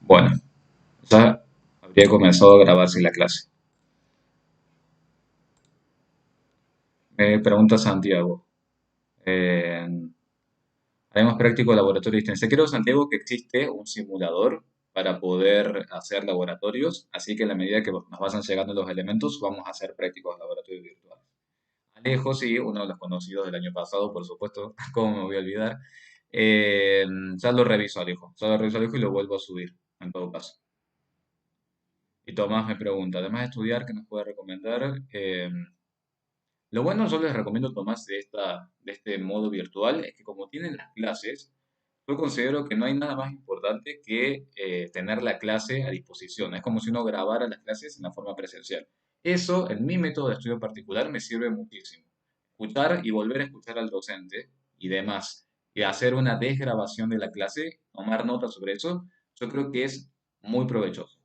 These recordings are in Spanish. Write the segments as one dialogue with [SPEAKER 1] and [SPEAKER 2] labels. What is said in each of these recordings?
[SPEAKER 1] Bueno, ya habría comenzado a grabarse la clase. Me pregunta Santiago. eh, Haremos práctico laboratorio de distancia. Creo, Santiago, que existe un simulador para poder hacer laboratorios, así que a la medida que nos vayan llegando los elementos, vamos a hacer prácticos laboratorios virtuales. Alejo, sí, uno de los conocidos del año pasado, por supuesto, ¿cómo me voy a olvidar? Eh, ya lo reviso Alejo y lo vuelvo a subir, en todo caso. Y Tomás me pregunta, además de estudiar, ¿qué nos puede recomendar? Lo bueno, yo les recomiendo, Tomás, de este modo virtual, es que como tienen las clases, yo considero que no hay nada más importante que tener la clase a disposición. Es como si uno grabara las clases en la forma presencial. Eso, en mi método de estudio particular, me sirve muchísimo. Escuchar y volver a escuchar al docente y demás, y hacer una desgrabación de la clase, tomar notas sobre eso, yo creo que es muy provechoso.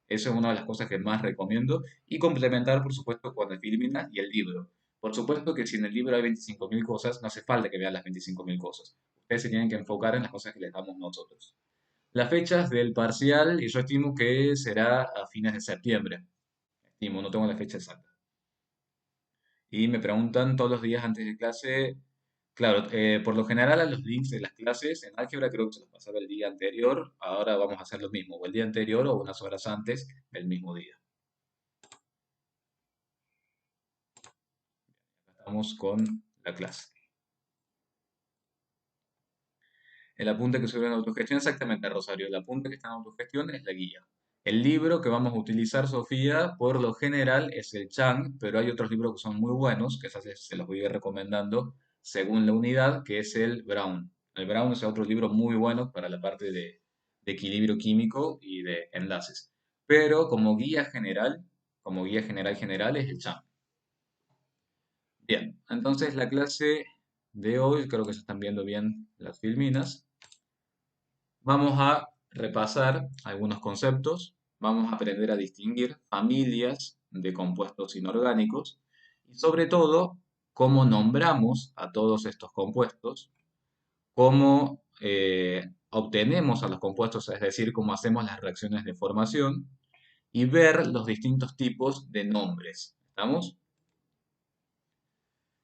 [SPEAKER 1] Eso es una de las cosas que más recomiendo y complementar, por supuesto, con el Filmina y el libro. Por supuesto que si en el libro hay 25.000 cosas, no hace falta que vean las 25.000 cosas. Ustedes se tienen que enfocar en las cosas que les damos nosotros. Las fechas del parcial, y yo estimo que será a fines de septiembre. Estimo, no tengo la fecha exacta. Y me preguntan todos los días antes de clase. Claro, por lo general a los links de las clases en álgebra creo que se los pasaba el día anterior. Ahora vamos a hacer lo mismo, o el día anterior o unas horas antes del mismo día. Estamos con la clase. El apunte que sube en autogestión, exactamente, Rosario. El apunte que está en autogestión es la guía. El libro que vamos a utilizar, Sofía, por lo general es el Chang, pero hay otros libros que son muy buenos, que se los voy a ir recomendando según la unidad, que es el Brown. El Brown es otro libro muy bueno para la parte de equilibrio químico y de enlaces. Pero como guía general es el Chang. Bien, entonces la clase de hoy, creo que se están viendo bien las filminas. Vamos a repasar algunos conceptos, vamos a aprender a distinguir familias de compuestos inorgánicos y sobre todo cómo nombramos a todos estos compuestos, cómo obtenemos a los compuestos, es decir, cómo hacemos las reacciones de formación y ver los distintos tipos de nombres. ¿Estamos?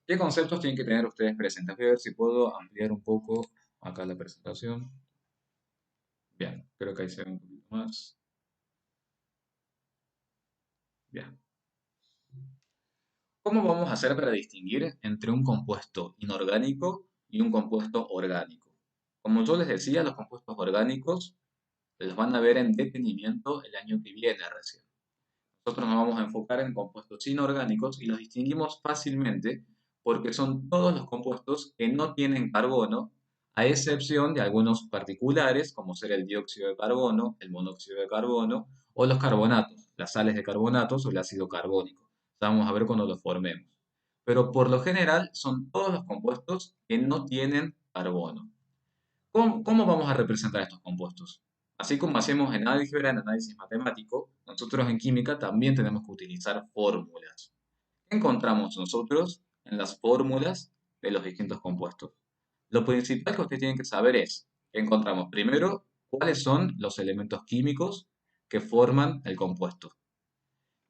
[SPEAKER 1] ¿Qué conceptos tienen que tener ustedes presentes? Voy a ver si puedo ampliar un poco acá la presentación. Bien, creo que ahí se ve un poquito más. Bien. ¿Cómo vamos a hacer para distinguir entre un compuesto inorgánico y un compuesto orgánico? Como yo les decía, los compuestos orgánicos los van a ver en detenimiento el año que viene recién. Nosotros nos vamos a enfocar en compuestos inorgánicos y los distinguimos fácilmente porque son todos los compuestos que no tienen carbono, a excepción de algunos particulares, como ser el dióxido de carbono, el monóxido de carbono o los carbonatos, las sales de carbonatos o el ácido carbónico. Vamos a ver cuando los formemos. Pero por lo general son todos los compuestos que no tienen carbono. ¿Cómo vamos a representar estos compuestos? Así como hacemos en álgebra, en análisis matemático, nosotros en química también tenemos que utilizar fórmulas. ¿Qué encontramos nosotros en las fórmulas de los distintos compuestos? Lo principal que ustedes tienen que saber es que encontramos primero cuáles son los elementos químicos que forman el compuesto.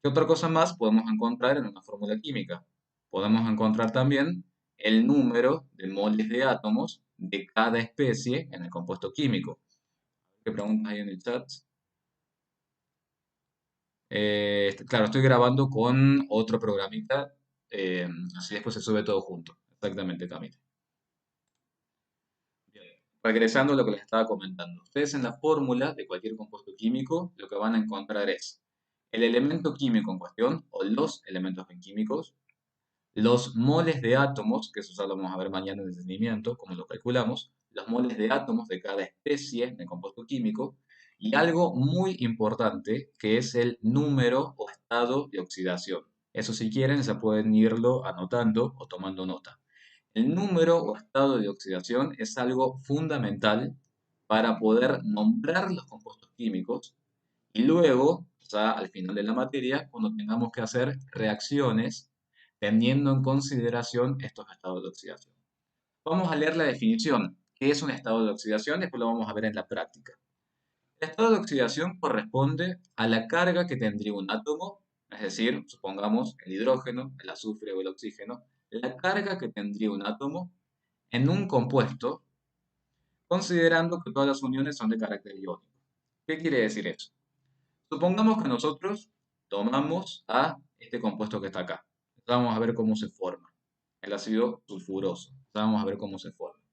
[SPEAKER 1] ¿Qué otra cosa más podemos encontrar en una fórmula química? Podemos encontrar también el número de moles de átomos de cada especie en el compuesto químico. ¿Qué preguntas hay en el chat? Claro, estoy grabando con otro programita, así después se sube todo junto. Exactamente, Camila. Bien. Regresando a lo que les estaba comentando. Ustedes en la fórmula de cualquier compuesto químico lo que van a encontrar es el elemento químico en cuestión o los elementos químicos, los moles de átomos, que eso ya lo vamos a ver mañana en el detenimiento, cómo lo calculamos, los moles de átomos de cada especie de compuesto químico, y algo muy importante que es el número o estado de oxidación. Eso si quieren ya pueden irlo anotando o tomando nota. El número o estado de oxidación es algo fundamental para poder nombrar los compuestos químicos y luego, ya al final de la materia, cuando tengamos que hacer reacciones teniendo en consideración estos estados de oxidación. Vamos a leer la definición. ¿Qué es un estado de oxidación? Después lo vamos a ver en la práctica. El estado de oxidación corresponde a la carga que tendría un átomo, es decir, supongamos el hidrógeno, el azufre o el oxígeno, la carga que tendría un átomo en un compuesto, considerando que todas las uniones son de carácter iónico. ¿Qué quiere decir eso? Supongamos que nosotros tomamos a este compuesto que está acá. Vamos a ver cómo se forma. El ácido sulfuroso. Vamos a ver cómo se forma.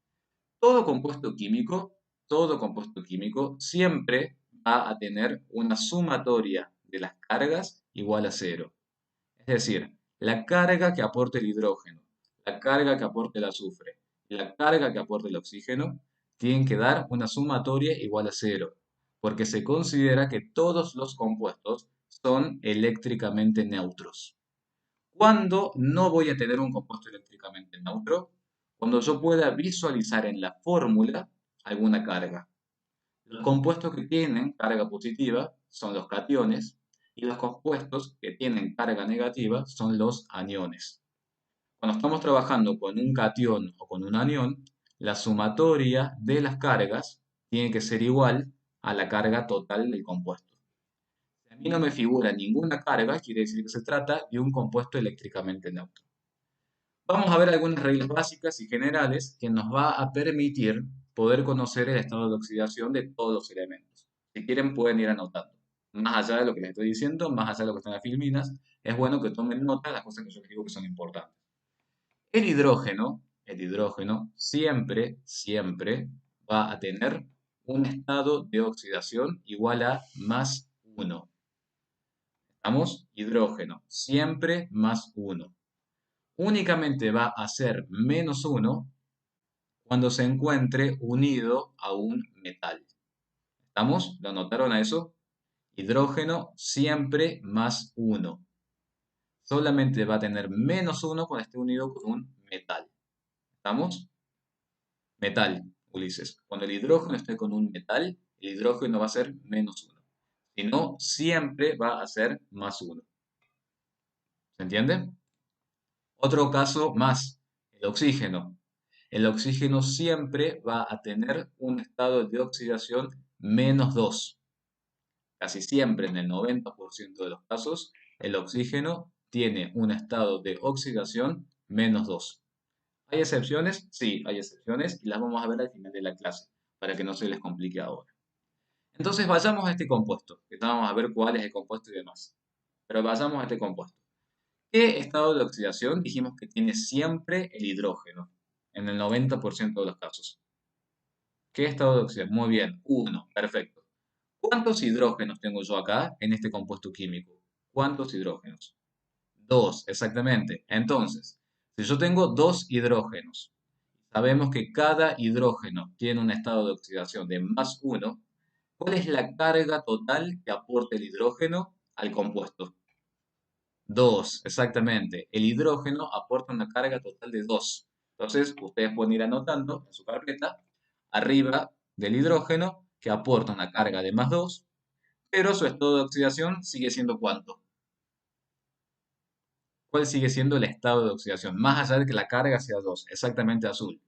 [SPEAKER 1] Todo compuesto químico, todo compuesto químico siempre va a tener una sumatoria de las cargas igual a cero. Es decir, la carga que aporte el hidrógeno, la carga que aporte el azufre y la carga que aporte el oxígeno tienen que dar una sumatoria igual a cero, porque se considera que todos los compuestos son eléctricamente neutros. ¿Cuándo no voy a tener un compuesto eléctricamente neutro? Cuando yo pueda visualizar en la fórmula alguna carga. Los compuestos que tienen carga positiva son los cationes y los compuestos que tienen carga negativa son los aniones. Cuando estamos trabajando con un catión o con un anión, la sumatoria de las cargas tiene que ser igual a la carga total del compuesto. Si a mí no me figura ninguna carga, quiere decir que se trata de un compuesto eléctricamente neutro. Vamos a ver algunas reglas básicas y generales que nos va a permitir poder conocer el estado de oxidación de todos los elementos. Si quieren pueden ir anotando. Más allá de lo que les estoy diciendo, más allá de lo que están en las filminas, es bueno que tomen nota de las cosas que yo les digo que son importantes. El hidrógeno siempre va a tener un estado de oxidación igual a +1. ¿Estamos? Hidrógeno, siempre +1. Únicamente va a ser -1 cuando se encuentre unido a un metal. ¿Estamos? ¿Lo anotaron a eso? Hidrógeno siempre +1. Solamente va a tener -1 cuando esté unido con un metal. ¿Estamos? Metal, Ulises. Cuando el hidrógeno esté con un metal, el hidrógeno va a ser -1. Si no, siempre va a ser +1. ¿Se entiende? Otro caso más, el oxígeno. El oxígeno siempre va a tener un estado de oxidación -2. Casi siempre, en el 90% de los casos, el oxígeno tiene un estado de oxidación -2. ¿Hay excepciones? Sí, hay excepciones y las vamos a ver al final de la clase, para que no se les complique ahora. Entonces vayamos a este compuesto, que vamos a ver cuál es el compuesto y demás. Pero vayamos a este compuesto. ¿Qué estado de oxidación dijimos que tiene siempre el hidrógeno? En el 90% de los casos. ¿Qué estado de oxidación? Muy bien, 1, perfecto. ¿Cuántos hidrógenos tengo yo acá en este compuesto químico? ¿Cuántos hidrógenos? 2, exactamente. Entonces, si yo tengo 2 hidrógenos, sabemos que cada hidrógeno tiene un estado de oxidación de +1, ¿cuál es la carga total que aporta el hidrógeno al compuesto? 2, exactamente. El hidrógeno aporta una carga total de 2. Entonces, ustedes pueden ir anotando en su carpeta, arriba del hidrógeno, que aporta una carga de +2, pero su estado de oxidación sigue siendo ¿cuánto? ¿Cuál sigue siendo el estado de oxidación? Más allá de que la carga sea 2, exactamente azul.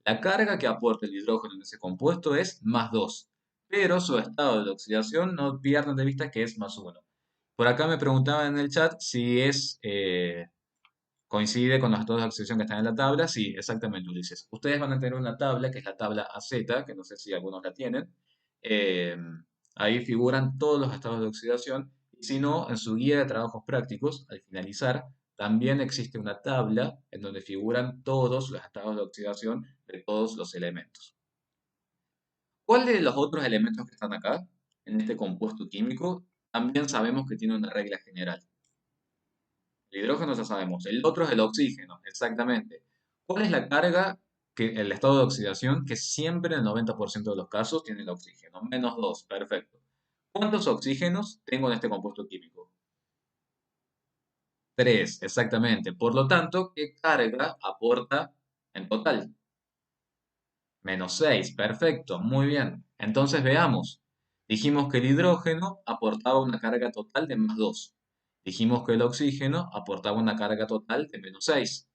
[SPEAKER 1] La carga que aporta el hidrógeno en ese compuesto es +2, pero su estado de oxidación no pierdan de vista que es +1. Por acá me preguntaban en el chat si coincide con los estados de oxidación que están en la tabla. Sí, exactamente, Ulises. Ustedes van a tener una tabla que es la tabla AZ, que no sé si algunos la tienen. Eh, Ahí figuran todos los estados de oxidación. Y si no, en su guía de trabajos prácticos, al finalizar, también existe una tabla en donde figuran todos los estados de oxidación de todos los elementos. ¿Cuál de los otros elementos que están acá, en este compuesto químico, también sabemos que tiene una regla general? El hidrógeno ya sabemos. El otro es el oxígeno, exactamente. ¿Cuál es la carga, el estado de oxidación, que siempre en el 90% de los casos tiene el oxígeno? -2, perfecto. ¿Cuántos oxígenos tengo en este compuesto químico? 3, exactamente. Por lo tanto, ¿qué carga aporta en total? -6, perfecto, muy bien. Entonces veamos. Dijimos que el hidrógeno aportaba una carga total de +2. Dijimos que el oxígeno aportaba una carga total de -6.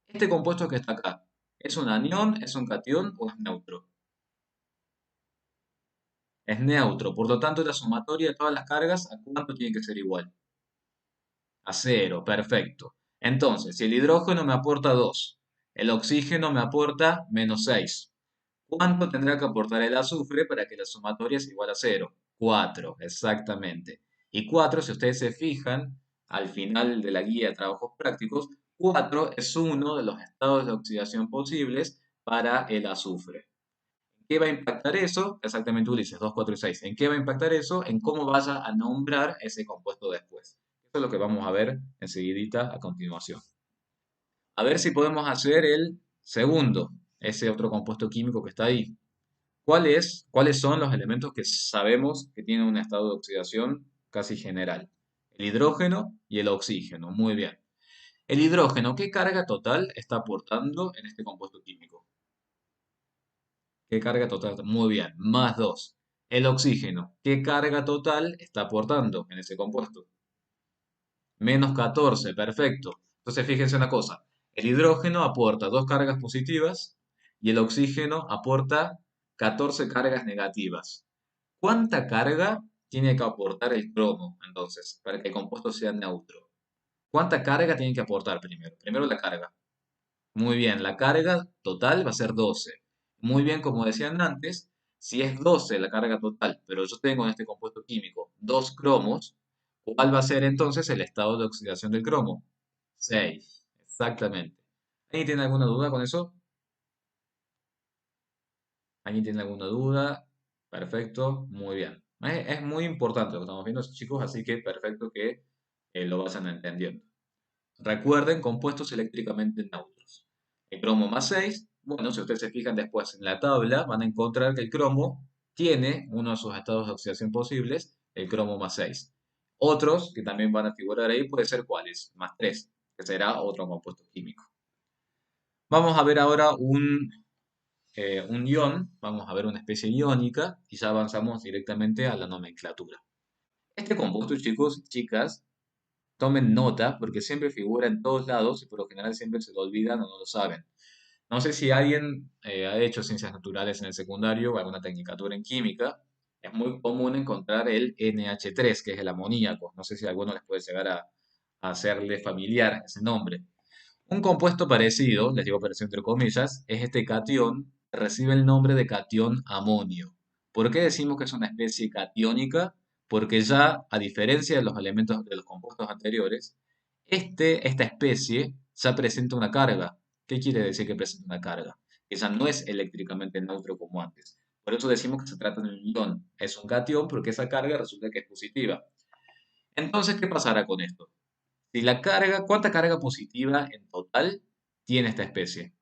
[SPEAKER 1] Este compuesto que está acá, ¿es un anión, es un catión o es neutro? Es neutro, por lo tanto la sumatoria de todas las cargas, ¿a cuánto tiene que ser igual? A cero, perfecto. Entonces, si el hidrógeno me aporta 2, el oxígeno me aporta -6. ¿Cuánto tendrá que aportar el azufre para que la sumatoria sea igual a cero? 4, exactamente. Y 4, si ustedes se fijan, al final de la guía de trabajos prácticos, 4 es uno de los estados de oxidación posibles para el azufre. ¿En qué va a impactar eso? Exactamente, Ulises, 2, 4 y 6. ¿En qué va a impactar eso? En cómo vaya a nombrar ese compuesto después. Eso es lo que vamos a ver enseguidita a continuación. A ver si podemos hacer el segundo, ese otro compuesto químico que está ahí. ¿Cuáles son los elementos que sabemos que tienen un estado de oxidación casi general? El hidrógeno y el oxígeno. Muy bien. El hidrógeno, ¿qué carga total está aportando en este compuesto químico? ¿Qué carga total? Muy bien, +2. El oxígeno, ¿qué carga total está aportando en ese compuesto? -14, perfecto. Entonces fíjense una cosa, el hidrógeno aporta dos cargas positivas y el oxígeno aporta 14 cargas negativas. ¿Cuánta carga tiene que aportar el cromo, entonces, para que el compuesto sea neutro? ¿Cuánta carga tiene que aportar primero? Primero la carga. Muy bien, la carga total va a ser 12. Muy bien, como decían antes, si es 12 la carga total, pero yo tengo en este compuesto químico dos cromos, ¿cuál va a ser entonces el estado de oxidación del cromo? 6, exactamente. ¿Alguien tiene alguna duda con eso? ¿Alguien tiene alguna duda? Perfecto, muy bien. Es muy importante lo que estamos viendo, chicos, así que perfecto que lo vayan entendiendo. Recuerden, compuestos eléctricamente neutros. El cromo +6, bueno, si ustedes se fijan después en la tabla, van a encontrar que el cromo tiene uno de sus estados de oxidación posibles, el cromo +6. Otros que también van a figurar ahí puede ser cuáles, +3, que será otro compuesto químico. Vamos a ver ahora un ion, vamos a ver una especie iónica y ya avanzamos directamente a la nomenclatura. Este compuesto, chicos y chicas, tomen nota porque siempre figura en todos lados y por lo general siempre se lo olvidan o no lo saben. No sé si alguien ha hecho ciencias naturales en el secundario o alguna tecnicatura en química. Es muy común encontrar el NH3, que es el amoníaco. No sé si a alguno les puede llegar a hacerle familiar ese nombre. Un compuesto parecido, les digo parecido entre comillas, es este catión, que recibe el nombre de catión amonio. ¿Por qué decimos que es una especie catiónica? Porque ya, a diferencia de los elementos de los compuestos anteriores, esta especie ya presenta una carga. ¿Qué quiere decir que presenta una carga? Que ya no es eléctricamente neutro como antes. Por eso decimos que se trata de un ion. Es un catión porque esa carga resulta que es positiva. Entonces, ¿qué pasará con esto? Si la carga, ¿cuánta carga positiva en total tiene esta especie?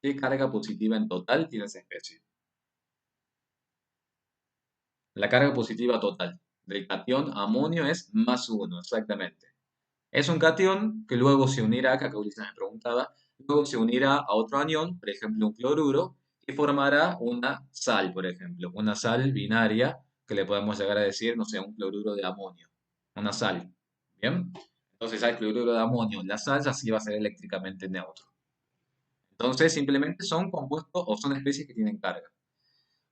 [SPEAKER 1] ¿Qué carga positiva en total tiene esa especie? La carga positiva total del catión amonio es +1, exactamente. Es un catión que luego se unirá, que acá Ulises me preguntaba, luego se unirá a otro anión, por ejemplo un cloruro, y formará una sal, por ejemplo, una sal binaria que le podemos llegar a decir, no sé, un cloruro de amonio, una sal. ¿Bien? Entonces ya el cloruro de amonio, la sal, ya sí va a ser eléctricamente neutro. Entonces simplemente son compuestos o son especies que tienen carga.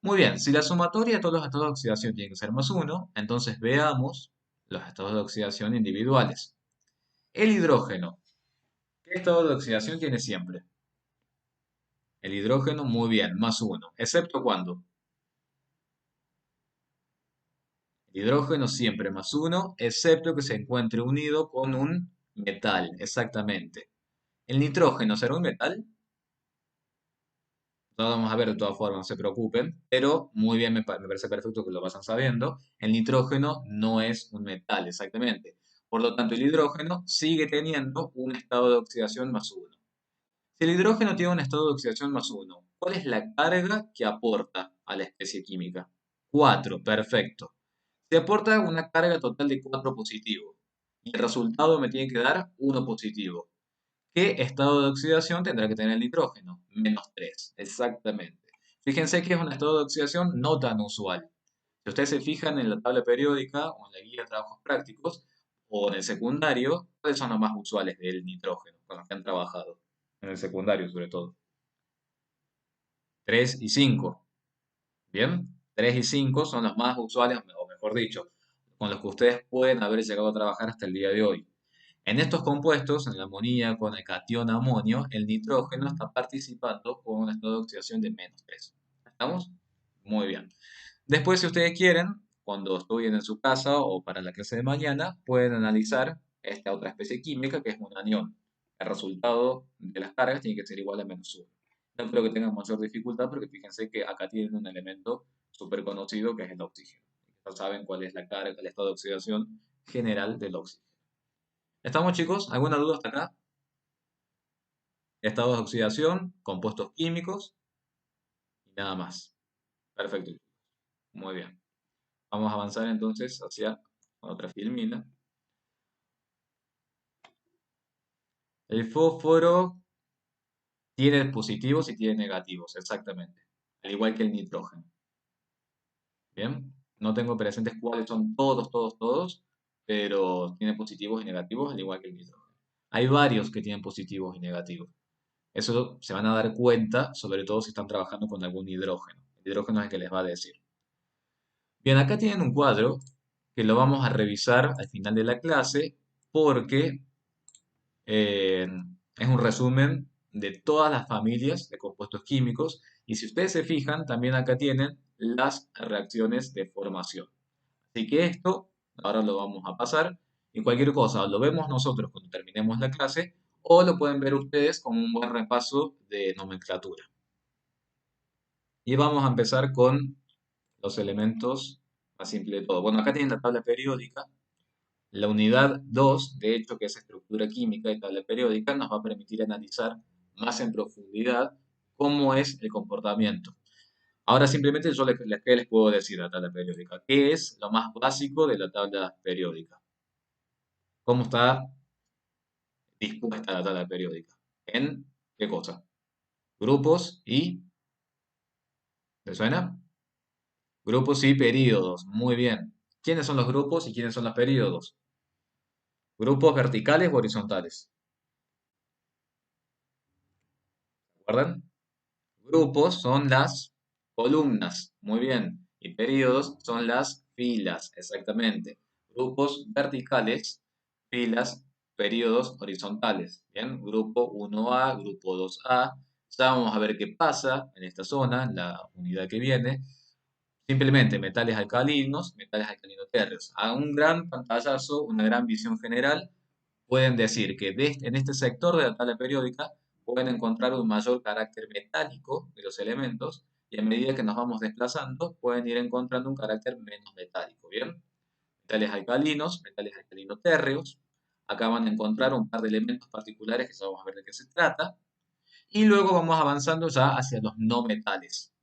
[SPEAKER 1] Muy bien, si la sumatoria de todos los estados de oxidación tiene que ser +1, entonces veamos los estados de oxidación individuales. El hidrógeno. ¿Qué estado de oxidación tiene siempre? El hidrógeno, muy bien, +1. ¿Excepto cuando? El hidrógeno siempre +1, excepto que se encuentre unido con un metal, exactamente. ¿El nitrógeno será un metal? No vamos a ver de todas formas, no se preocupen, pero muy bien, me parece perfecto que lo vayan sabiendo. El nitrógeno no es un metal, exactamente. Por lo tanto, el hidrógeno sigue teniendo un estado de oxidación +1. Si el hidrógeno tiene un estado de oxidación +1, ¿cuál es la carga que aporta a la especie química? 4, perfecto. Se aporta una carga total de 4 positivo. Y el resultado me tiene que dar 1 positivo. ¿Qué estado de oxidación tendrá que tener el nitrógeno? -3, exactamente. Fíjense que es un estado de oxidación no tan usual. Si ustedes se fijan en la tabla periódica o en la guía de trabajos prácticos o en el secundario, ¿cuáles son los más usuales del nitrógeno con los que han trabajado? En el secundario, sobre todo. 3 y 5. ¿Bien? 3 y 5 son los más usuales, o mejor dicho, con los que ustedes pueden haber llegado a trabajar hasta el día de hoy. En estos compuestos, en el amoníaco, en el catión amonio, el nitrógeno está participando con un estado de oxidación de -3. ¿Estamos? Muy bien. Después, si ustedes quieren, cuando estudien en su casa o para la clase de mañana, pueden analizar esta otra especie química que es un anión. El resultado de las cargas tiene que ser igual a -1. No creo que tengan mayor dificultad porque fíjense que acá tienen un elemento súper conocido que es el oxígeno. Ya saben cuál es la carga, el estado de oxidación general del oxígeno. ¿Estamos, chicos? ¿Alguna duda hasta acá? Estados de oxidación, compuestos químicos y nada más. Perfecto. Muy bien. Vamos a avanzar entonces hacia otra filmina. El fósforo tiene positivos y tiene negativos, exactamente. Al igual que el nitrógeno. Bien. No tengo presentes cuáles son todos, pero tiene positivos y negativos al igual que el nitrógeno. Hay varios que tienen positivos y negativos. Eso se van a dar cuenta, sobre todo si están trabajando con algún hidrógeno. El hidrógeno es el que les va a decir. Bien, acá tienen un cuadro que lo vamos a revisar al final de la clase porque eh, es un resumen de todas las familias de compuestos químicos y si ustedes se fijan, también acá tienen las reacciones de formación. Así que esto ahora lo vamos a pasar y cualquier cosa lo vemos nosotros cuando terminemos la clase o lo pueden ver ustedes como un buen repaso de nomenclatura. Y vamos a empezar con los elementos más simple de todo. Bueno, acá tienen la tabla periódica. La unidad 2, de hecho, que es estructura química y tabla periódica, nos va a permitir analizar más en profundidad cómo es el comportamiento. Ahora simplemente yo ¿qué les puedo decir de la tabla periódica? ¿Qué es lo más básico de la tabla periódica? ¿Cómo está dispuesta la tabla periódica? ¿En qué cosa? Grupos y... ¿te suena? Grupos y períodos. Muy bien. ¿Quiénes son los grupos y quiénes son los períodos? Grupos verticales o horizontales. ¿Recuerdan? Grupos son las columnas, muy bien. Y periodos son las filas, exactamente. Grupos verticales, filas, periodos horizontales. Bien, grupo 1A, grupo 2A. Ya vamos a ver qué pasa en esta zona, en la unidad que viene. Simplemente metales alcalinos, metales alcalino-térreos. A un gran pantallazo, una gran visión general, pueden decir que en este sector de la tabla periódica pueden encontrar un mayor carácter metálico de los elementos y a medida que nos vamos desplazando pueden ir encontrando un carácter menos metálico, ¿bien? Metales alcalinos, metales alcalino-térreos. Acá van a encontrar un par de elementos particulares que ya vamos a ver de qué se trata. Y luego vamos avanzando ya hacia los no metales,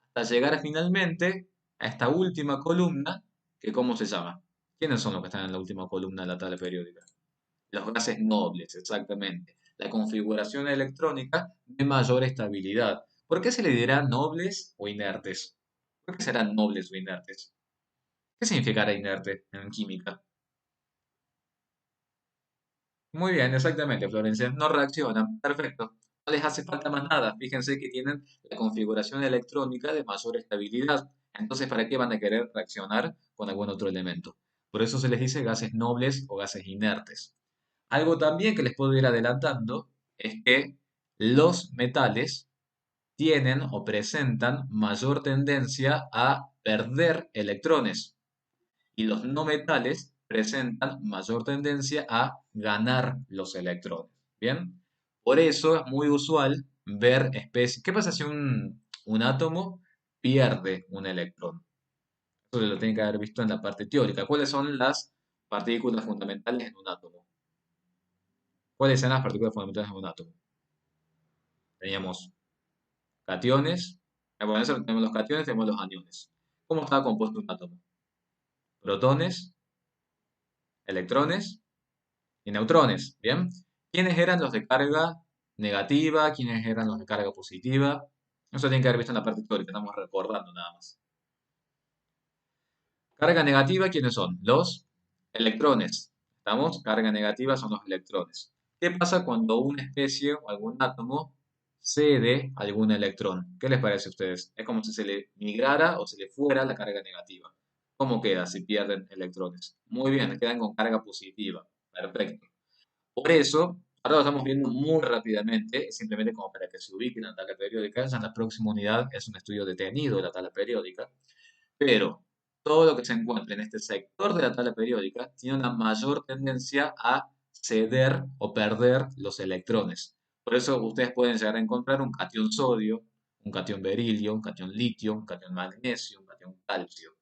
[SPEAKER 1] hasta llegar finalmente a esta última columna, que ¿cómo se llama? ¿Quiénes son los que están en la última columna de la tabla periódica? Los gases nobles, exactamente. La configuración electrónica de mayor estabilidad. ¿Por qué se le dirá nobles o inertes? ¿Por qué serán nobles o inertes? ¿Qué significará inerte en química? Muy bien, exactamente, Florencia. No reaccionan. Perfecto. No les hace falta más nada. Fíjense que tienen la configuración electrónica de mayor estabilidad. Entonces, ¿para qué van a querer reaccionar con algún otro elemento? Por eso se les dice gases nobles o gases inertes. Algo también que les puedo ir adelantando es que los metales tienen o presentan mayor tendencia a perder electrones y los no metales presentan mayor tendencia a ganar los electrones. ¿Bien? Por eso es muy usual ver especies. ¿Qué pasa si un átomo pierde un electrón? Eso lo tienen que haber visto en la parte teórica. ¿Cuáles son las partículas fundamentales en un átomo? ¿Cuáles son las partículas fundamentales en un átomo? Teníamos cationes. Bueno, eso tenemos los cationes, tenemos los aniones. ¿Cómo estaba compuesto un átomo? Protones, electrones y neutrones. ¿Bien? ¿Quiénes eran los de carga negativa? ¿Quiénes eran los de carga positiva? Eso tiene que haber visto en la parte teórica, estamos recordando nada más. Carga negativa, ¿quiénes son? Los electrones. ¿Estamos? Carga negativa son los electrones. ¿Qué pasa cuando una especie o algún átomo cede algún electrón. ¿Qué les parece a ustedes? Es como si se le migrara o se le fuera la carga negativa. ¿Cómo queda si pierden electrones? Muy bien, quedan con carga positiva. Perfecto. Por eso, ahora lo estamos viendo muy rápidamente, simplemente como para que se ubiquen en la tabla periódica. Ya en la próxima unidad es un estudio detenido de la tabla periódica, pero todo lo que se encuentra en este sector de la tabla periódica tiene una mayor tendencia a ceder o perder los electrones. Por eso ustedes pueden llegar a encontrar un catión sodio, un catión berilio, un catión litio, un catión magnesio, un catión calcio.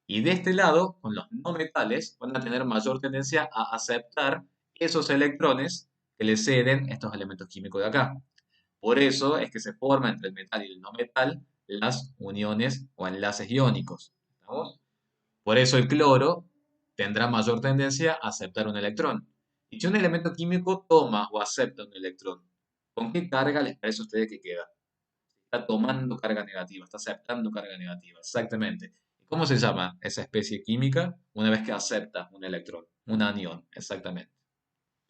[SPEAKER 1] Y de este lado, con los no metales, van a tener mayor tendencia a aceptar esos electrones que le ceden estos elementos químicos de acá. Por eso es que se forma entre el metal y el no metal las uniones o enlaces iónicos. ¿Estamos? Por eso el cloro tendrá mayor tendencia a aceptar un electrón. Y si un elemento químico toma o acepta un electrón, ¿con qué carga les parece a ustedes que queda? Está tomando carga negativa, está aceptando carga negativa, exactamente. ¿Cómo se llama esa especie química una vez que acepta un electrón? Un anión, exactamente.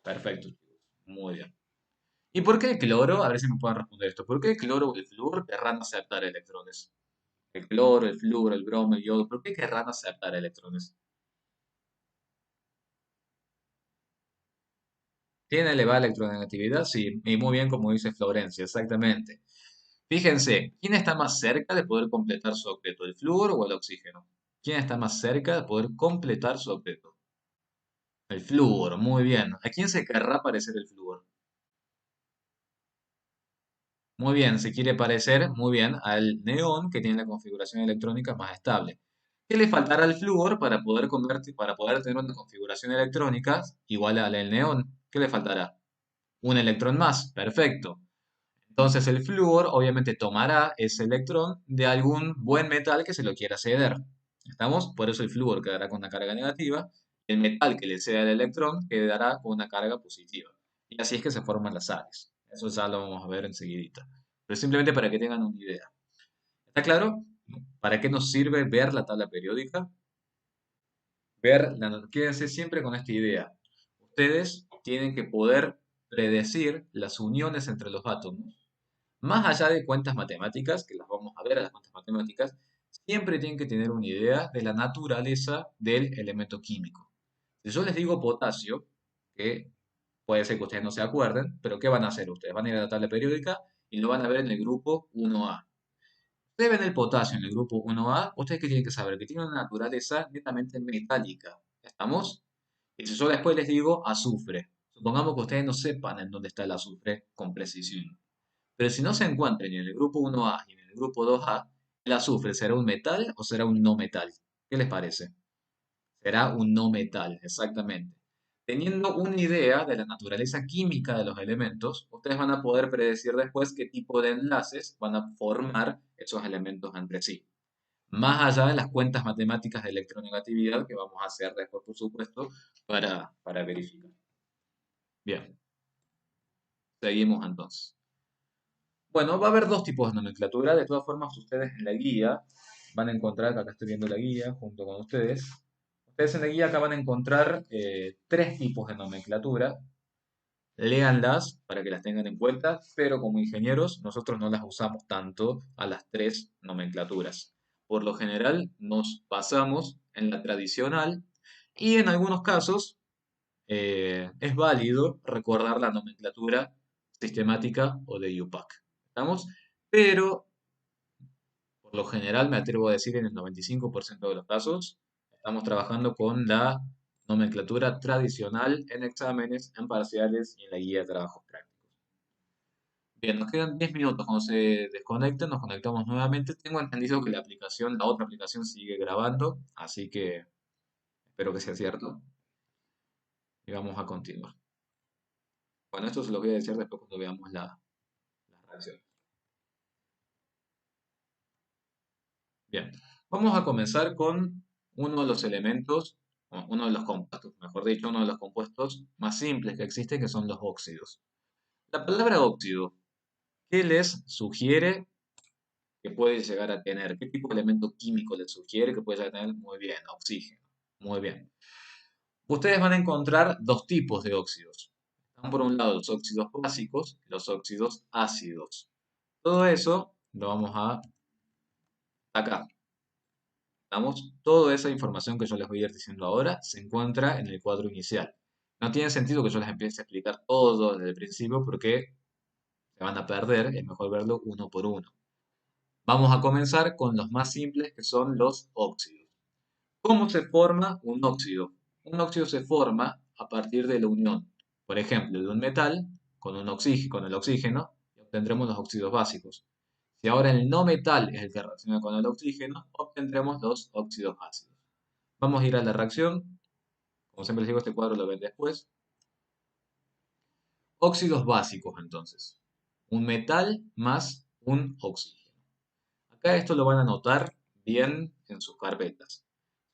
[SPEAKER 1] Perfecto, chicos. Muy bien. ¿Y por qué el cloro? A ver si me pueden responder esto. ¿Por qué el cloro o el flúor querrán aceptar electrones? El cloro, el flúor, el bromo, el yodo, ¿por qué querrán aceptar electrones? ¿Tiene elevada electronegatividad? Sí, y muy bien como dice Florencia, exactamente. Fíjense, ¿quién está más cerca de poder completar su octeto, el flúor o el oxígeno? ¿Quién está más cerca de poder completar su octeto? El flúor, muy bien. ¿A quién se querrá parecer el flúor? Muy bien, se quiere parecer muy bien al neón que tiene la configuración electrónica más estable. ¿Qué le faltará al flúor para poder para poder tener una configuración electrónica igual a la del neón? ¿Qué le faltará? Un electrón más, perfecto. Entonces el flúor obviamente tomará ese electrón de algún buen metal que se lo quiera ceder. ¿Estamos? Por eso el flúor quedará con una carga negativa. El metal que le ceda el electrón quedará con una carga positiva. Y así es que se forman las sales. Eso ya lo vamos a ver enseguidita. Pero simplemente para que tengan una idea. ¿Está claro? ¿Para qué nos sirve ver la tabla periódica? Quédense siempre con esta idea. Ustedes tienen que poder predecir las uniones entre los átomos. Más allá de cuentas matemáticas, que las vamos a ver a las cuentas matemáticas, siempre tienen que tener una idea de la naturaleza del elemento químico. Si yo les digo potasio, que puede ser que ustedes no se acuerden, pero ¿qué van a hacer ustedes? Van a ir a la tabla periódica y lo van a ver en el grupo 1A. Ustedes ven el potasio en el grupo 1A, ustedes qué tienen que saber, que tiene una naturaleza netamente metálica. ¿Estamos? Y si yo después les digo azufre, supongamos que ustedes no sepan en dónde está el azufre con precisión. Pero si no se encuentra ni en el grupo 1A ni en el grupo 2A, el azufre será un metal o será un no metal. ¿Qué les parece? Será un no metal, exactamente. Teniendo una idea de la naturaleza química de los elementos, ustedes van a poder predecir después qué tipo de enlaces van a formar esos elementos entre sí. Más allá de las cuentas matemáticas de electronegatividad que vamos a hacer después, por supuesto, para verificar. Bien, seguimos entonces. Bueno, va a haber dos tipos de nomenclatura. De todas formas, ustedes en la guía van a encontrar, acá estoy viendo la guía junto con ustedes. Ustedes en la guía acá van a encontrar tres tipos de nomenclatura. Léanlas para que las tengan en cuenta, pero como ingenieros nosotros no las usamos tanto a las tres nomenclaturas. Por lo general nos basamos en la tradicional y en algunos casos es válido recordar la nomenclatura sistemática o de UPAC. ¿Estamos? Pero por lo general me atrevo a decir en el 95% de los casos estamos trabajando con la nomenclatura tradicional en exámenes, en parciales y en la guía de trabajos prácticos. Bien, nos quedan 10 minutos. Cuando se desconecten, nos conectamos nuevamente. Tengo entendido que la aplicación, la otra aplicación sigue grabando, así que espero que sea cierto. Y vamos a continuar. Bueno, esto se lo voy a decir después cuando veamos la reacción. Bien, vamos a comenzar con uno de los elementos, o uno de los compuestos, mejor dicho, uno de los compuestos más simples que existen, que son los óxidos. La palabra óxido, ¿qué les sugiere que puede llegar a tener? ¿Qué tipo de elemento químico les sugiere que puede llegar a tener? Muy bien, oxígeno. Muy bien. Ustedes van a encontrar dos tipos de óxidos. Están por un lado los óxidos básicos y los óxidos ácidos. Todo eso lo vamos a acá. Toda esa información que yo les voy a ir diciendo ahora se encuentra en el cuadro inicial. No tiene sentido que yo les empiece a explicar todo desde el principio porque se van a perder, es mejor verlo uno por uno. Vamos a comenzar con los más simples que son los óxidos. ¿Cómo se forma un óxido? Un óxido se forma a partir de la unión, por ejemplo, de un metal con el oxígeno y obtendremos los óxidos básicos. Si ahora el no metal es el que reacciona con el oxígeno, obtendremos los óxidos ácidos. Vamos a ir a la reacción. Como siempre les digo, este cuadro lo ven después. Óxidos básicos, entonces. Un metal más un oxígeno. Acá esto lo van a notar bien en sus carpetas.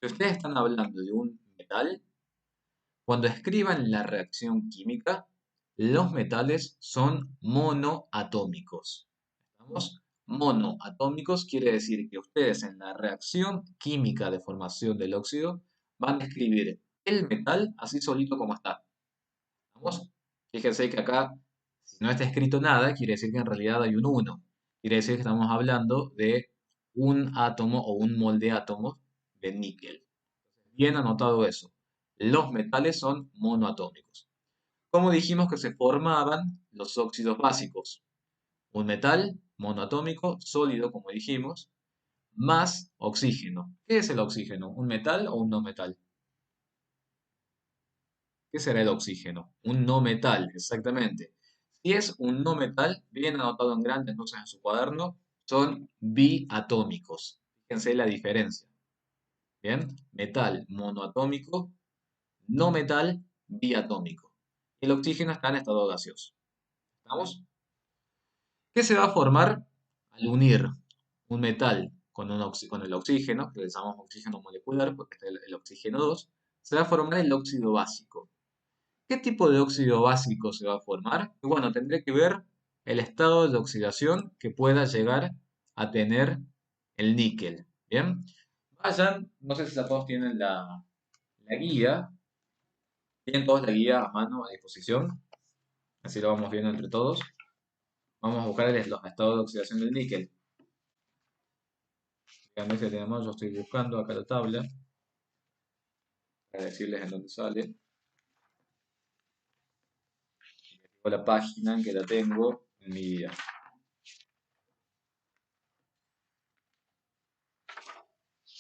[SPEAKER 1] Si ustedes están hablando de un metal, cuando escriban la reacción química, los metales son monoatómicos. ¿Estamos? Monoatómicos quiere decir que ustedes en la reacción química de formación del óxido van a escribir el metal así solito como está. ¿Estamos? Fíjense que acá, si no está escrito nada, quiere decir que en realidad hay un 1. Quiere decir que estamos hablando de un átomo o un mol de átomos de níquel. Bien anotado eso. Los metales son monoatómicos. ¿Cómo dijimos que se formaban los óxidos básicos? Un metal monoatómico, sólido, como dijimos, más oxígeno. ¿Qué es el oxígeno? ¿Un metal o un no metal? ¿Qué será el oxígeno? Un no metal, exactamente. Si es un no metal, bien anotado en grande entonces en su cuaderno, son biatómicos. Fíjense la diferencia. Bien, metal monoatómico, no metal biatómico. El oxígeno está en estado gaseoso. ¿Estamos? ¿Qué se va a formar al unir un metal con el oxígeno, que le llamamos oxígeno molecular, porque está el oxígeno 2? Se va a formar el óxido básico. ¿Qué tipo de óxido básico se va a formar? Y bueno, tendré que ver el estado de oxidación que pueda llegar a tener el níquel. Bien, vayan, no sé si ya todos tienen la guía, tienen todos la guía a mano, a disposición, así lo vamos viendo entre todos. Vamos a buscar los estados de oxidación del níquel. Díganme si tenemos, yo estoy buscando acá la tabla para decirles en dónde sale. O la página en que la tengo en mi guía.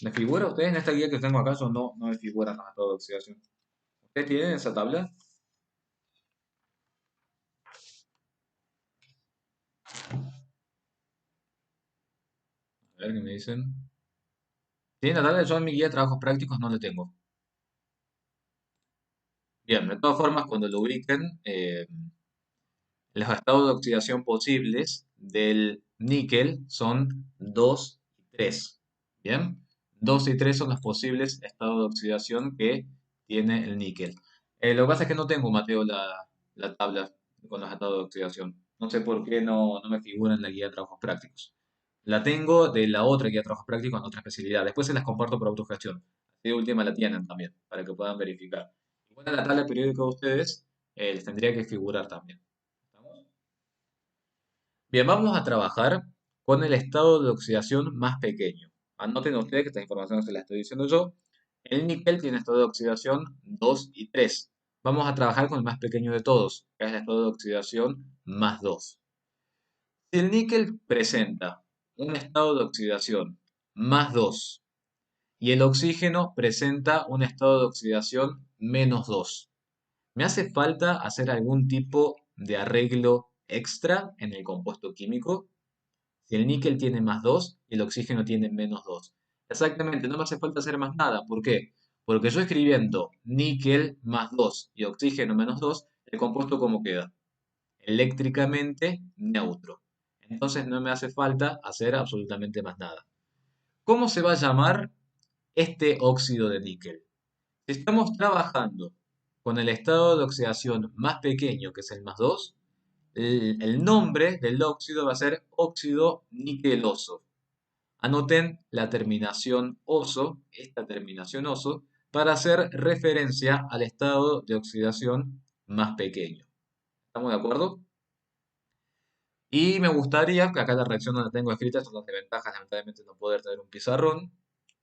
[SPEAKER 1] ¿Me figura ustedes en esta guía que tengo acá? O no me figuran los estados de oxidación. ¿Ustedes tienen esa tabla? A ver qué me dicen. ¿Tienen la tabla? Yo en mi guía de trabajos prácticos no la tengo. Bien, de todas formas, cuando lo ubiquen, los estados de oxidación posibles del níquel son 2 y 3. Bien, 2 y 3 son los posibles estados de oxidación que tiene el níquel. Lo que pasa es que no tengo, Mateo, la tabla con los estados de oxidación. No sé por qué no me figura en la guía de trabajos prácticos. La tengo de la otra guía de trabajos prácticos en otra especialidad. Después se las comparto por autogestión. Así de última la tienen también, para que puedan verificar. Igual en la tabla periódica de ustedes les tendría que figurar también. ¿Estamos? Bien, vamos a trabajar con el estado de oxidación más pequeño. Anoten ustedes que esta información se la estoy diciendo yo. El níquel tiene estado de oxidación 2 y 3. Vamos a trabajar con el más pequeño de todos, que es el estado de oxidación más 2. Si el níquel presenta un estado de oxidación más 2 y el oxígeno presenta un estado de oxidación menos 2, ¿me hace falta hacer algún tipo de arreglo extra en el compuesto químico? Si el níquel tiene más 2 y el oxígeno tiene menos 2. Exactamente, no me hace falta hacer más nada. ¿Por qué? Porque yo escribiendo níquel más 2 y oxígeno menos 2, el compuesto ¿cómo queda? Eléctricamente neutro. Entonces no me hace falta hacer absolutamente más nada. ¿Cómo se va a llamar este óxido de níquel? Si estamos trabajando con el estado de oxidación más pequeño, que es el más 2, el nombre del óxido va a ser óxido niqueloso. Anoten la terminación oso, esta terminación oso, para hacer referencia al estado de oxidación más pequeño. ¿Estamos de acuerdo? Y me gustaría, que acá la reacción no la tengo escrita, son las desventajas, lamentablemente no poder tener un pizarrón.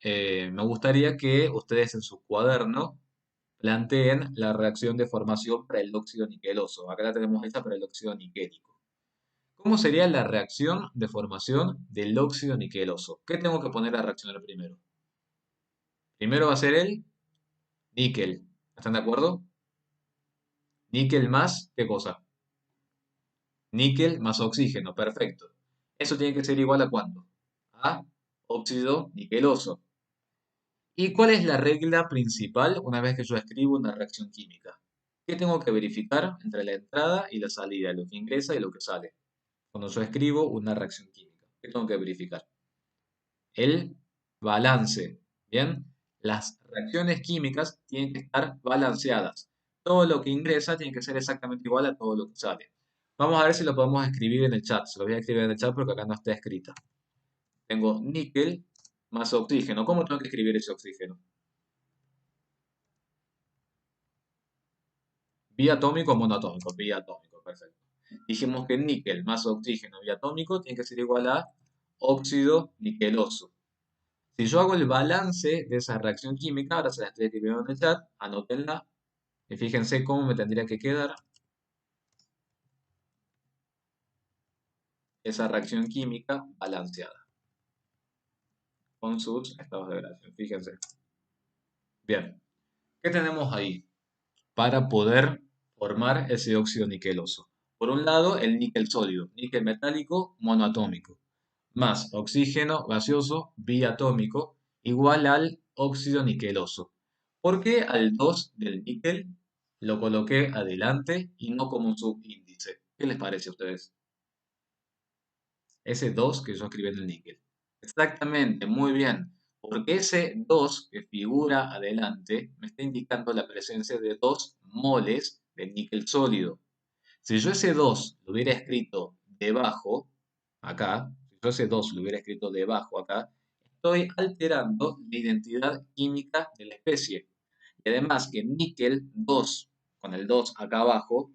[SPEAKER 1] Me gustaría que ustedes en su cuaderno planteen la reacción de formación para el óxido niqueloso. Acá la tenemos esta para el óxido niquélico. ¿Cómo sería la reacción de formación del óxido niqueloso? ¿Qué tengo que poner a reaccionar primero? Primero va a ser el níquel. ¿Están de acuerdo? Níquel más, ¿qué cosa? Níquel más oxígeno, perfecto. Eso tiene que ser igual a ¿cuánto? A óxido niqueloso. ¿Y cuál es la regla principal una vez que yo escribo una reacción química? ¿Qué tengo que verificar entre la entrada y la salida, lo que ingresa y lo que sale? Cuando yo escribo una reacción química, ¿qué tengo que verificar? El balance. Bien, las reacciones químicas tienen que estar balanceadas. Todo lo que ingresa tiene que ser exactamente igual a todo lo que sale. Vamos a ver si lo podemos escribir en el chat. Se lo voy a escribir en el chat porque acá no está escrita. Tengo níquel más oxígeno. ¿Cómo tengo que escribir ese oxígeno? Biatómico o monoatómico. Biatómico, perfecto. Dijimos que níquel más oxígeno biatómico tiene que ser igual a óxido niqueloso. Si yo hago el balance de esa reacción química, ahora se la estoy escribiendo en el chat, anótenla y fíjense cómo me tendría que quedar esa reacción química balanceada con sus estados de gradación. Fíjense. Bien, ¿qué tenemos ahí para poder formar ese óxido niqueloso? Por un lado, el níquel sólido, níquel metálico monoatómico, más oxígeno gaseoso biatómico igual al óxido niqueloso. ¿Por qué al 2 del níquel lo coloqué adelante y no como un subíndice? ¿Qué les parece a ustedes? Ese 2 que yo escribí en el níquel. Exactamente, muy bien. Porque ese 2 que figura adelante me está indicando la presencia de 2 moles de níquel sólido. Si yo ese 2 lo hubiera escrito debajo, acá, si yo ese 2 lo hubiera escrito debajo acá, estoy alterando la identidad química de la especie. Y además que níquel 2 con el 2 acá abajo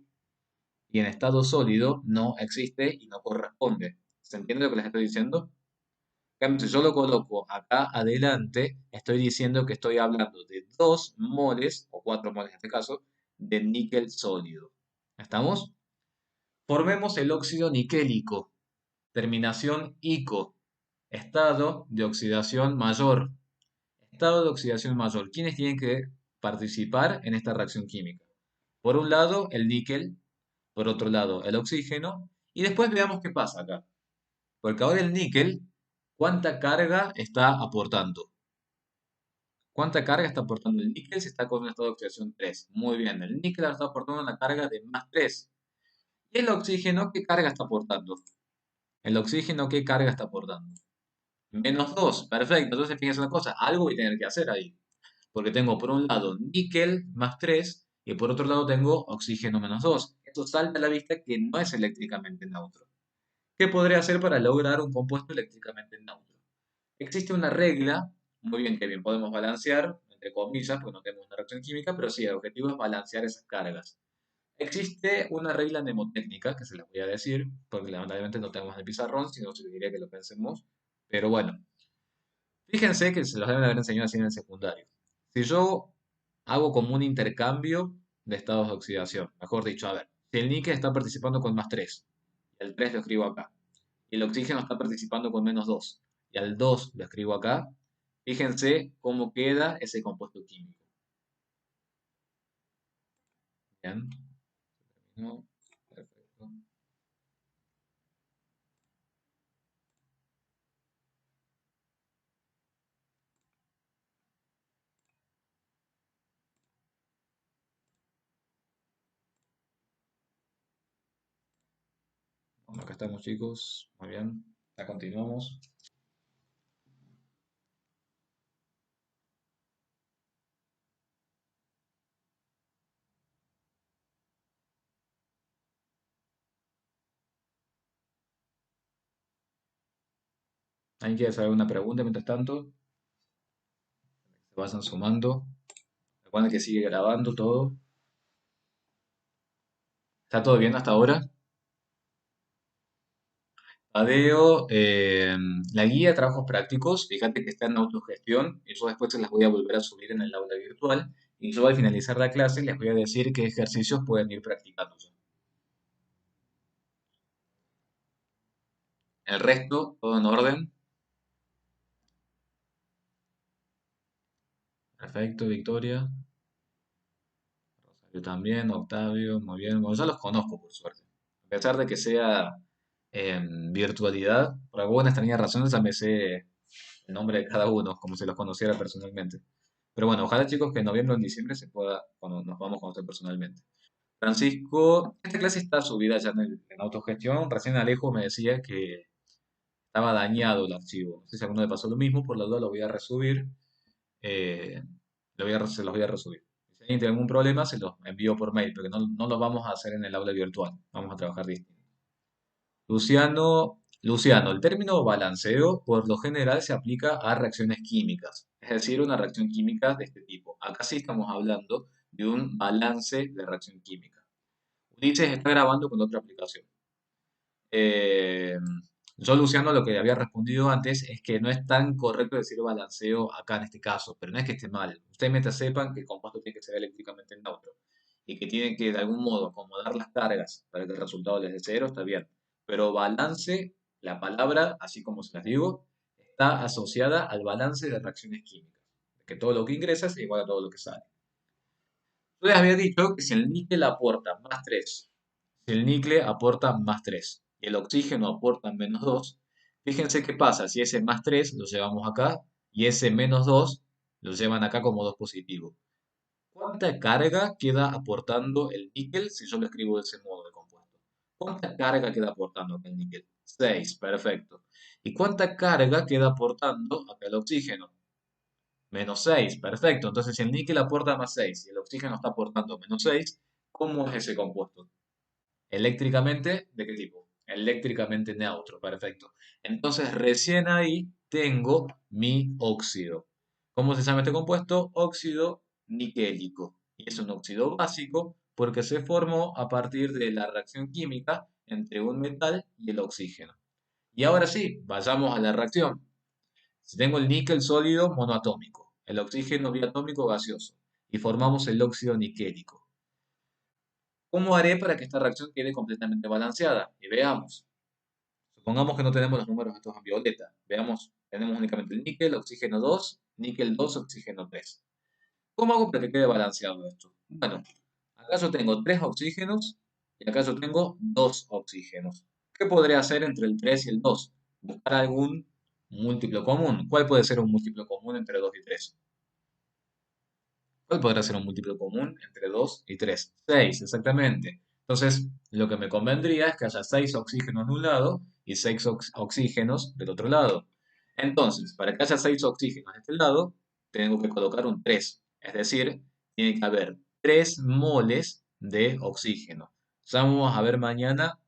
[SPEAKER 1] y en estado sólido no existe y no corresponde. ¿Se entiende lo que les estoy diciendo? En cambio, si yo lo coloco acá adelante, estoy diciendo que estoy hablando de 2 moles, o 4 moles en este caso, de níquel sólido. ¿Estamos? Formemos el óxido niquélico. Terminación ico. Estado de oxidación mayor. Estado de oxidación mayor. ¿Quiénes tienen que participar en esta reacción química? Por un lado, el níquel. Por otro lado, el oxígeno. Y después veamos qué pasa acá. Porque ahora el níquel, ¿cuánta carga está aportando? ¿Cuánta carga está aportando el níquel si está con un estado de oxidación 3? Muy bien, el níquel está aportando una carga de más 3. ¿Y el oxígeno qué carga está aportando? ¿El oxígeno qué carga está aportando? Menos 2, perfecto. Entonces fíjense una cosa, algo voy a tener que hacer ahí. Porque tengo por un lado níquel más 3 y por otro lado tengo oxígeno menos 2. Esto salta a la vista que no es eléctricamente neutro. ¿Qué podría hacer para lograr un compuesto eléctricamente neutro? Existe una regla, muy bien, que bien podemos balancear, entre comillas, porque no tenemos una reacción química, pero sí, el objetivo es balancear esas cargas. Existe una regla mnemotécnica, que se las voy a decir, porque lamentablemente no tenemos en el pizarrón, sino se diría que lo pensemos. Pero bueno, fíjense que se los deben haber enseñado así en el secundario. Si yo hago como un intercambio de estados de oxidación, mejor dicho, a ver, si el níquel está participando con más 3, y el 3 lo escribo acá, y el oxígeno está participando con menos 2, y al 2 lo escribo acá, fíjense cómo queda ese compuesto químico. Bien, no, perfecto. Bueno, acá estamos chicos, muy bien, ya continuamos. ¿Alguien quiere saber una pregunta mientras tanto? Se vayan sumando. Recuerden que sigue grabando todo. ¿Está todo bien hasta ahora? Tadeo, la guía de trabajos prácticos, fíjate que está en autogestión, y yo después se las voy a volver a subir en el aula virtual, y yo al finalizar la clase les voy a decir qué ejercicios pueden ir practicando ya. El resto, todo en orden. Perfecto, Victoria. Rosario también, Octavio, muy bien. Bueno, ya los conozco, por suerte. A pesar de que sea en virtualidad, por alguna extraña razón ya me sé el nombre de cada uno, como si los conociera personalmente. Pero bueno, ojalá chicos que en noviembre o en diciembre se pueda, cuando nos vamos a conocer personalmente. Francisco, esta clase está subida ya en autogestión. Recién Alejo me decía que estaba dañado el archivo. No sé si a alguno le pasó lo mismo, por la duda lo voy a resubir. eh, se los voy a resubir. Si alguien tiene algún problema, se los envío por mail, porque no lo vamos a hacer en el aula virtual. Vamos a trabajar distinto. Luciano, el término balanceo por lo general se aplica a reacciones químicas, es decir, una reacción química de este tipo. Acá sí estamos hablando de un balance de reacción química. Ulises está grabando con otra aplicación. Eh, yo, Luciano, lo que había respondido antes es que no es tan correcto decir balanceo acá en este caso, pero no es que esté mal. Ustedes mientras sepan que el compuesto tiene que ser eléctricamente neutro y que tienen que de algún modo acomodar las cargas para que el resultado les dé cero, está bien. Pero balance, la palabra, así como se las digo, está asociada al balance de reacciones químicas, que todo lo que ingresa es igual a todo lo que sale. Yo les había dicho que si el níquel aporta más 3, si el níquel aporta más 3 y el oxígeno aporta menos 2, fíjense qué pasa si ese más 3 lo llevamos acá y ese menos 2 lo llevan acá como 2 positivo. ¿Cuánta carga queda aportando el níquel si yo lo escribo de ese modo de compuesto? ¿Cuánta carga queda aportando acá el níquel? 6, perfecto. ¿Y cuánta carga queda aportando acá el oxígeno? Menos 6, perfecto. Entonces, si el níquel aporta más 6 y el oxígeno está aportando menos 6, ¿cómo es ese compuesto? Eléctricamente, ¿de qué tipo? Eléctricamente neutro, perfecto. Entonces, recién ahí tengo mi óxido. ¿Cómo se llama este compuesto? Óxido niquélico. Y es un óxido básico porque se formó a partir de la reacción química entre un metal y el oxígeno. Y ahora sí, vayamos a la reacción. Si tengo el níquel sólido monoatómico, el oxígeno diatómico gaseoso y formamos el óxido niquélico, ¿cómo haré para que esta reacción quede completamente balanceada? Y veamos. Supongamos que no tenemos los números estos en violeta. Veamos, tenemos únicamente el níquel, oxígeno 2, níquel 2, oxígeno 3. ¿Cómo hago para que quede balanceado esto? Bueno, acaso tengo 3 oxígenos y acaso tengo 2 oxígenos. ¿Qué podré hacer entre el 3 y el 2? Buscar algún múltiplo común. ¿Cuál puede ser un múltiplo común entre 2 y 3? ¿Cuál podrá ser un múltiplo común entre 2 y 3? 6, exactamente. Entonces, lo que me convendría es que haya 6 oxígenos de un lado y 6 oxígenos del otro lado. Entonces, para que haya 6 oxígenos de este lado, tengo que colocar un 3. Es decir, tiene que haber 3 moles de oxígeno. Ya vamos a ver mañana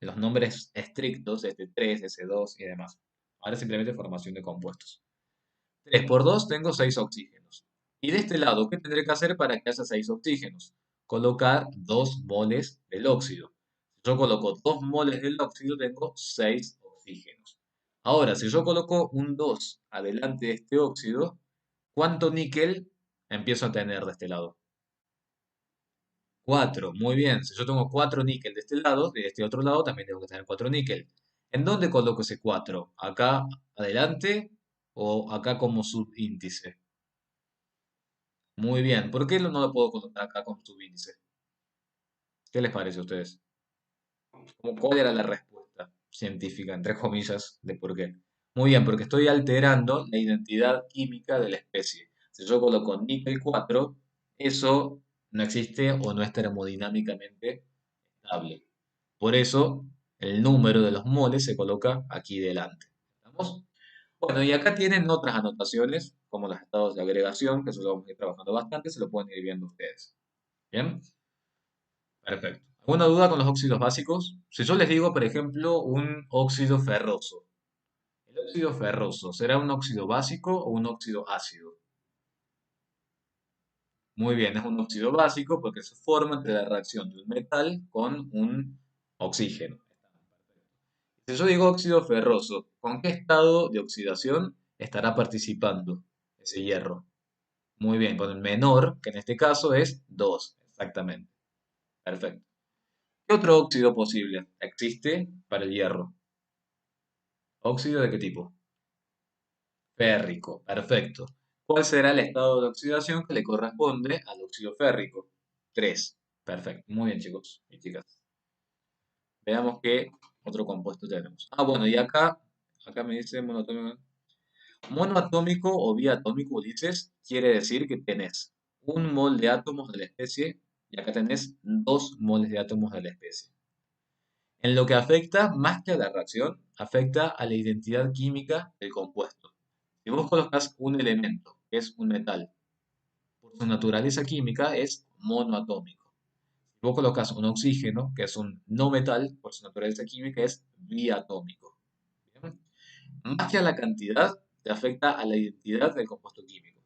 [SPEAKER 1] los nombres estrictos de este 3, de ese 2 y demás. Ahora simplemente formación de compuestos. 3 por 2 tengo 6 oxígenos. Y de este lado, ¿qué tendré que hacer para que haya 6 oxígenos? Colocar 2 moles del óxido. Si yo coloco 2 moles del óxido, tengo 6 oxígenos. Ahora, si yo coloco un 2 adelante de este óxido, ¿cuánto níquel empiezo a tener de este lado? 4, muy bien. Si yo tengo 4 níquel de este lado, de este otro lado también tengo que tener 4 níquel. ¿En dónde coloco ese 4? ¿Acá adelante o acá como subíndice? Muy bien. ¿Por qué no lo puedo colocar acá con subíndice? ¿Qué les parece a ustedes? ¿Cuál era la respuesta científica, entre comillas, de por qué? Muy bien, porque estoy alterando la identidad química de la especie. Si yo coloco níquel 4, eso no existe o no es termodinámicamente estable. Por eso, el número de los moles se coloca aquí delante. ¿Estamos? Bueno, y acá tienen otras anotaciones, como los estados de agregación, que eso lo vamos a ir trabajando bastante, se lo pueden ir viendo ustedes. ¿Bien? Perfecto. ¿Alguna duda con los óxidos básicos? Si yo les digo, por ejemplo, un óxido ferroso. ¿El óxido ferroso será un óxido básico o un óxido ácido? Muy bien, es un óxido básico porque se forma entre la reacción de un metal con un oxígeno. Si yo digo óxido ferroso, ¿con qué estado de oxidación estará participando ese hierro? Muy bien, con el menor, que en este caso es 2, exactamente. Perfecto. ¿Qué otro óxido posible existe para el hierro? ¿Óxido de qué tipo? Férrico, perfecto. ¿Cuál será el estado de oxidación que le corresponde al óxido férrico? 3. Perfecto. Muy bien, chicos y chicas. Veamos qué otro compuesto tenemos. Ah, bueno, y acá me dice monoatómico. Monoatómico o biatómico, Ulises, quiere decir que tenés un mol de átomos de la especie y acá tenés 2 moles de átomos de la especie. En lo que afecta, más que a la reacción, afecta a la identidad química del compuesto. Si vos colocas un elemento, que es un metal, por su naturaleza química es monoatómico. Si vos colocas un oxígeno, que es un no metal, por su naturaleza química es biatómico. ¿Bien? Más que a la cantidad, te afecta a la identidad del compuesto químico.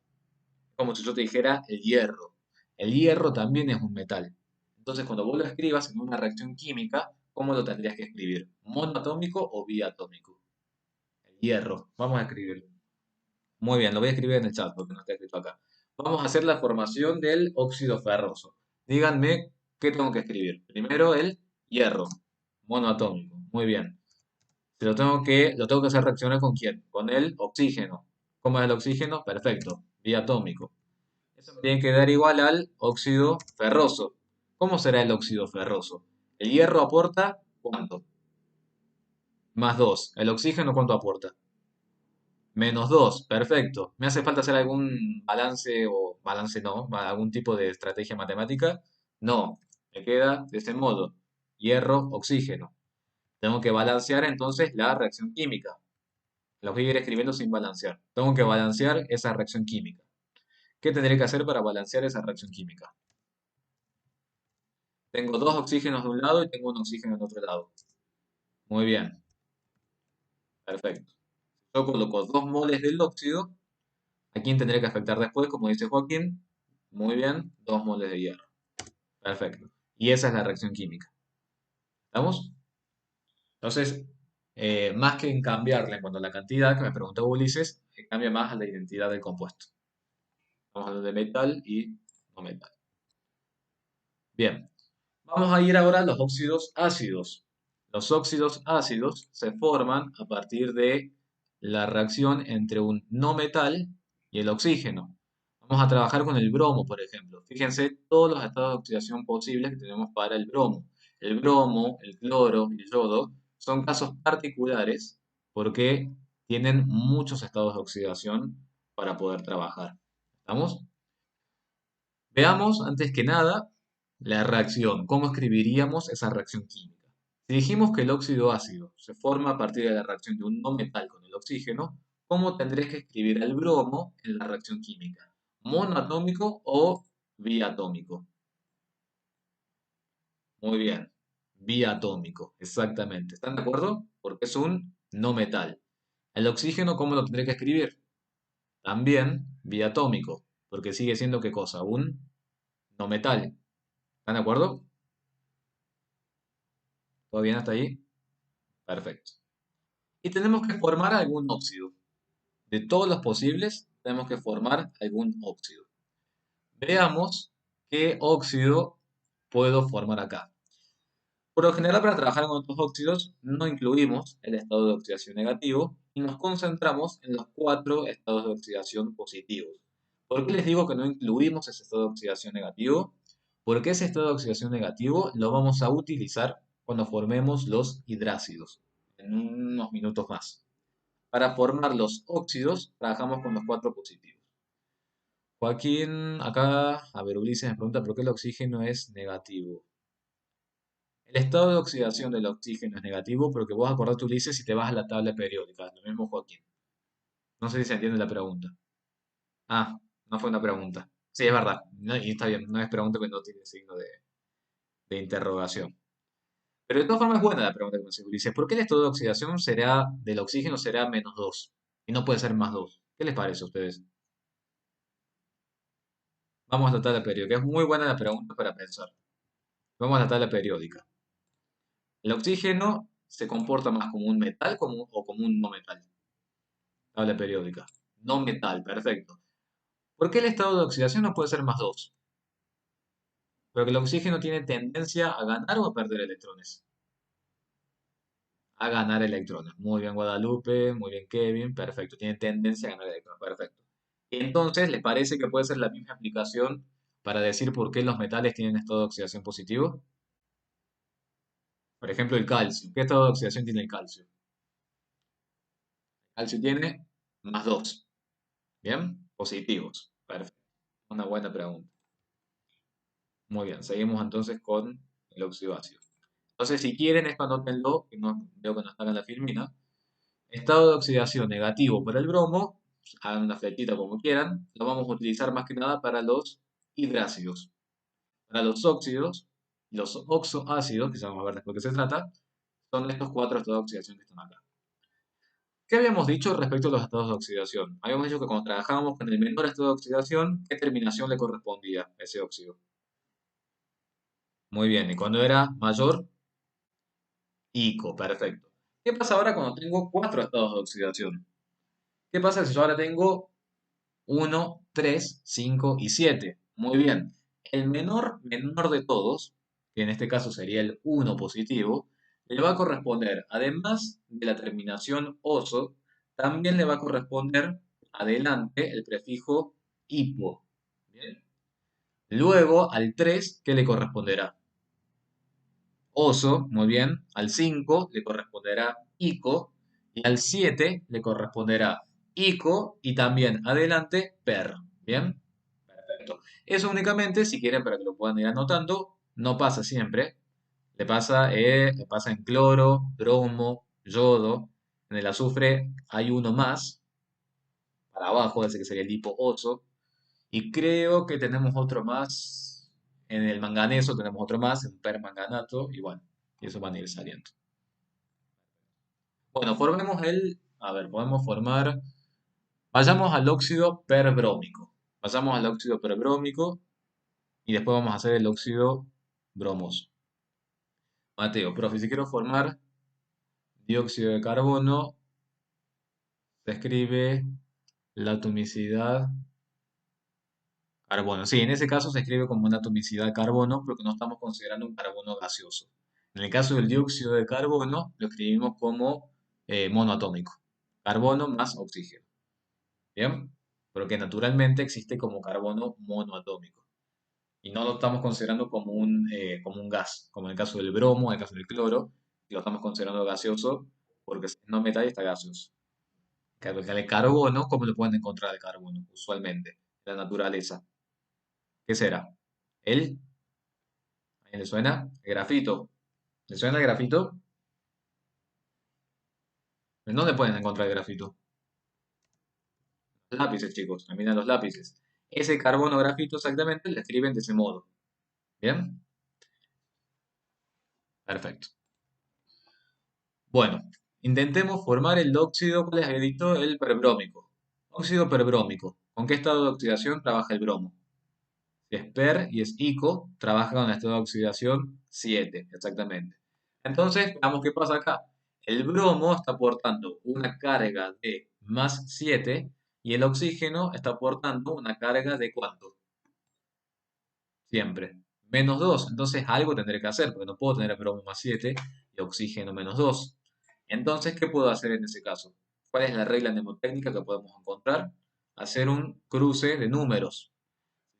[SPEAKER 1] Como si yo te dijera el hierro. El hierro también es un metal. Entonces, cuando vos lo escribas en una reacción química, ¿cómo lo tendrías que escribir? ¿Monoatómico o biatómico? El hierro. Vamos a escribirlo. Muy bien, lo voy a escribir en el chat porque no está escrito acá. Vamos a hacer la formación del óxido ferroso. Díganme qué tengo que escribir. Primero el hierro, monoatómico. Muy bien. Si lo tengo que hacer reaccionar con quién? Con el oxígeno. ¿Cómo es el oxígeno? Perfecto. Diatómico. Eso me tiene que dar igual al óxido ferroso. ¿Cómo será el óxido ferroso? El hierro aporta ¿cuánto? Más 2. ¿El oxígeno cuánto aporta? -2. Perfecto. ¿Me hace falta hacer algún balance o balance no, algún tipo de estrategia matemática? No. Me queda de este modo. Hierro, oxígeno. Tengo que balancear entonces la reacción química. Lo voy a ir escribiendo sin balancear. Tengo que balancear esa reacción química. ¿Qué tendré que hacer para balancear esa reacción química? Tengo 2 oxígenos de un lado y tengo un oxígeno en otro lado. Muy bien, perfecto. Yo coloco 2 moles del óxido. ¿A quién tendré que afectar después? Como dice Joaquín. Muy bien, 2 moles de hierro. Perfecto. Y esa es la reacción química. ¿Estamos? Entonces, más que en cambiarle en cuanto a la cantidad que me preguntó Ulises, cambia más a la identidad del compuesto. Estamos hablando de metal y no metal. Bien, vamos a ir ahora a los óxidos ácidos. Los óxidos ácidos se forman a partir de la reacción entre un no metal y el oxígeno. Vamos a trabajar con el bromo, por ejemplo. Fíjense todos los estados de oxidación posibles que tenemos para el bromo. El bromo, el cloro y el yodo son casos particulares porque tienen muchos estados de oxidación para poder trabajar. ¿Estamos? Veamos, antes que nada, la reacción. ¿Cómo escribiríamos esa reacción química? Si dijimos que el óxido ácido se forma a partir de la reacción de un no metal con el oxígeno, ¿cómo tendré que escribir al bromo en la reacción química? ¿Monoatómico o biatómico? Muy bien, biatómico, exactamente. ¿Están de acuerdo? Porque es un no metal. El oxígeno, ¿cómo lo tendré que escribir? También biatómico, porque sigue siendo ¿qué cosa? Un no metal. ¿Están de acuerdo? ¿Todo bien hasta ahí? Perfecto. Y tenemos que formar algún óxido. De todos los posibles, tenemos que formar algún óxido. Veamos qué óxido puedo formar acá. Por lo general, para trabajar con otros óxidos, no incluimos el estado de oxidación negativo y nos concentramos en los 4 estados de oxidación positivos. ¿Por qué les digo que no incluimos ese estado de oxidación negativo? Porque ese estado de oxidación negativo lo vamos a utilizar cuando formemos los hidrácidos, en unos minutos más. Para formar los óxidos, trabajamos con los 4 positivos. Joaquín, acá, a ver, Ulises me pregunta por qué el oxígeno es negativo. El estado de oxidación del oxígeno es negativo, pero que vos acordate, Ulises, si te vas a la tabla periódica. Lo mismo Joaquín. No sé si se entiende la pregunta. Ah, no fue una pregunta. Sí, es verdad. Y está bien, no es pregunta, pero no tiene signo de interrogación. Pero de todas formas es buena la pregunta que me hace Ulises. ¿Por qué el estado de oxidación del oxígeno será -2? Y no puede ser +2. ¿Qué les parece a ustedes? Vamos a la tabla periódica. Es muy buena la pregunta para pensar. Vamos a la tabla periódica. El oxígeno se comporta más como un metal o como un no metal. Tabla periódica. No metal, perfecto. ¿Por qué el estado de oxidación no puede ser más 2? Porque el oxígeno tiene tendencia a ganar o a perder electrones. A ganar electrones. Muy bien, Guadalupe, muy bien, Kevin, perfecto. Tiene tendencia a ganar electrones, perfecto. Entonces, ¿les parece que puede ser la misma aplicación para decir por qué los metales tienen estado de oxidación positivo? Por ejemplo, el calcio. ¿Qué estado de oxidación tiene el calcio? El calcio tiene más 2. ¿Bien? Positivos. Perfecto. Una buena pregunta. Muy bien, seguimos entonces con el óxido ácido. Entonces, si quieren, esto anótenlo, que no, veo que no están en la filmina. Estado de oxidación negativo para el bromo, hagan una flechita como quieran, lo vamos a utilizar más que nada para los hidrácidos. Para los óxidos, los oxoácidos, que ya vamos a ver después de qué se trata, son estos cuatro estados de oxidación que están acá. ¿Qué habíamos dicho respecto a los estados de oxidación? Habíamos dicho que cuando trabajábamos con el menor estado de oxidación, ¿qué terminación le correspondía a ese óxido? Muy bien, y cuando era mayor, ICO, perfecto. ¿Qué pasa ahora cuando tengo cuatro estados de oxidación? ¿Qué pasa si yo ahora tengo 1, 3, 5 y 7? Muy bien. El menor de todos, que en este caso sería el uno positivo, le va a corresponder, además de la terminación oso, también le va a corresponder adelante el prefijo hipo. ¿Bien? Luego al 3, ¿qué le corresponderá? Oso, muy bien. Al 5 le corresponderá ico. Y al 7 le corresponderá ico y también adelante per. ¿Bien? Perfecto. Eso únicamente, si quieren, para que lo puedan ir anotando, no pasa siempre. Le pasa en cloro, bromo, yodo. En el azufre hay uno más, para abajo, ese que sería el hipo oso. Y creo que tenemos otro más. En el manganeso tenemos otro más, en permanganato, y bueno, y eso van a ir saliendo. Bueno, formemos el. A ver, podemos formar. Vayamos al óxido perbrómico. Pasamos al óxido perbrómico y después vamos a hacer el óxido bromoso. Mateo, profe, si quiero formar dióxido de carbono, se escribe la atomicidad carbono. Sí, en ese caso se escribe como una atomicidad carbono porque no estamos considerando un carbono gaseoso. En el caso del dióxido de carbono, lo escribimos como monoatómico. Carbono más oxígeno. ¿Bien? Porque naturalmente existe como carbono monoatómico. Y no lo estamos considerando como un gas, como en el caso del bromo, en el caso del cloro, y lo estamos considerando gaseoso porque si no metal está gaseoso. Claro, que el carbono, ¿cómo lo pueden encontrar el carbono? Usualmente, en la naturaleza. ¿Qué será? ¿El? ¿A quién le suena? El grafito. ¿Le suena el grafito? ¿En dónde pueden encontrar el grafito? Los lápices, chicos. Miren los lápices. Ese carbono grafito exactamente lo escriben de ese modo. ¿Bien? Perfecto. Bueno, intentemos formar el óxido, ¿cuál es el dicto? El perbrómico. Óxido perbrómico. ¿Con qué estado de oxidación trabaja el bromo? Si es per y es ico, trabaja con el estado de oxidación 7, exactamente. Entonces, veamos qué pasa acá. El bromo está aportando una carga de más 7 y el oxígeno está aportando una carga de ¿cuánto? Siempre. Menos 2. Entonces algo tendré que hacer, porque no puedo tener bromo más 7 y oxígeno menos 2. Entonces, ¿qué puedo hacer en ese caso? ¿Cuál es la regla mnemotécnica que podemos encontrar? Hacer un cruce de números.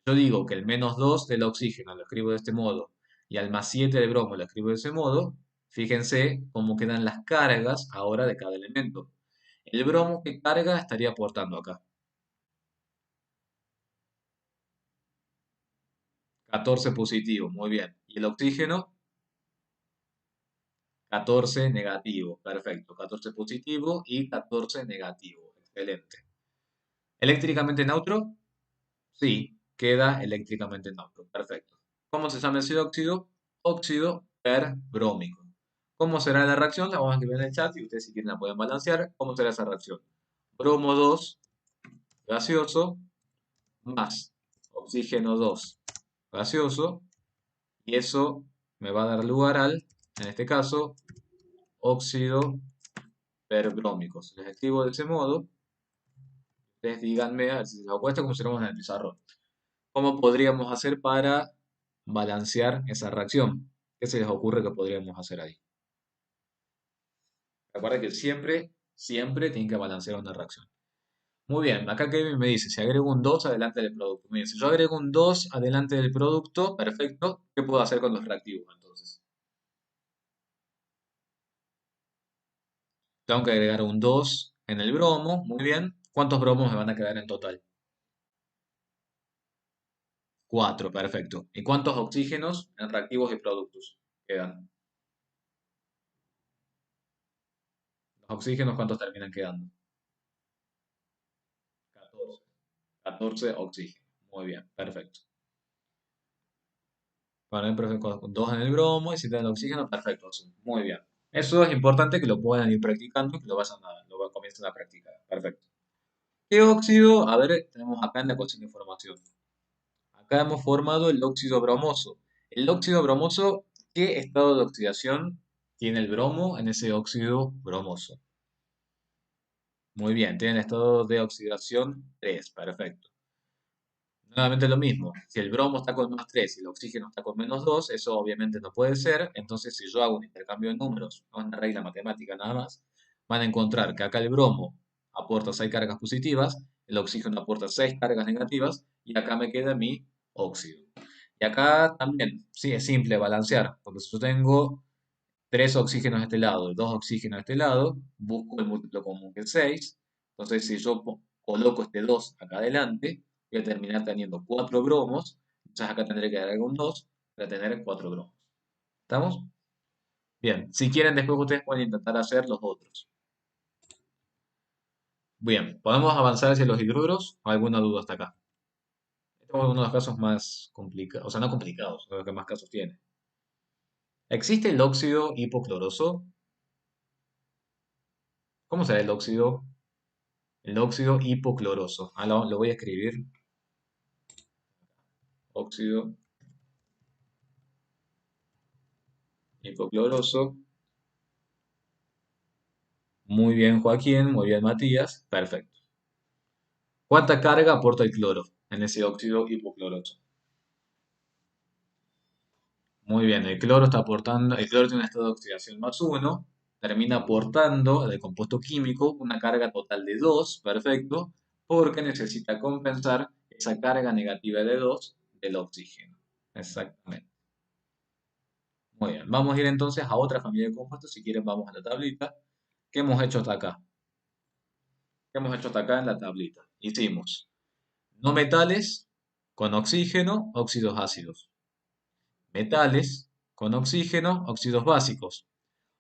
[SPEAKER 1] Yo digo que el menos 2 del oxígeno lo escribo de este modo y al más 7 del bromo lo escribo de ese modo. Fíjense cómo quedan las cargas ahora de cada elemento. El bromo, ¿qué carga estaría aportando acá? 14 positivo, muy bien. ¿Y el oxígeno? 14 negativo, perfecto. 14 positivo y 14 negativo, excelente. ¿Eléctricamente neutro? Sí, queda eléctricamente neutro, perfecto. ¿Cómo se llama ese óxido? Óxido perbrómico. ¿Cómo será la reacción? La vamos a escribir en el chat y ustedes si quieren la pueden balancear. ¿Cómo será esa reacción? Bromo 2 gaseoso más oxígeno 2 gaseoso y eso me va a dar lugar al, en este caso, óxido perbrómico. Se les escribo de ese modo. Ustedes díganme, a ver si se lo puesto como si lo en el pizarrón. ¿Cómo podríamos hacer para balancear esa reacción? ¿Qué se les ocurre que podríamos hacer ahí? Recuerda que siempre tienen que balancear una reacción. Muy bien, acá Kevin me dice, si agrego un 2 adelante del producto. Muy bien, si yo agrego un 2 adelante del producto, perfecto. ¿Qué puedo hacer con los reactivos entonces? Tengo que agregar un 2 en el bromo, muy bien. ¿Cuántos bromos me van a quedar en total? 4, perfecto. ¿Y cuántos oxígenos en reactivos y productos quedan? Los oxígenos, ¿cuántos terminan quedando? 14. 14 oxígenos. Muy bien, perfecto. Bueno, perfecto, con 2 en el bromo y 7 en el oxígeno, perfecto. Sí, muy bien. Eso es importante que lo puedan ir practicando y que comiencen a practicar. Perfecto. ¿Qué óxido? A ver, tenemos acá en la ecuación de información. Acá hemos formado el óxido bromoso. El óxido bromoso, ¿qué estado de oxidación tiene el bromo en ese óxido bromoso? Muy bien, tiene el estado de oxidación 3, perfecto. Nuevamente lo mismo, si el bromo está con +3 y el oxígeno está con -2, eso obviamente no puede ser. Entonces, si yo hago un intercambio de números, no es una regla matemática nada más, van a encontrar que acá el bromo aporta 6 cargas positivas, el oxígeno aporta 6 cargas negativas y acá me queda mi óxido. Y acá también, sí, es simple balancear, porque si yo tengo 3 oxígenos de este lado y 2 oxígenos de este lado, busco el múltiplo común que es 6. Entonces, si yo coloco este 2 acá adelante, voy a terminar teniendo 4 bromos. Entonces, acá tendré que agregar un 2 para tener 4 bromos. ¿Estamos? Bien. Si quieren, después ustedes pueden intentar hacer los otros. Bien. ¿Podemos avanzar hacia los hidruros? ¿O alguna duda hasta acá? Este es uno de los casos más complicados, o sea, no complicados, de los que más casos tiene. ¿Existe el óxido hipocloroso? ¿Cómo será el óxido? El óxido hipocloroso. Ah, lo voy a escribir. Óxido hipocloroso. Muy bien, Joaquín. Muy bien, Matías. Perfecto. ¿Cuánta carga aporta el cloro en ese óxido hipocloroso? Muy bien, el cloro está aportando, el cloro tiene un estado de oxidación +1, termina aportando del compuesto químico una carga total de 2, perfecto, porque necesita compensar esa carga negativa de 2 del oxígeno. Exactamente. Muy bien, vamos a ir entonces a otra familia de compuestos. Si quieren, vamos a la tablita. ¿Qué hemos hecho hasta acá? ¿Qué hemos hecho hasta acá en la tablita? Hicimos no metales con oxígeno, óxidos ácidos. Metales con oxígeno, óxidos básicos.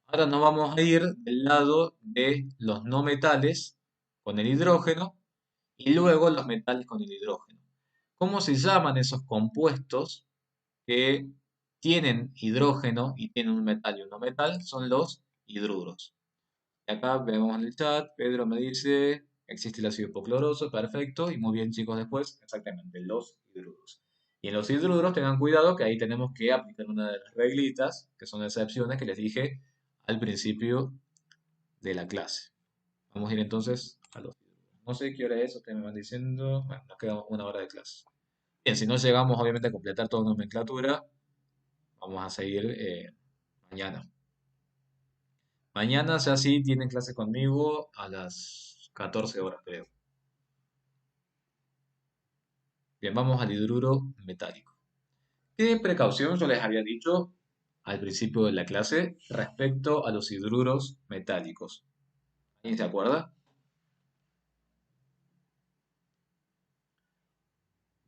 [SPEAKER 1] Ahora nos vamos a ir del lado de los no metales con el hidrógeno y luego los metales con el hidrógeno. ¿Cómo se llaman esos compuestos que tienen hidrógeno y tienen un metal y un no metal? Son los hidruros. Y acá vemos en el chat, Pedro me dice, existe el ácido hipocloroso, perfecto, y muy bien chicos después, exactamente, los hidruros. Y en los hidruros tengan cuidado que ahí tenemos que aplicar una de las reglitas, que son excepciones que les dije al principio de la clase. Vamos a ir entonces a los hidruros. No sé qué hora es, ustedes me van diciendo, bueno, nos queda una hora de clase. Bien, si no llegamos obviamente a completar toda la nomenclatura, vamos a seguir mañana. Mañana ya sí tienen clase conmigo a las 14 horas, creo. Bien, vamos al hidruro metálico. ¿Qué precaución yo les había dicho al principio de la clase respecto a los hidruros metálicos? ¿Alguien se acuerda?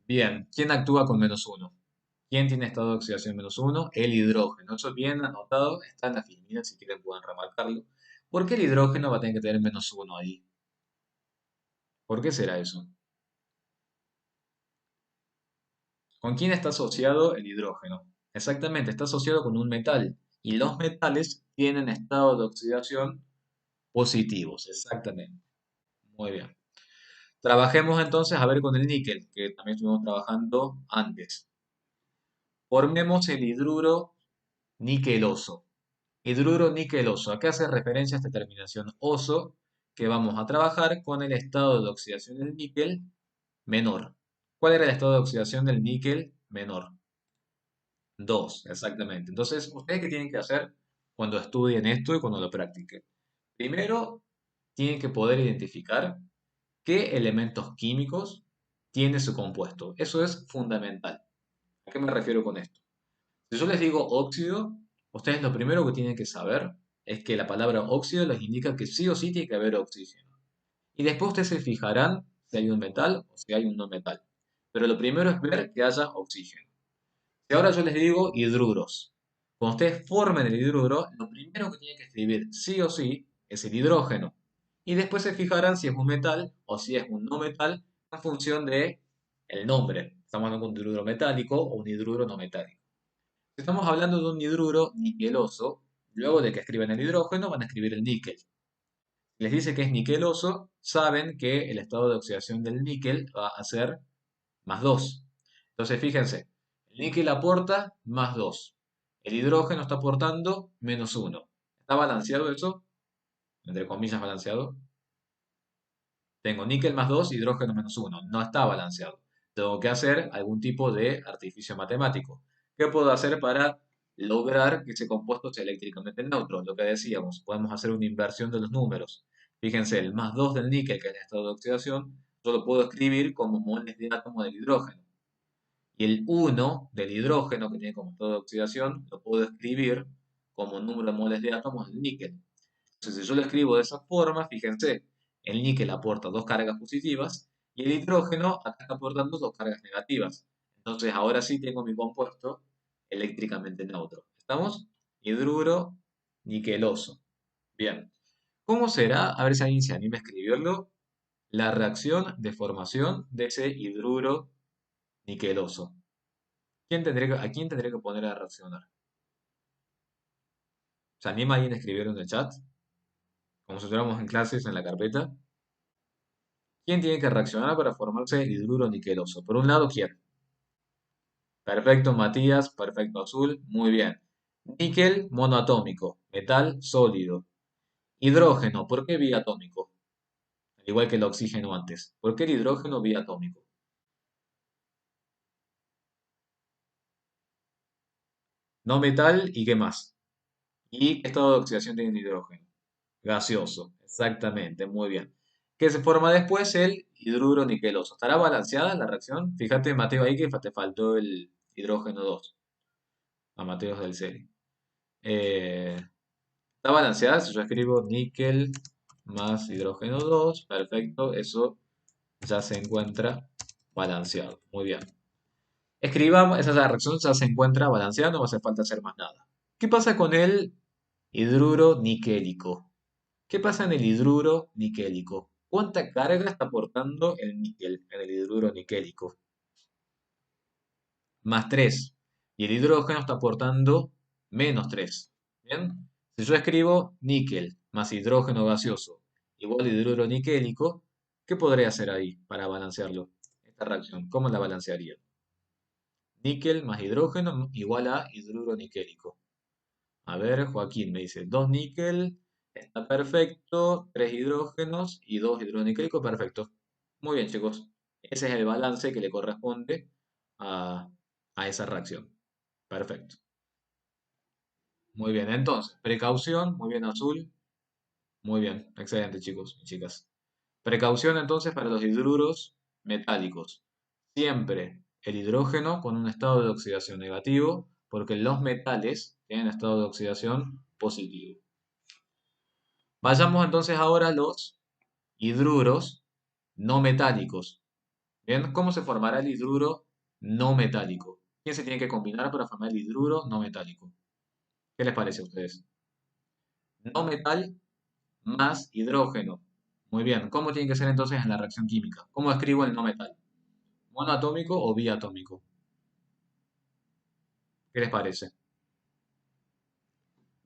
[SPEAKER 1] Bien, ¿quién actúa con -1? ¿Quién tiene estado de oxidación -1? El hidrógeno. Eso es bien anotado, está en la filmina, si quieren pueden remarcarlo. ¿Por qué el hidrógeno va a tener que tener -1 ahí? ¿Por qué será eso? ¿Con quién está asociado el hidrógeno? Exactamente, está asociado con un metal. Y los metales tienen estados de oxidación positivos, exactamente. Muy bien. Trabajemos entonces a ver con el níquel, que también estuvimos trabajando antes. Formemos el hidruro niqueloso. Hidruro niqueloso. ¿A qué hace referencia esta terminación oso? Que vamos a trabajar con el estado de oxidación del níquel menor. ¿Cuál era el estado de oxidación del níquel menor? 2, exactamente. Entonces, ¿ustedes qué tienen que hacer cuando estudien esto y cuando lo practiquen? Primero, tienen que poder identificar qué elementos químicos tiene su compuesto. Eso es fundamental. ¿A qué me refiero con esto? Si yo les digo óxido, ustedes lo primero que tienen que saber es que la palabra óxido les indica que sí o sí tiene que haber oxígeno. Y después ustedes se fijarán si hay un metal o si hay un no metal. Pero lo primero es ver que haya oxígeno. Si ahora yo les digo hidruros, cuando ustedes formen el hidruro, lo primero que tienen que escribir sí o sí es el hidrógeno. Y después se fijarán si es un metal o si es un no metal en función de el nombre. Estamos hablando de un hidruro metálico o un hidruro no metálico. Si estamos hablando de un hidruro niqueloso, luego de que escriben el hidrógeno van a escribir el níquel. Si les dice que es niqueloso, saben que el estado de oxidación del níquel va a ser +2. Entonces, fíjense, el níquel aporta +2. El hidrógeno está aportando -1. ¿Está balanceado eso? Entre comillas, balanceado. Tengo níquel +2, hidrógeno -1. No está balanceado. Tengo que hacer algún tipo de artificio matemático. ¿Qué puedo hacer para lograr que ese compuesto sea eléctricamente neutro? Lo que decíamos, podemos hacer una inversión de los números. Fíjense, el +2 del níquel, que es el estado de oxidación, yo lo puedo escribir como moles de átomo del hidrógeno. Y el 1 del hidrógeno, que tiene como estado de oxidación, lo puedo escribir como número de moles de átomos del níquel. Entonces, si yo lo escribo de esa forma, fíjense, el níquel aporta dos cargas positivas y el hidrógeno acá está aportando dos cargas negativas. Entonces, ahora sí tengo mi compuesto eléctricamente neutro. ¿Estamos? Hidruro niqueloso. Bien. ¿Cómo será? A ver si alguien se anima a escribirlo. La reacción de formación de ese hidruro niqueloso. ¿A quién tendría que poner a reaccionar? ¿Se anima alguien a escribirlo en el chat? Como si estuviéramos en clases en la carpeta. ¿Quién tiene que reaccionar para formarse el hidruro niqueloso? Por un lado, ¿quién? Perfecto, Matías. Perfecto, Azul. Muy bien. Níquel monoatómico. Metal sólido. Hidrógeno. ¿Por qué biatómico? Al igual que el oxígeno antes. ¿Por qué el hidrógeno biatómico? No metal y qué más. ¿Y qué estado de oxidación tiene el hidrógeno? Gaseoso. Exactamente. Muy bien. ¿Qué se forma después? El hidruro niqueloso. ¿Estará balanceada la reacción? Fíjate, Mateo, ahí que te faltó el hidrógeno 2. A Mateos del CERI. Está balanceada, si yo escribo níquel más hidrógeno 2, perfecto, eso ya se encuentra balanceado. Muy bien. Escribamos, esa reacción ya se encuentra balanceada, no va a hacer falta hacer más nada. ¿Qué pasa con el hidruro niquélico? ¿Qué pasa en el hidruro niquélico? ¿Cuánta carga está aportando el níquel en el hidruro niquélico? +3. Y el hidrógeno está aportando -3. ¿Bien? Si yo escribo níquel más hidrógeno gaseoso igual a hidruro niquélico, ¿qué podría hacer ahí para balancearlo? Esta reacción, ¿cómo la balancearía? Níquel más hidrógeno igual a hidruro niquélico. A ver, Joaquín me dice, 2 níquel, está perfecto, 3 hidrógenos y 2 hidrógeno niquélico, perfecto. Muy bien, chicos. Ese es el balance que le corresponde a, a esa reacción. Perfecto. Muy bien, entonces, precaución, muy bien, Azul. Muy bien, excelente, chicos y chicas. Precaución entonces para los hidruros metálicos. Siempre el hidrógeno con un estado de oxidación negativo, porque los metales tienen estado de oxidación positivo. Vayamos entonces ahora a los hidruros no metálicos. Bien, ¿cómo se formará el hidruro no metálico? ¿Quién se tiene que combinar para formar el hidruro no metálico? ¿Qué les parece a ustedes? No metal más hidrógeno. Muy bien, ¿cómo tiene que ser entonces en la reacción química? ¿Cómo escribo el no metal? ¿Monoatómico o biatómico? ¿Qué les parece?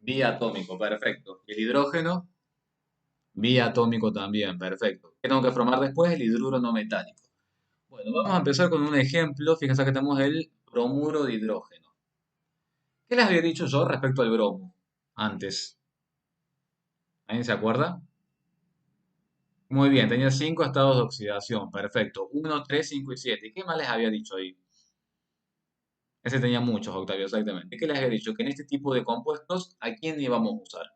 [SPEAKER 1] Biatómico, perfecto. ¿Y el hidrógeno? Biatómico también, perfecto. ¿Qué tengo que formar después? El hidruro no metálico. Bueno, vamos a empezar con un ejemplo. Fíjense que tenemos el bromuro de hidrógeno. ¿Qué les había dicho yo respecto al bromo? antes? ¿Alguien se acuerda? Muy bien, tenía 5 estados de oxidación. Perfecto. Uno, 3, 5 y 7. ¿Y qué más les había dicho ahí? Ese tenía muchos, Octavio, exactamente. ¿Qué les había dicho? Que en este tipo de compuestos, ¿a quién íbamos a usar?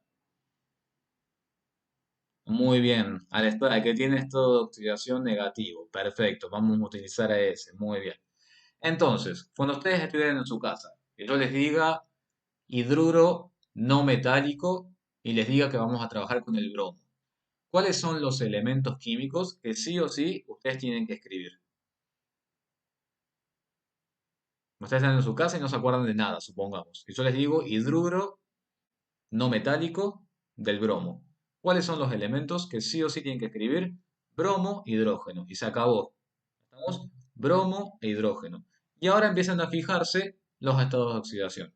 [SPEAKER 1] Muy bien, al que tiene estado de oxidación negativo. Perfecto, vamos a utilizar a ese. Muy bien. Entonces, cuando ustedes estuvieran en su casa, que yo les diga hidruro no metálico y les diga que vamos a trabajar con el bromo, ¿cuáles son los elementos químicos que sí o sí ustedes tienen que escribir? Ustedes están en su casa y no se acuerdan de nada, supongamos. Y yo les digo hidruro no metálico del bromo. ¿Cuáles son los elementos que sí o sí tienen que escribir? Bromo, hidrógeno. Y se acabó. ¿Estamos? Bromo e hidrógeno. Y ahora empiezan a fijarse los estados de oxidación.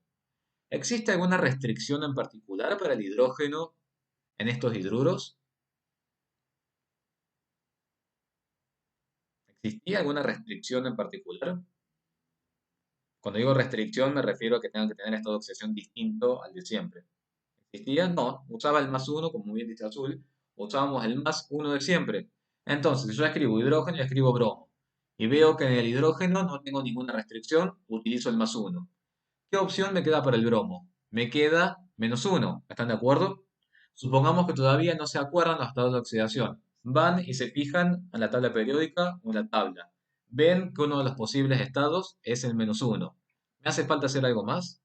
[SPEAKER 1] ¿Existe alguna restricción en particular para el hidrógeno en estos hidruros? ¿Existía alguna restricción en particular? Cuando digo restricción me refiero a que tengan que tener estado de oxidación distinto al de siempre. ¿Existía? No. Usaba el más uno, como bien dice azul. Usábamos el más uno de siempre. Entonces, si yo escribo hidrógeno y escribo bromo. Y veo que en el hidrógeno no tengo ninguna restricción, utilizo el más uno. ¿Qué opción me queda para el bromo? Me queda menos uno. ¿Están de acuerdo? Supongamos que todavía no se acuerdan los estados de oxidación. Van y se fijan en la tabla periódica o en la tabla. Ven que uno de los posibles estados es el menos uno. ¿Me hace falta hacer algo más?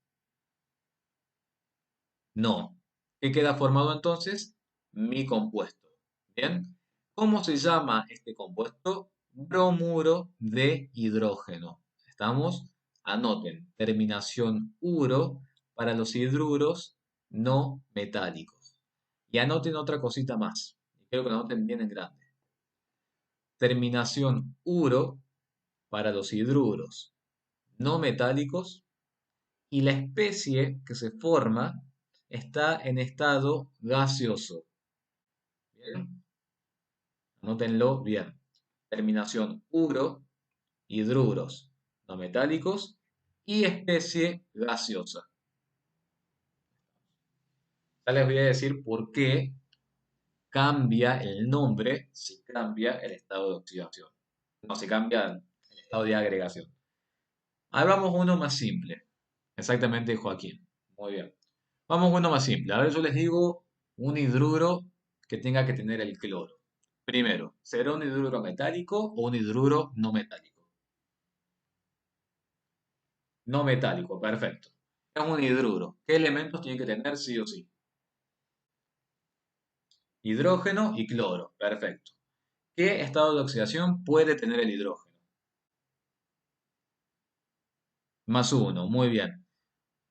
[SPEAKER 1] No. ¿Qué queda formado entonces? Mi compuesto. Bien. ¿Cómo se llama este compuesto? Bromuro de hidrógeno. ¿Estamos? Anoten. Terminación uro para los hidruros no metálicos. Y anoten otra cosita más. Y quiero que lo anoten bien en grande. Terminación uro para los hidruros no metálicos y la especie que se forma está en estado gaseoso. Bien, anótenlo bien. Terminación uro, hidruros no metálicos y especie gaseosa. Ya les voy a decir por qué cambia el nombre si cambia el estado de oxidación. No, si cambia el estado de agregación. Hablamos uno más simple. Exactamente, Joaquín. Muy bien. Vamos a uno más simple. A ver, yo les digo un hidruro que tenga que tener el cloro. Primero, ¿será un hidruro metálico o un hidruro no metálico? No metálico, perfecto. Es un hidruro. ¿Qué elementos tiene que tener sí o sí? Hidrógeno y cloro, perfecto. ¿Qué estado de oxidación puede tener el hidrógeno? Más uno, muy bien.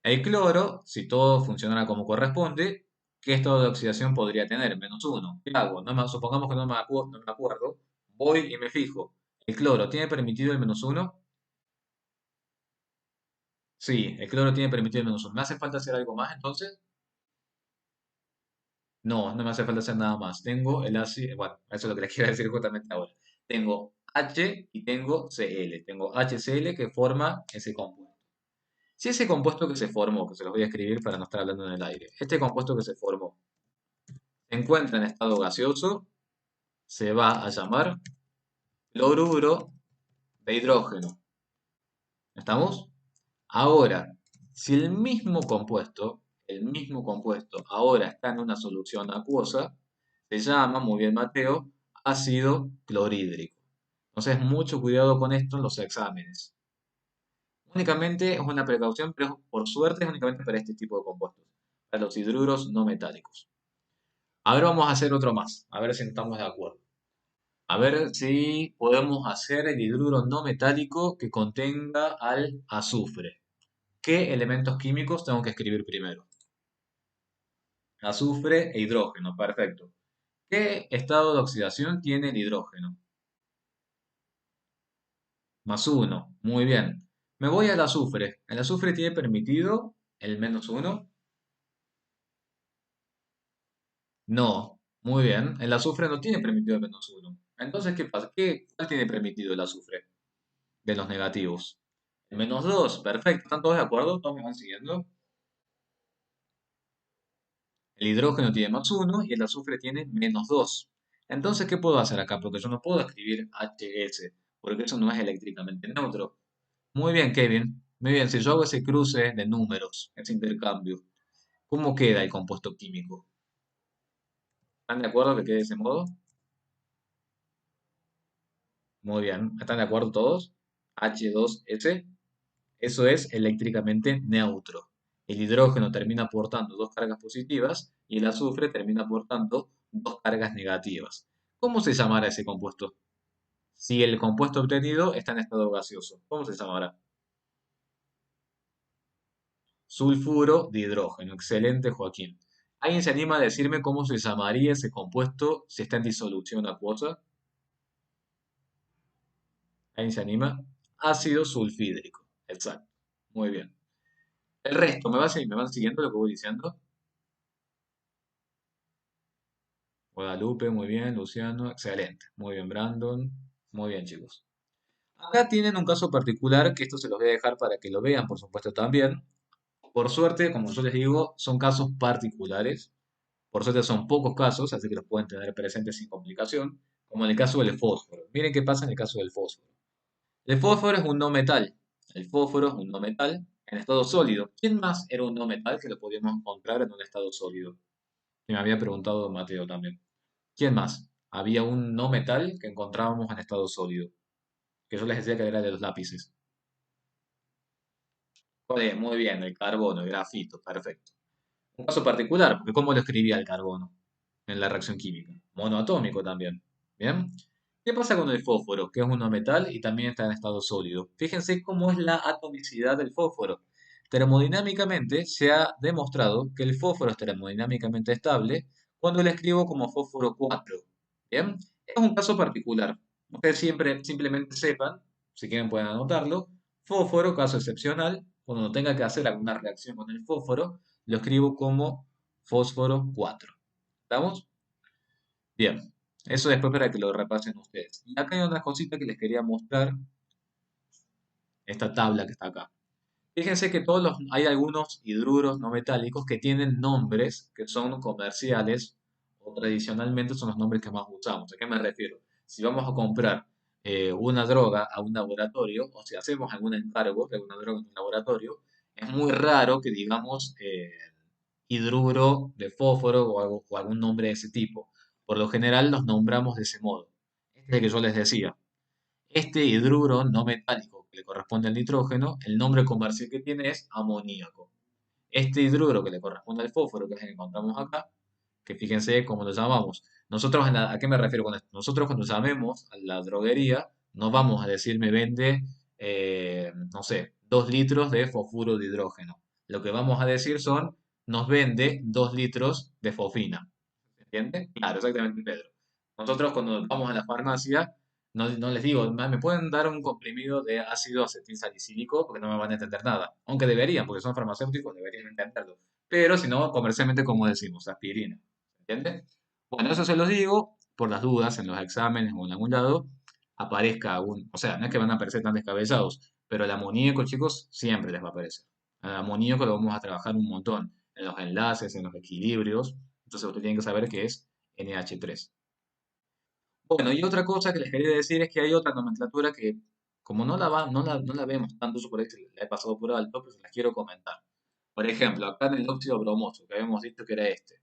[SPEAKER 1] El cloro, si todo funcionara como corresponde, ¿qué estado de oxidación podría tener? Menos uno. ¿Qué hago? Supongamos que no me acuerdo. Voy y me fijo. ¿El cloro tiene permitido el menos uno? Sí, el cloro tiene permitido el menos uno. ¿Me hace falta hacer algo más entonces? No, no me hace falta hacer nada más. Tengo el ácido, bueno, eso es lo que les quiero decir justamente ahora. Tengo H y tengo Cl. Tengo HCl que forma ese compuesto. Si ese compuesto que se formó, que se los voy a escribir para no estar hablando en el aire, este compuesto que se formó se encuentra en estado gaseoso, se va a llamar cloruro de hidrógeno. ¿Estamos? Ahora, si el mismo compuesto ahora está en una solución acuosa, se llama, muy bien Mateo, ácido clorhídrico. Entonces, mucho cuidado con esto en los exámenes. Únicamente es una precaución, pero por suerte es únicamente para este tipo de compuestos, para los hidruros no metálicos. A ver, vamos a hacer otro más, a ver si estamos de acuerdo. A ver si podemos hacer el hidruro no metálico que contenga al azufre. ¿Qué elementos químicos tengo que escribir primero? Azufre e hidrógeno, perfecto. ¿Qué estado de oxidación tiene el hidrógeno? Más uno, muy bien. Me voy al azufre. ¿El azufre tiene permitido el menos uno? No, muy bien. El azufre no tiene permitido el menos uno. Entonces, ¿qué pasa? ¿Cuál tiene permitido el azufre de los negativos? El menos dos, perfecto. ¿Están todos de acuerdo? ¿Todos me van siguiendo? El hidrógeno tiene +1 y el azufre tiene -2. Entonces, ¿qué puedo hacer acá? Porque yo no puedo escribir HS, porque eso no es eléctricamente neutro. Muy bien, Kevin. Muy bien, si yo hago ese cruce de números, ese intercambio, ¿cómo queda el compuesto químico? ¿Están de acuerdo que quede de ese modo? Muy bien. ¿Están de acuerdo todos? H2S. Eso es eléctricamente neutro. El hidrógeno termina aportando dos cargas positivas y el azufre termina aportando dos cargas negativas. ¿Cómo se llamará ese compuesto? Si el compuesto obtenido está en estado gaseoso, ¿cómo se llamará? Sulfuro de hidrógeno. Excelente, Joaquín. ¿Alguien se anima a decirme cómo se llamaría ese compuesto si está en disolución acuosa? ¿Alguien se anima? Ácido sulfídrico. Exacto. Muy bien. El resto, me van siguiendo lo que voy diciendo? Guadalupe, muy bien. Luciano, excelente. Muy bien, Brandon. Muy bien, chicos. Acá tienen un caso particular que esto se los voy a dejar para que lo vean, por supuesto, también. Por suerte, como yo les digo, son casos particulares. Por suerte son pocos casos, así que los pueden tener presentes sin complicación, como en el caso del fósforo. Miren qué pasa en el caso del fósforo. El fósforo es un no metal. El fósforo es un no metal en estado sólido. ¿Quién más era un no metal que lo podíamos encontrar en un estado sólido? Y me había preguntado Mateo también. ¿Quién más? Había un no metal que encontrábamos en estado sólido, que yo les decía que era de los lápices. Joder, muy bien, el carbono, el grafito, perfecto. Un caso particular, porque ¿cómo lo escribía el carbono en la reacción química? Monoatómico también. ¿Bien? ¿Qué pasa con el fósforo, que es un no metal y también está en estado sólido? Fíjense cómo es la atomicidad del fósforo. Termodinámicamente se ha demostrado que el fósforo es termodinámicamente estable cuando lo escribo como fósforo 4. ¿Bien? Es un caso particular. Ustedes siempre, simplemente sepan, si quieren pueden anotarlo, fósforo, caso excepcional, cuando tenga que hacer alguna reacción con el fósforo, lo escribo como fósforo 4. ¿Estamos? Bien. Eso después para que lo repasen ustedes. Y acá hay una cosita que les quería mostrar, esta tabla que está acá. Fíjense que hay algunos hidruros no metálicos que tienen nombres que son comerciales o tradicionalmente son los nombres que más usamos. ¿A qué me refiero? Si vamos a comprar una droga a un laboratorio o si hacemos algún encargo de una droga en un laboratorio, es muy raro que digamos hidruro de fósforo o algún nombre de ese tipo. Por lo general los nombramos de ese modo. Este es el que yo les decía. Este hidruro no metálico que le corresponde al nitrógeno, el nombre comercial que tiene es amoníaco. Este hidruro que le corresponde al fósforo, que es el que encontramos acá, que fíjense cómo lo llamamos. Nosotros, ¿a qué me refiero con esto? Nosotros cuando llamemos a la droguería, no vamos a decir me vende, no sé, 2 litros de fosfuro de hidrógeno. Lo que vamos a decir son, nos vende 2 litros de fosfina. ¿Entiende? Claro, exactamente, Pedro. Nosotros cuando vamos a la farmacia, no les digo, me pueden dar un comprimido de ácido acetilsalicílico porque no me van a entender nada. Aunque deberían, porque son farmacéuticos, deberían entenderlo. Pero si no, comercialmente, como decimos, aspirina. ¿Entiende? Bueno, eso se los digo por las dudas en los exámenes o en algún lado aparezca algún. O sea, no es que van a aparecer tan descabellados, pero el amoníaco, chicos, siempre les va a aparecer. El amoníaco lo vamos a trabajar un montón en los enlaces, en los equilibrios. Entonces usted tiene que saber que es NH3. Bueno, y otra cosa que les quería decir es que hay otra nomenclatura que, como no la vemos tanto, yo por ahí la he pasado por alto, pero se las quiero comentar. Por ejemplo, acá en el óxido bromoso, que habíamos dicho que era este.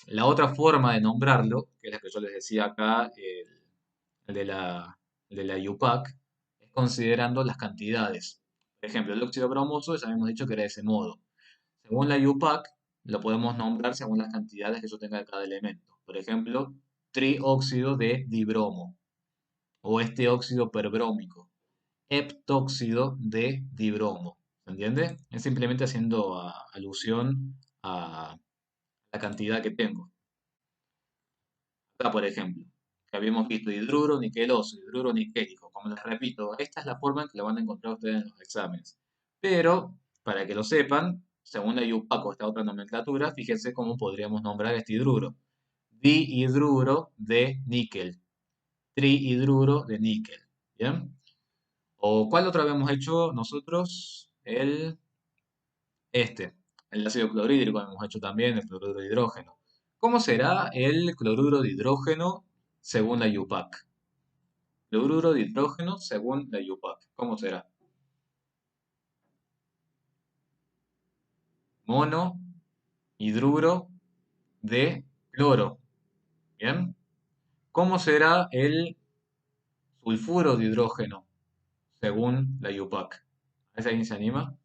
[SPEAKER 1] La otra forma de nombrarlo, que es la que yo les decía acá, el de el de la IUPAC, es considerando las cantidades. Por ejemplo, el óxido bromoso ya habíamos dicho que era de ese modo. Según la IUPAC, lo podemos nombrar según las cantidades que yo tenga de cada elemento. Por ejemplo, trióxido de dibromo o este óxido perbrómico, heptóxido de dibromo. ¿Se entiende? Es simplemente haciendo alusión a la cantidad que tengo. Acá, por ejemplo, que habíamos visto hidruro niqueloso, hidruro niquélico. Como les repito, esta es la forma en que lo van a encontrar ustedes en los exámenes. Pero, para que lo sepan, según la IUPAC o esta otra nomenclatura, fíjense cómo podríamos nombrar este hidruro. Dihidruro de níquel. Trihidruro de níquel. ¿Bien? ¿O cuál otro habíamos hecho nosotros? Este. El ácido clorhídrico hemos hecho también el cloruro de hidrógeno. ¿Cómo será el cloruro de hidrógeno según la IUPAC? Cloruro de hidrógeno según la IUPAC. ¿Cómo será? Mono, hidruro de cloro. ¿Bien? ¿Cómo será el sulfuro de hidrógeno según la IUPAC? ¿A ese alguien se anima?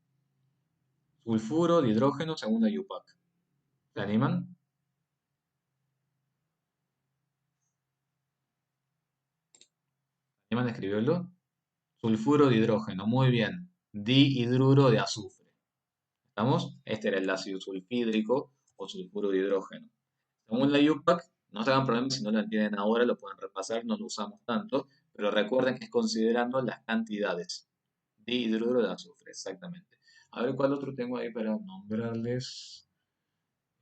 [SPEAKER 1] Sulfuro de hidrógeno según la IUPAC. ¿Se animan? ¿Se animan a escribirlo? Sulfuro de hidrógeno, muy bien. Dihidruro de azufre. ¿Estamos? Este era el ácido sulfídrico o sulfuro de hidrógeno. Según la IUPAC, no se hagan problemas si no lo entienden ahora, lo pueden repasar, no lo usamos tanto, pero recuerden que es considerando las cantidades. Dihidruro de azufre, exactamente. A ver cuál otro tengo ahí para nombrarles.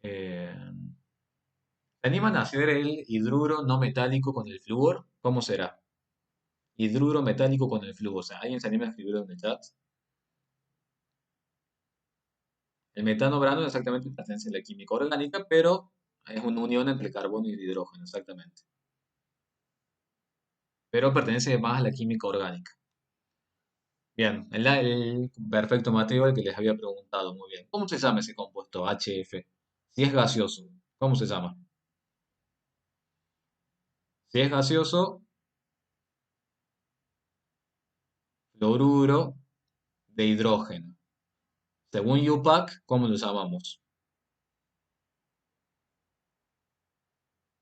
[SPEAKER 1] Eh, ¿Se animan a hacer el hidruro no metálico con el flúor? ¿Cómo será? Hidruro metálico con el flúor. O sea, ¿alguien se anima a escribirlo en el chat? El metano brano exactamente pertenece a la química orgánica, pero es una unión entre carbono y hidrógeno, exactamente. Pero pertenece más a la química orgánica. Bien, el perfecto Mateo, el que les había preguntado, muy bien. ¿Cómo se llama ese compuesto HF? Si es gaseoso, ¿cómo se llama? Si es gaseoso, fluoruro de hidrógeno. Según UPAC, ¿cómo lo llamamos?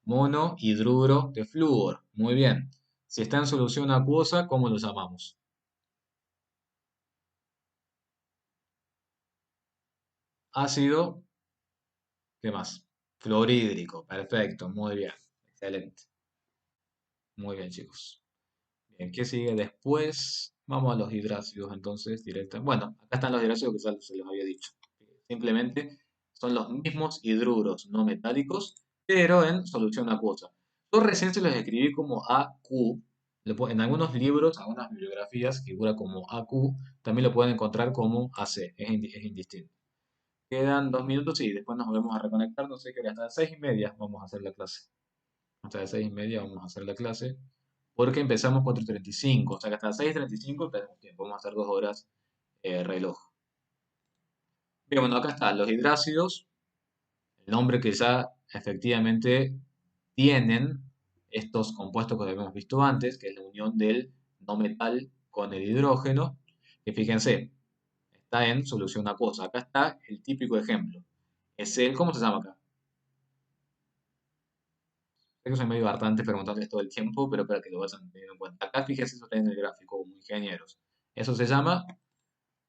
[SPEAKER 1] Monohidruro de flúor. Muy bien. Si está en solución acuosa, ¿cómo lo llamamos? Ácido, ¿qué más? Fluorhídrico. Perfecto, muy bien. Excelente. Muy bien, chicos. Bien, ¿qué sigue después? Vamos a los hidrácidos entonces, directamente. Bueno, acá están los hidrácidos que ya se los había dicho. Simplemente son los mismos hidruros no metálicos, pero en solución acuosa. Yo recién se los escribí como AQ. En algunos libros, algunas bibliografías, figura como AQ. También lo pueden encontrar como AC. Es indistinto. Quedan 2 minutos y después nos volvemos a reconectar. No sé qué hora, hasta las 6:30 vamos a hacer la clase. Hasta las 6:30 vamos a hacer la clase. Porque empezamos 4:35. O sea que hasta las 6:35 tenemos tiempo. Vamos a hacer 2 horas reloj. Bien, bueno, acá están los hidrácidos. El nombre que ya efectivamente tienen estos compuestos que habíamos visto antes, que es la unión del no metal con el hidrógeno, que fíjense, está en solución acuosa. Acá está el típico ejemplo. Es el, ¿cómo se llama acá? Sé que soy medio hartante preguntarles todo el tiempo, pero para que lo vayan teniendo en cuenta. Acá fíjense, eso está en el gráfico, como ingenieros. Eso se llama,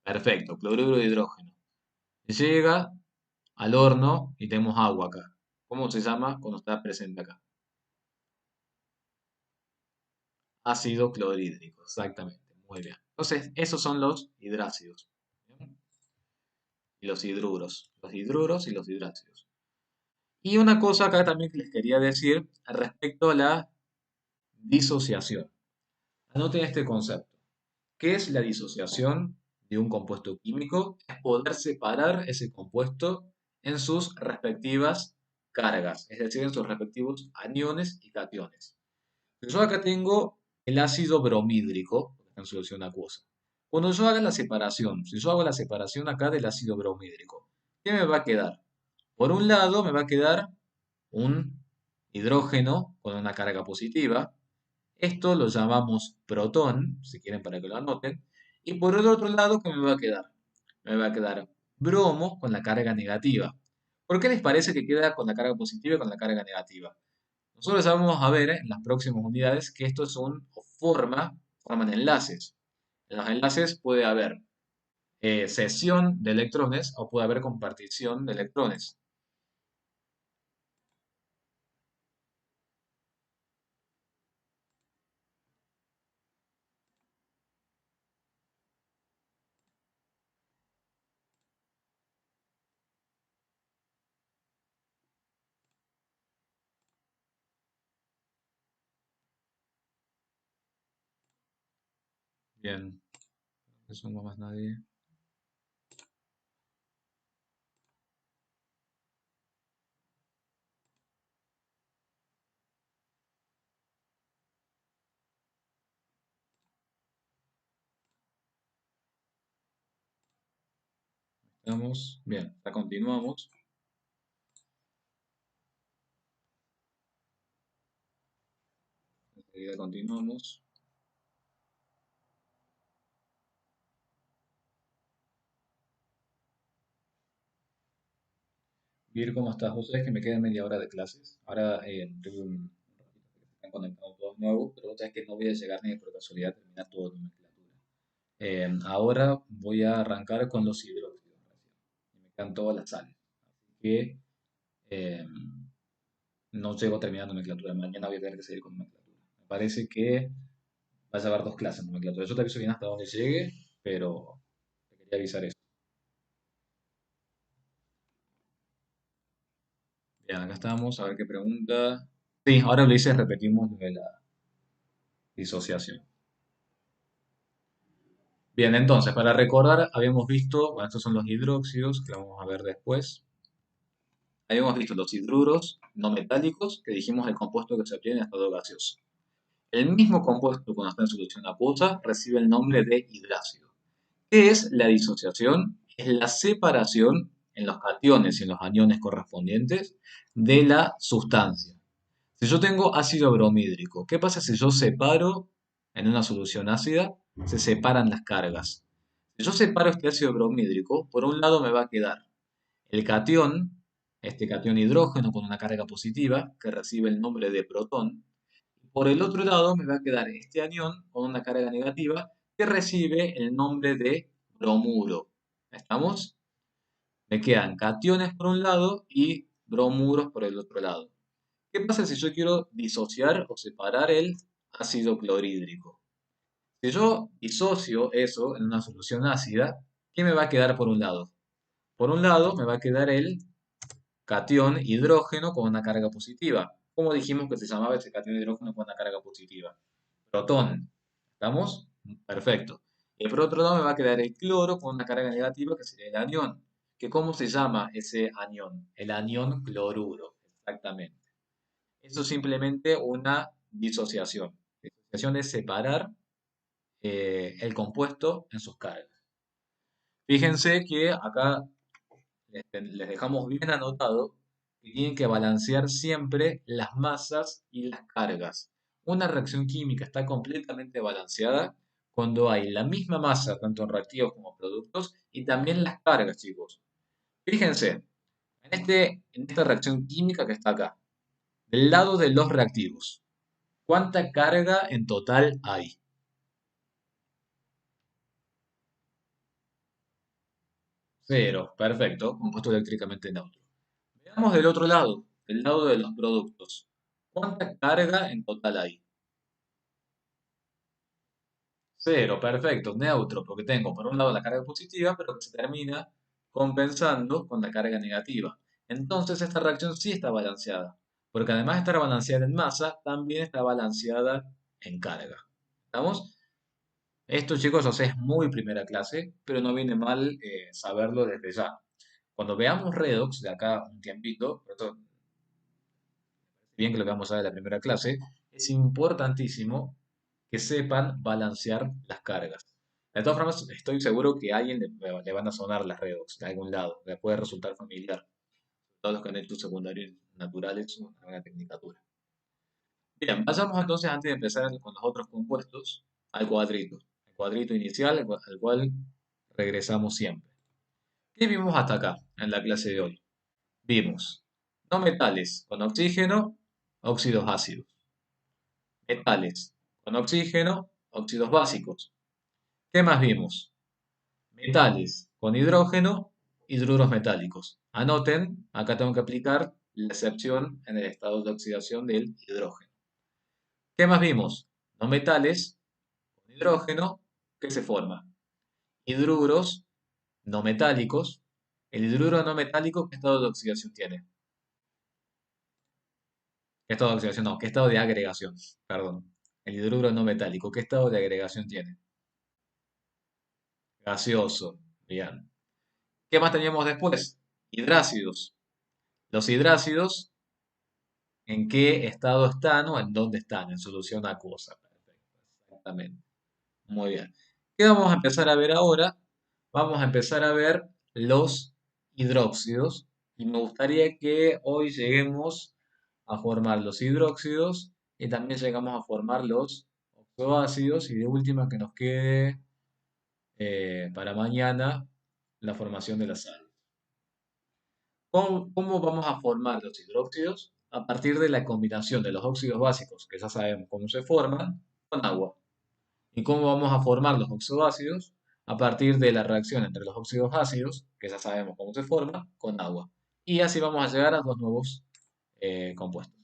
[SPEAKER 1] perfecto, cloruro de hidrógeno. Llega al horno y tenemos agua acá. ¿Cómo se llama cuando está presente acá? Ácido clorhídrico, exactamente. Muy bien. Entonces, esos son los hidrácidos. ¿Bien? Y los hidruros. Los hidruros y los hidrácidos. Y una cosa acá también que les quería decir respecto a la disociación. Anoten este concepto. ¿Qué es la disociación de un compuesto químico? Es poder separar ese compuesto en sus respectivas cargas, es decir, en sus respectivos aniones y cationes. Yo acá tengo el ácido bromídrico, porque está en solución acuosa. Cuando yo haga la separación, si yo hago la separación acá del ácido bromídrico, ¿qué me va a quedar? Por un lado me va a quedar un hidrógeno con una carga positiva. Esto lo llamamos protón, si quieren para que lo anoten. Y por el otro lado, ¿qué me va a quedar? Me va a quedar bromo con la carga negativa. ¿Por qué les parece que queda con la carga positiva y con la carga negativa? Nosotros ya vamos a ver en las próximas unidades que esto son o forman enlaces. En los enlaces puede haber cesión de electrones o puede haber compartición de electrones. Bien, no suma más nadie. Estamos bien, ya continuamos. Enseguida continuamos. Vir, ¿cómo estás? Vos sabés que me queda media hora de clases. Ahora tuve un ratito que se están conectando todos nuevos, pero vos sabés que no voy a llegar ni por casualidad a terminar toda la nomenclatura. Ahora voy a arrancar con los hidróxidos recién. Y me quedan todas las sales. Así que eh, no llego a terminar nomenclatura. Mañana voy a tener que seguir con nomenclatura. Me parece que vas a haber dos clases de nomenclatura. Yo te aviso bien hasta donde llegue, pero te quería avisar eso. Bien, acá estamos. A ver qué pregunta. Sí, ahora Ulises repetimos lo de la disociación. Bien, entonces, para recordar, habíamos visto, bueno, estos son los hidróxidos, que vamos a ver después. Habíamos visto los hidruros no metálicos, que dijimos el compuesto que se obtiene en estado gaseoso. El mismo compuesto cuando está en solución acuosa recibe el nombre de hidrácido. ¿Qué es la disociación? Es la separación en los cationes y en los aniones correspondientes de la sustancia. Si yo tengo ácido bromhídrico, ¿qué pasa si yo separo en una solución ácida? Se separan las cargas. Si yo separo este ácido bromhídrico, por un lado me va a quedar el catión, este catión hidrógeno con una carga positiva, que recibe el nombre de protón. Por el otro lado me va a quedar este anión con una carga negativa, que recibe el nombre de bromuro. ¿Estamos? Me quedan cationes por un lado y bromuros por el otro lado. ¿Qué pasa si yo quiero disociar o separar el ácido clorhídrico? Si yo disocio eso en una solución ácida, ¿qué me va a quedar por un lado? Por un lado me va a quedar el catión hidrógeno con una carga positiva. ¿Cómo dijimos que se llamaba ese catión hidrógeno con una carga positiva? Protón. ¿Estamos? Perfecto. Y por otro lado me va a quedar el cloro con una carga negativa que sería el anión. ¿Que cómo se llama ese anión? El anión cloruro. Exactamente. Eso es simplemente una disociación. Disociación es separar el compuesto en sus cargas. Fíjense que acá les dejamos bien anotado que tienen que balancear siempre las masas y las cargas. Una reacción química está completamente balanceada cuando hay la misma masa, tanto en reactivos como productos, y también las cargas, chicos. Fíjense, en esta reacción química que está acá, del lado de los reactivos, ¿cuánta carga en total hay? Cero, perfecto, compuesto eléctricamente neutro. Veamos del lado de los productos. ¿Cuánta carga en total hay? Cero, perfecto, neutro, porque tengo por un lado la carga positiva, pero que se termina compensando con la carga negativa. Entonces esta reacción sí está balanceada, porque además de estar balanceada en masa, también está balanceada en carga. ¿Estamos? Esto, chicos, o sea, es muy primera clase, pero no viene mal saberlo desde ya. Cuando veamos redox de acá un tiempito, por eso, bien que lo que vamos a ver en la primera clase, es importantísimo que sepan balancear las cargas. De todas formas, estoy seguro que a alguien le van a sonar las redox de algún lado, le puede resultar familiar. Todos los que han hecho secundarios naturales o una tecnicatura. Bien, vayamos entonces, antes de empezar con los otros compuestos, al cuadrito. El cuadrito inicial al cual regresamos siempre. ¿Qué vimos hasta acá en la clase de hoy? Vimos no metales con oxígeno, óxidos ácidos. Metales con oxígeno, óxidos básicos. ¿Qué más vimos? Metales con hidrógeno, hidruros metálicos. Anoten, acá tengo que aplicar la excepción en el estado de oxidación del hidrógeno. ¿Qué más vimos? No metales con hidrógeno, ¿qué se forma? Hidruros no metálicos. El hidruro no metálico, ¿qué estado de oxidación tiene? ¿Qué estado de oxidación? No, ¿qué estado de agregación? Perdón. El hidruro no metálico, ¿qué estado de agregación tiene? Gaseoso. Bien. ¿Qué más teníamos después? Hidrácidos. Los hidrácidos, ¿en qué estado están o en dónde están? En solución acuosa. Perfecto. Exactamente. Muy bien. ¿Qué vamos a empezar a ver ahora? Vamos a empezar a ver los hidróxidos y me gustaría que hoy lleguemos a formar los hidróxidos y también llegamos a formar los oxoácidos y de última que nos quede para mañana la formación de la sal. ¿Cómo vamos a formar los hidróxidos? A partir de la combinación de los óxidos básicos, que ya sabemos cómo se forman, con agua. ¿Y cómo vamos a formar los oxoácidos? A partir de la reacción entre los óxidos ácidos, que ya sabemos cómo se forma, con agua. Y así vamos a llegar a dos nuevos compuestos.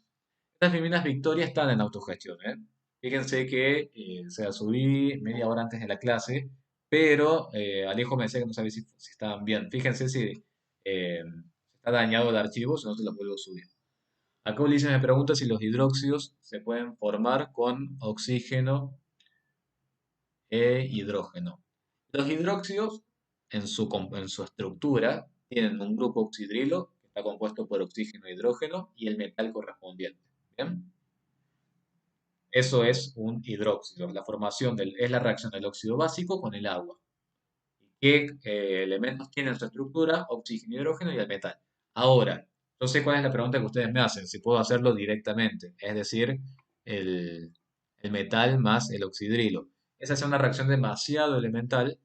[SPEAKER 1] Estas primeras victorias están en autogestión, ¿eh? Fíjense que se las subí media hora antes de la clase, pero Alejo me decía que no sabía si estaban bien. Fíjense si está dañado el archivo, si no se los vuelvo a subir. Acá Ulises me pregunta si los hidróxidos se pueden formar con oxígeno e hidrógeno. Los hidróxidos, en su estructura, tienen un grupo oxidrilo, que está compuesto por oxígeno e hidrógeno, y el metal correspondiente. ¿Bien? Eso es un hidróxido. Es la reacción del óxido básico con el agua. ¿Qué elementos tienen su estructura? Oxígeno, hidrógeno y el metal. Ahora, yo sé cuál es la pregunta que ustedes me hacen, si puedo hacerlo directamente, es decir, el, el metal más el oxidrilo. Esa es una reacción demasiado elemental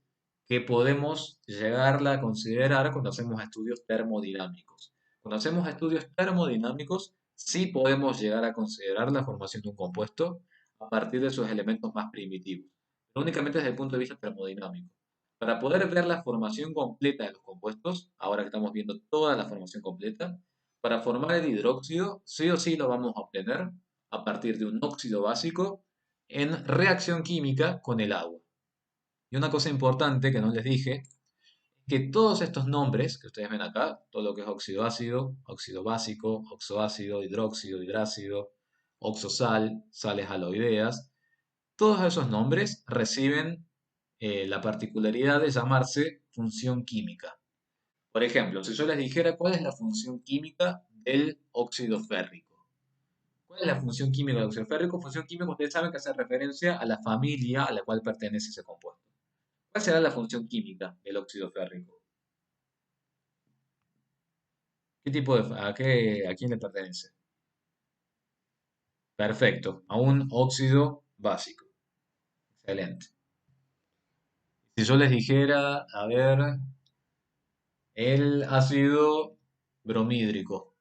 [SPEAKER 1] que podemos llegarla a considerar cuando hacemos estudios termodinámicos. Cuando hacemos estudios termodinámicos, sí podemos llegar a considerar la formación de un compuesto a partir de sus elementos más primitivos, pero únicamente desde el punto de vista termodinámico. Para poder ver la formación completa de los compuestos, ahora que estamos viendo toda la formación completa, para formar el hidróxido, sí o sí lo vamos a obtener a partir de un óxido básico en reacción química con el agua. Y una cosa importante que no les dije, que todos estos nombres que ustedes ven acá, todo lo que es óxido ácido, óxido básico, oxoácido, hidróxido, hidrácido, oxosal, sales aloideas, todos esos nombres reciben la particularidad de llamarse función química. Por ejemplo, si yo les dijera cuál es la función química del óxido férrico. ¿Cuál es la función química del óxido férrico? Función química, ustedes saben que hace referencia a la familia a la cual pertenece ese compuesto. ¿Cuál será la función química del óxido férrico? ¿Qué tipo a quién le pertenece? Perfecto, a un óxido básico. Excelente. Si yo les dijera, a ver, el ácido bromídrico,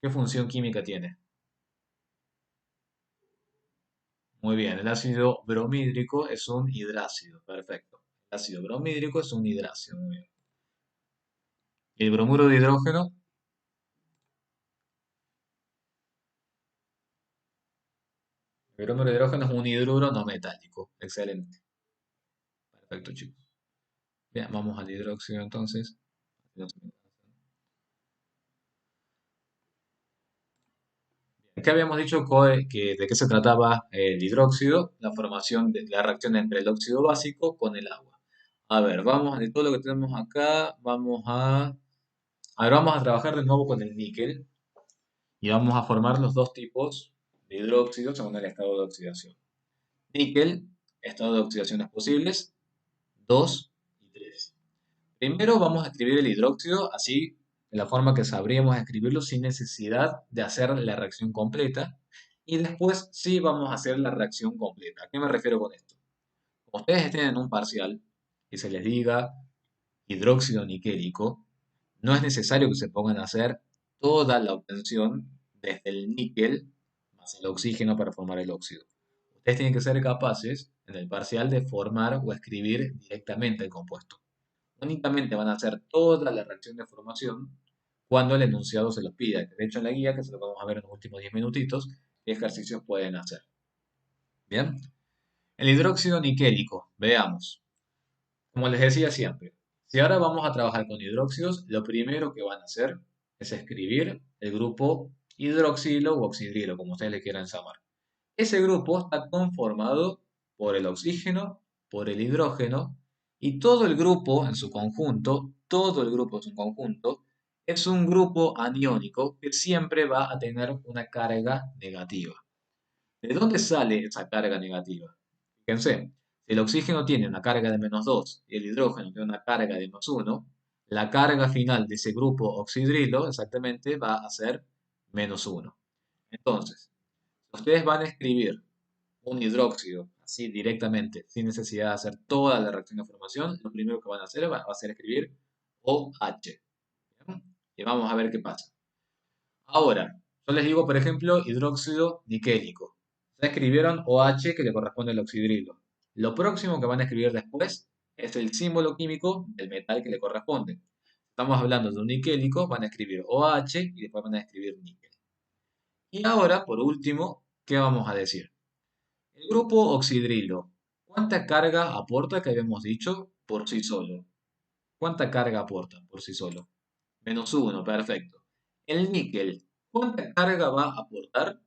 [SPEAKER 1] ¿qué función química tiene? Muy bien, el ácido bromídrico es un hidrácido, perfecto. El ácido bromídrico es un hidrácido, muy bien. ¿Y el bromuro de hidrógeno? El bromuro de hidrógeno es un hidruro no metálico. Excelente. Perfecto, chicos. Bien, vamos al hidróxido entonces. ¿Qué habíamos dicho de qué se trataba el hidróxido? La formación de la reacción entre el óxido básico con el agua. A ver, vamos de todo lo que tenemos acá, vamos a trabajar de nuevo con el níquel y vamos a formar los dos tipos de hidróxido según el estado de oxidación. Níquel, estado de oxidaciones posibles, 2 y 3. Primero vamos a escribir el hidróxido así, de la forma que sabríamos escribirlo sin necesidad de hacer la reacción completa. Y después sí vamos a hacer la reacción completa. ¿A qué me refiero con esto? Como ustedes estén en un parcial y se les diga hidróxido niquélico, no es necesario que se pongan a hacer toda la obtención desde el níquel más el oxígeno para formar el óxido. Ustedes tienen que ser capaces en el parcial de formar o escribir directamente el compuesto. Únicamente van a hacer toda la reacción de formación cuando el enunciado se los pida. De hecho, en la guía, que se lo vamos a ver en los últimos 10 minutitos, qué ejercicios pueden hacer. Bien. El hidróxido niquélico. Veamos. Como les decía siempre, si ahora vamos a trabajar con hidróxidos, lo primero que van a hacer es escribir el grupo hidroxilo o oxidrilo, como ustedes le quieran llamar. Ese grupo está conformado por el oxígeno, por el hidrógeno, y todo el grupo en su conjunto, todo el grupo en su conjunto, es un grupo aniónico que siempre va a tener una carga negativa. ¿De dónde sale esa carga negativa? Fíjense, si el oxígeno tiene una carga de -2 y el hidrógeno tiene una carga de +1, la carga final de ese grupo oxidrilo exactamente va a ser -1. Entonces, si ustedes van a escribir un hidróxido así directamente, sin necesidad de hacer toda la reacción de formación, lo primero que van a hacer va a ser escribir OH. ¿Bien? Y vamos a ver qué pasa. Ahora, yo les digo, por ejemplo, hidróxido niquélico. Ya escribieron OH que le corresponde al oxidrilo. Lo próximo que van a escribir después es el símbolo químico del metal que le corresponde. Estamos hablando de un niquélico, van a escribir OH y después van a escribir níquel. Y ahora, por último, ¿qué vamos a decir? El grupo oxidrilo, ¿cuánta carga aporta que habíamos dicho por sí solo? ¿Cuánta carga aporta por sí solo? -1, perfecto. El níquel, ¿cuánta carga va a aportar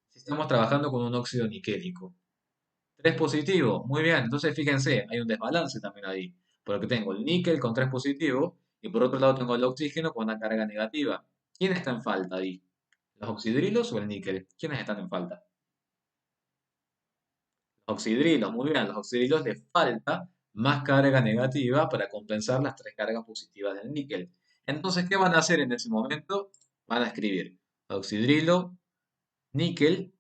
[SPEAKER 1] si estamos trabajando con un óxido niquélico? 3 positivo, muy bien. Entonces fíjense, hay un desbalance también ahí. Porque tengo el níquel con 3 positivo y por otro lado tengo el oxígeno con una carga negativa. ¿Quién está en falta ahí? ¿Los oxidrilos o el níquel? ¿Quiénes están en falta? Los oxidrilos, muy bien. Los oxidrilos les falta más carga negativa para compensar las 3 cargas positivas del níquel. Entonces, ¿qué van a hacer en ese momento? Van a escribir oxidrilo, níquel,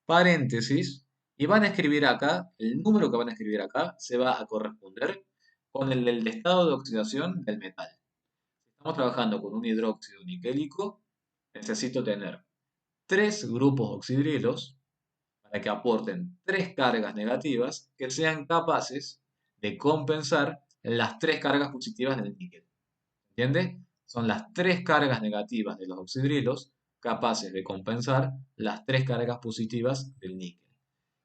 [SPEAKER 1] paréntesis, y van a escribir acá, el número que van a escribir acá se va a corresponder con el del estado de oxidación del metal. Si estamos trabajando con un hidróxido niquélico, necesito tener 3 grupos oxidrilos para que aporten 3 cargas negativas que sean capaces de compensar las 3 cargas positivas del níquel. ¿Entiende? Son las 3 cargas negativas de los oxidrilos capaces de compensar las 3 cargas positivas del níquel.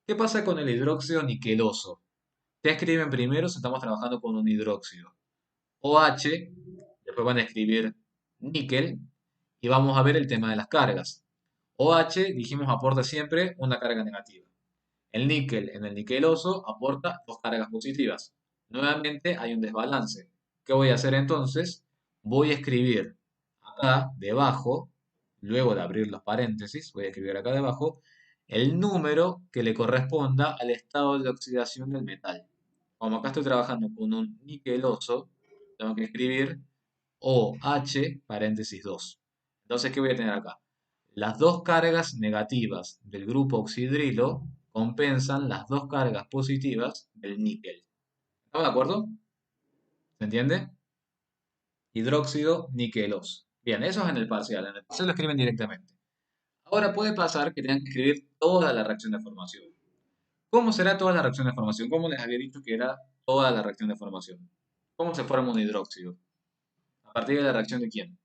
[SPEAKER 1] ¿Qué pasa con el hidróxido niqueloso? Te escriben primero si estamos trabajando con un hidróxido. OH, después van a escribir níquel y vamos a ver el tema de las cargas. OH, dijimos, aporta siempre una carga negativa. El níquel en el niqueloso aporta 2 cargas positivas. Nuevamente hay un desbalance. ¿Qué voy a hacer entonces? Voy a escribir acá debajo, luego de abrir los paréntesis, voy a escribir acá debajo el número que le corresponda al estado de oxidación del metal. Como acá estoy trabajando con un niqueloso, tengo que escribir OH paréntesis 2. Entonces, ¿qué voy a tener acá? Las 2 cargas negativas del grupo oxidrilo compensan las 2 cargas positivas del níquel. ¿Estamos de acuerdo? ¿Se entiende? Hidróxido niqueloso. Bien, eso es en el parcial. En el parcial lo escriben directamente. Ahora puede pasar que tengan que escribir toda la reacción de formación. ¿Cómo será toda la reacción de formación? ¿Cómo les había dicho que era toda la reacción de formación? ¿Cómo se forma un hidróxido? ¿A partir de la reacción de quién?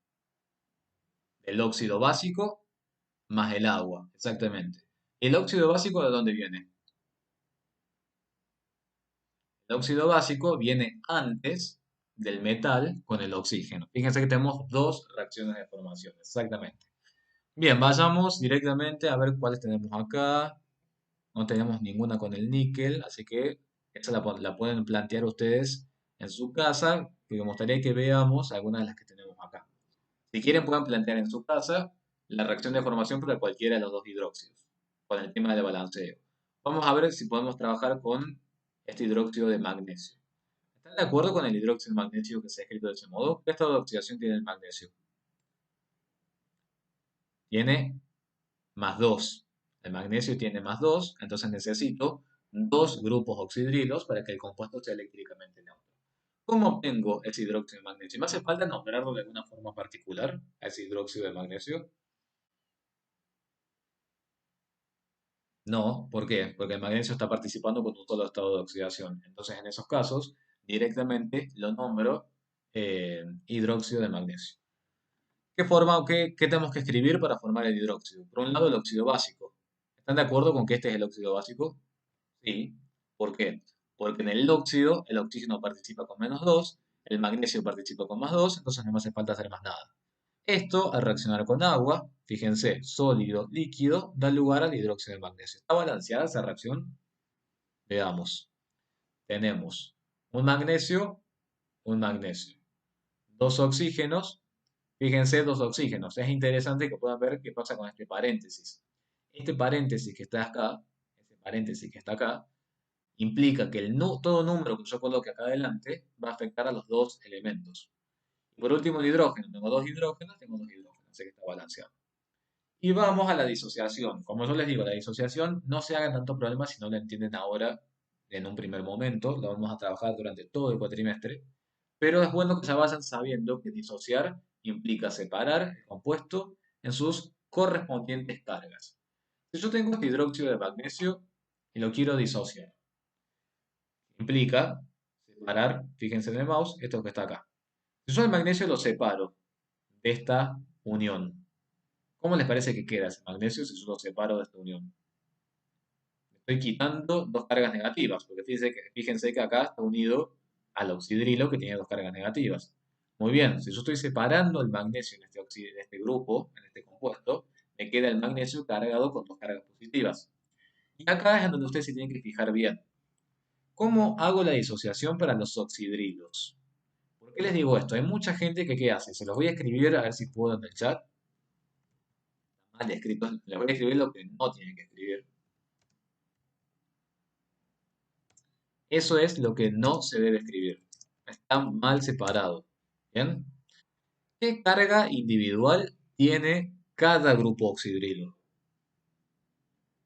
[SPEAKER 1] El óxido básico más el agua, exactamente. ¿El óxido básico de dónde viene? El óxido básico viene antes del metal con el oxígeno. Fíjense que tenemos dos reacciones de formación, exactamente. Bien, vayamos directamente a ver cuáles tenemos acá. No tenemos ninguna con el níquel, así que esa la pueden plantear ustedes en su casa, que me gustaría que veamos algunas de las que tenemos acá. Si quieren, pueden plantear en su casa la reacción de formación para cualquiera de los dos hidróxidos, con el tema de balanceo. Vamos a ver si podemos trabajar con este hidróxido de magnesio. ¿Están de acuerdo con el hidróxido de magnesio que se ha escrito de ese modo? ¿Qué estado de oxidación tiene el magnesio? Tiene +2. El magnesio tiene +2, entonces necesito dos grupos oxidrilos para que el compuesto sea eléctricamente neutro. ¿Cómo obtengo ese hidróxido de magnesio? ¿Me hace falta nombrarlo de alguna forma particular a ese hidróxido de magnesio? No, ¿por qué? Porque el magnesio está participando con un solo estado de oxidación. Entonces, en esos casos, directamente lo nombro hidróxido de magnesio. ¿Qué forma o qué tenemos que escribir para formar el hidróxido? Por un lado, el óxido básico. ¿Están de acuerdo con que este es el óxido básico? Sí. ¿Por qué? Porque en el óxido el oxígeno participa con -2, el magnesio participa con +2, entonces no me hace falta hacer más nada. Esto, al reaccionar con agua, fíjense, sólido, líquido, da lugar al hidróxido de magnesio. ¿Está balanceada esa reacción? Veamos. Tenemos un magnesio, un magnesio. Dos oxígenos, fíjense, dos oxígenos. Es interesante que puedan ver qué pasa con este paréntesis. Este paréntesis que está acá, este paréntesis que está acá, implica que todo número que yo coloque acá adelante va a afectar a los dos elementos. Por último, el hidrógeno. Tengo dos hidrógenos, así que está balanceado. Y vamos a la disociación. Como yo les digo, la disociación no se hagan tanto problema si no la entienden ahora en un primer momento. Lo vamos a trabajar durante todo el cuatrimestre. Pero es bueno que ya vayan sabiendo que disociar implica separar el compuesto en sus correspondientes cargas. Si yo tengo este hidróxido de magnesio y lo quiero disociar, implica separar, fíjense en el mouse, esto que está acá. Si yo el magnesio lo separo de esta unión, ¿cómo les parece que queda ese magnesio si yo lo separo de esta unión? Estoy quitando dos cargas negativas, porque fíjense que acá está unido al oxidrilo que tiene dos cargas negativas. Muy bien, si yo estoy separando el magnesio en este grupo, en este compuesto, me queda el magnesio cargado con dos cargas positivas. Y acá es en donde ustedes se tienen que fijar bien. ¿Cómo hago la disociación para los oxidrilos? ¿Por qué les digo esto? Hay mucha gente que ¿qué hace? Se los voy a escribir a ver si puedo en el chat. Mal escrito. Les voy a escribir lo que no tienen que escribir. Eso es lo que no se debe escribir. Está mal separado. ¿Bien? ¿Qué carga individual tiene cada grupo oxidrilo?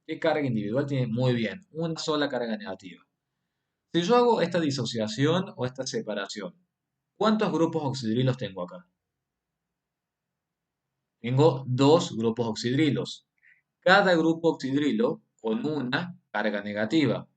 [SPEAKER 1] ¿Qué carga individual tiene? Muy bien, una sola carga negativa. Si yo hago esta disociación o esta separación, ¿cuántos grupos oxidrilos tengo acá? Tengo dos grupos oxidrilos. Cada grupo oxidrilo con una carga negativa.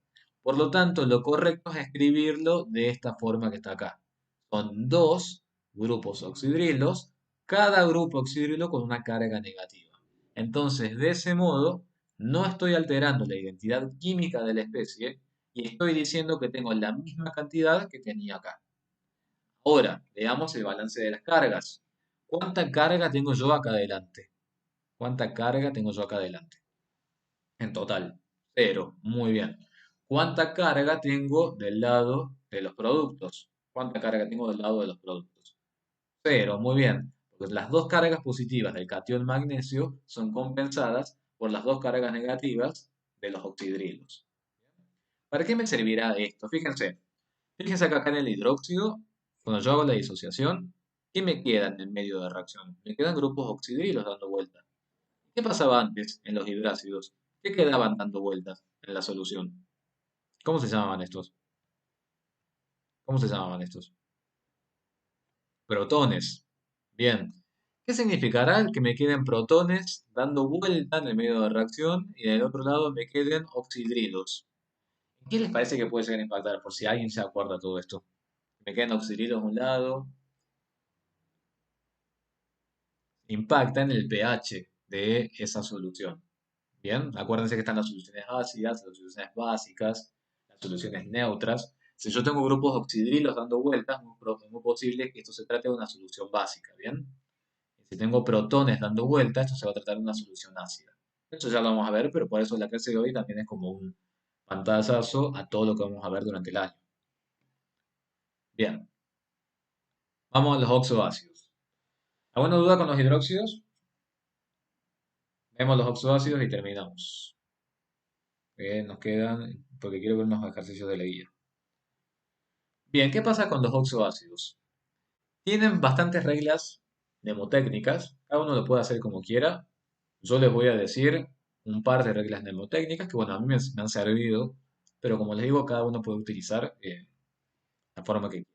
[SPEAKER 1] Por lo tanto, lo correcto es escribirlo de esta forma que está acá. Son dos grupos oxidrilos, cada grupo oxidrilo con una carga negativa. Entonces, de ese modo, no estoy alterando la identidad química de la especie y estoy diciendo que tengo la misma cantidad que tenía acá. Ahora, veamos el balance de las cargas. ¿Cuánta carga tengo yo acá adelante? ¿Cuánta carga tengo yo acá adelante? En total, cero. Muy bien. ¿Cuánta carga tengo del lado de los productos? ¿Cuánta carga tengo del lado de los productos? Cero. Muy bien. Porque las dos cargas positivas del catión magnesio son compensadas por las dos cargas negativas de los oxidrilos. ¿Para qué me servirá esto? Fíjense que acá en el hidróxido, cuando yo hago la disociación, ¿qué me queda en el medio de reacción? Me quedan grupos oxidrilos dando vueltas. ¿Qué pasaba antes en los hidrácidos? ¿Qué quedaban dando vueltas en la solución? ¿Cómo se llamaban estos? ¿Cómo se llamaban estos? Protones. Bien. ¿Qué significará que me queden protones dando vuelta en el medio de reacción y del otro lado me queden oxidrilos? ¿Qué les parece que puede llegar a impactar? Por si alguien se acuerda de todo esto. Me quedan oxidrilos a un lado. Impacta en el pH de esa solución. Bien, acuérdense que están las soluciones ácidas, las soluciones básicas, las soluciones neutras. Si yo tengo grupos oxidrilos dando vueltas, es muy posible que esto se trate de una solución básica, ¿bien? Y si tengo protones dando vueltas, esto se va a tratar de una solución ácida. Eso ya lo vamos a ver, pero por eso la clase de hoy también es como un pantallazo a todo lo que vamos a ver durante el año. Bien, vamos a los oxoácidos. ¿Alguna duda con los hidróxidos? Vemos los oxoácidos y terminamos. Bien, nos quedan, porque quiero ver unos ejercicios de la guía. Bien, ¿qué pasa con los oxoácidos? Tienen bastantes reglas mnemotécnicas, cada uno lo puede hacer como quiera. Yo les voy a decir un par de reglas mnemotécnicas que, bueno, a mí me han servido, pero como les digo, cada uno puede utilizar la forma que quiera.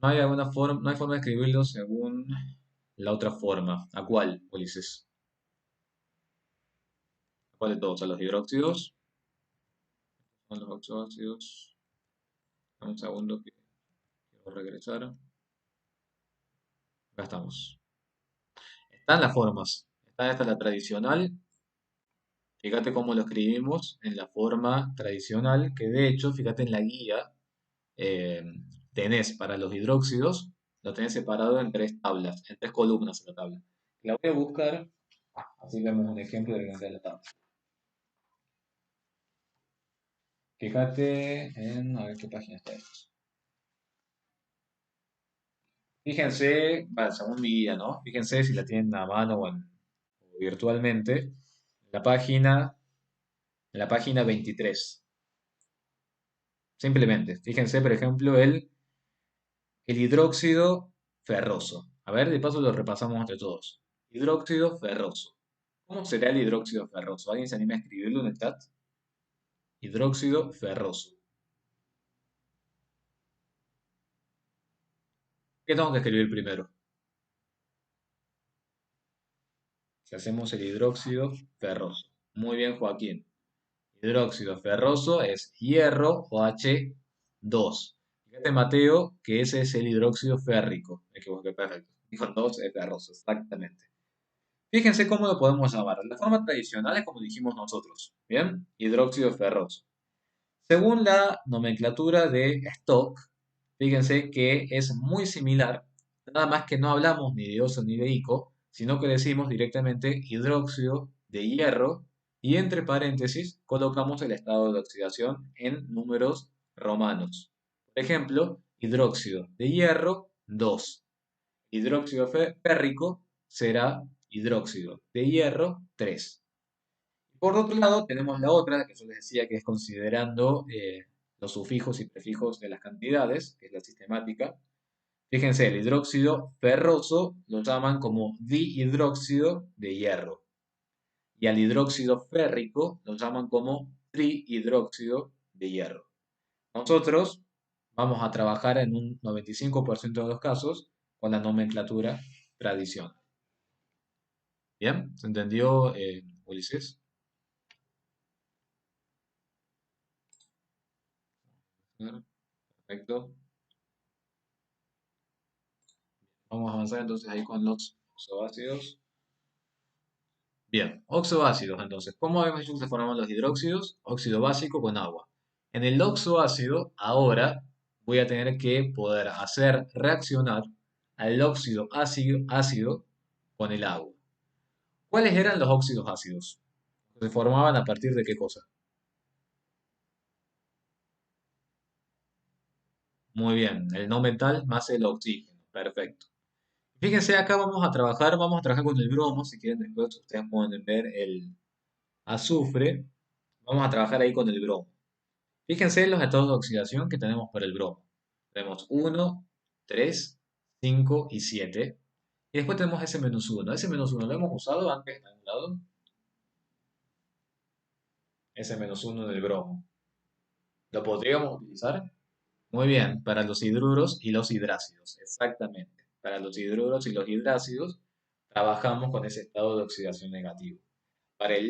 [SPEAKER 1] No hay forma de escribirlo según la otra forma. ¿A cuál, Ulises? ¿A cuál de todos? ¿A los hidróxidos? ¿A los oxoácidos? Un segundo que quiero regresar. Acá estamos. Están las formas. Esta es la tradicional. Fíjate cómo lo escribimos en la forma tradicional, que de hecho, fíjate en la guía, eh, tenés para los hidróxidos, lo tenés separado en tres tablas, en tres columnas en la tabla. La voy a buscar, así vemos un ejemplo de la tabla. Fíjate en, a ver qué página está esto. Fíjense, bueno, según mi guía, ¿no? Fíjense si la tienen a mano o virtualmente, la página, en la página 23. Simplemente, fíjense, por ejemplo, el hidróxido ferroso. A ver, de paso lo repasamos entre todos. Hidróxido ferroso. ¿Cómo será el hidróxido ferroso? ¿Alguien se anima a escribirlo en el chat? Hidróxido ferroso. ¿Qué tengo que escribir primero? Si hacemos el hidróxido ferroso. Muy bien, Joaquín. Hidróxido ferroso es hierro o H2. Fíjate, Mateo, que ese es el hidróxido férrico. Me equivoqué, perfecto. Dijo 2 es ferroso, exactamente. Fíjense cómo lo podemos llamar. La forma tradicional es como dijimos nosotros. Bien, hidróxido ferroso. Según la nomenclatura de Stock, fíjense que es muy similar, nada más que no hablamos ni de oso ni de ico, sino que decimos directamente hidróxido de hierro y entre paréntesis colocamos el estado de oxidación en números romanos. Por ejemplo, hidróxido de hierro 2. Hidróxido férrico será hidróxido de hierro 3. Por otro lado, tenemos la otra, que yo les decía que es considerando los sufijos y prefijos de las cantidades, que es la sistemática. Fíjense, el hidróxido ferroso lo llaman como dihidróxido de hierro. Y al hidróxido férrico lo llaman como trihidróxido de hierro. Nosotros vamos a trabajar en un 95% de los casos con la nomenclatura tradicional. ¿Bien? ¿Se entendió, Ulises? Perfecto. Vamos a avanzar entonces ahí con los oxoácidos. Bien, oxoácidos entonces. ¿Cómo habíamos dicho que se forman los hidróxidos? Óxido básico con agua. En el oxoácido, ahora voy a tener que poder hacer reaccionar al óxido ácido con el agua. ¿Cuáles eran los óxidos ácidos? ¿Se formaban a partir de qué cosa? Muy bien, el no metal más el oxígeno. Perfecto. Fíjense, acá vamos a trabajar con el bromo. Si quieren, después ustedes pueden ver el azufre. Vamos a trabajar ahí con el bromo. Fíjense en los estados de oxidación que tenemos para el bromo. Tenemos 1, 3, 5 y 7. Y después tenemos S-1. S-1 lo hemos usado antes en algún lado. S-1 del bromo. ¿Lo podríamos utilizar? Muy bien, para los hidruros y los hidrácidos. Exactamente. Para los hidruros y los hidrácidos trabajamos con ese estado de oxidación negativo. Para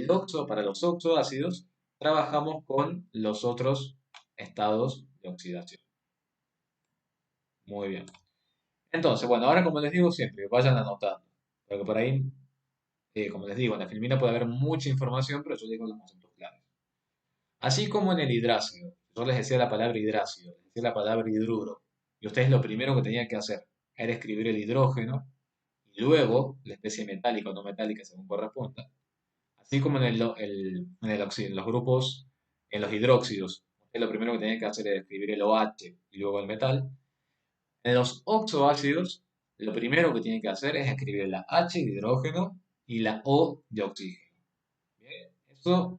[SPEAKER 1] los oxoácidos trabajamos con los otros estados de oxidación. Muy bien. Entonces, bueno, ahora como les digo siempre, vayan anotando. Porque por ahí, como les digo, en la filmina puede haber mucha información, pero yo les digo los conceptos claves. Así como en el hidrácido. Yo les decía la palabra hidrácido, les decía la palabra hidruro. Y ustedes lo primero que tenían que hacer era escribir el hidrógeno y luego la especie metálica o no metálica según corresponda. Así como en los grupos, en los hidróxidos. Ustedes lo primero que tenían que hacer era escribir el OH y luego el metal. En los oxoácidos, lo primero que tienen que hacer es escribir la H de hidrógeno y la O de oxígeno. Bien, eso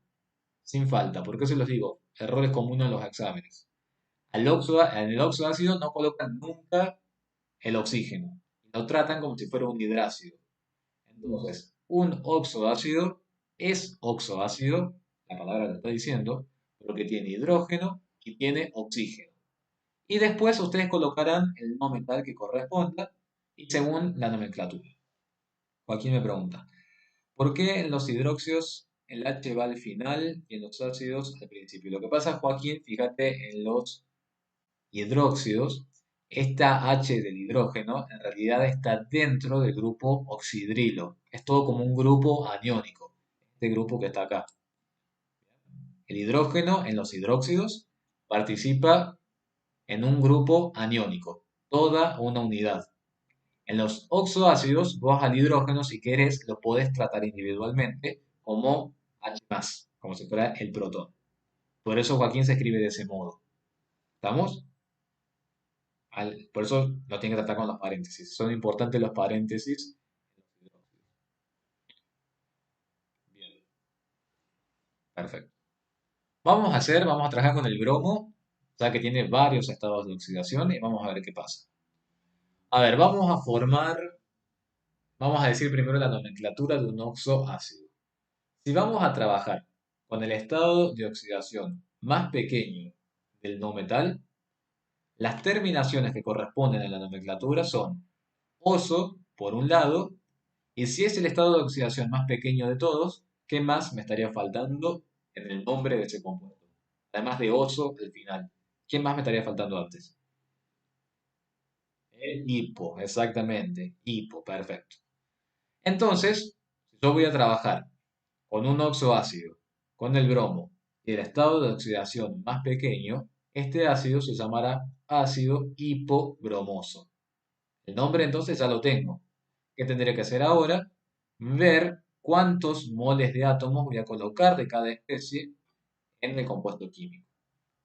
[SPEAKER 1] sin falta, porque se los digo, errores comunes en los exámenes. En el oxoácido no colocan nunca el oxígeno, lo tratan como si fuera un hidrácido. Entonces, un oxoácido es oxoácido, la palabra lo está diciendo, porque tiene hidrógeno y tiene oxígeno. Y después ustedes colocarán el no metal que corresponda y según la nomenclatura. Joaquín me pregunta, ¿por qué en los hidróxidos el H va al final y en los ácidos al principio? Lo que pasa, Joaquín, fíjate, en los hidróxidos, esta H del hidrógeno en realidad está dentro del grupo oxidrilo. Es todo como un grupo aniónico, este grupo que está acá. El hidrógeno en los hidróxidos participa en un grupo aniónico, toda una unidad. En los oxoácidos, vos al hidrógeno, si querés, lo podés tratar individualmente como H+, como si fuera el protón. Por eso Joaquín se escribe de ese modo. ¿Estamos? Por eso lo tiene que tratar con los paréntesis. Son importantes los paréntesis. Bien, perfecto. Vamos a trabajar con el bromo, ya que tiene varios estados de oxidación y vamos a ver qué pasa. A ver, vamos a decir primero la nomenclatura de un oxoácido. Si vamos a trabajar con el estado de oxidación más pequeño del no metal, las terminaciones que corresponden a la nomenclatura son oso, por un lado, y si es el estado de oxidación más pequeño de todos, ¿qué más me estaría faltando en el nombre de ese compuesto? Además de oso, el final. ¿Qué más me estaría faltando antes? El hipo, exactamente. Hipo, perfecto. Entonces, si yo voy a trabajar con un oxoácido, con el bromo, y el estado de oxidación más pequeño, este ácido se llamará ácido hipobromoso. El nombre entonces ya lo tengo. ¿Qué tendré que hacer ahora? Ver cuántos moles de átomos voy a colocar de cada especie en el compuesto químico.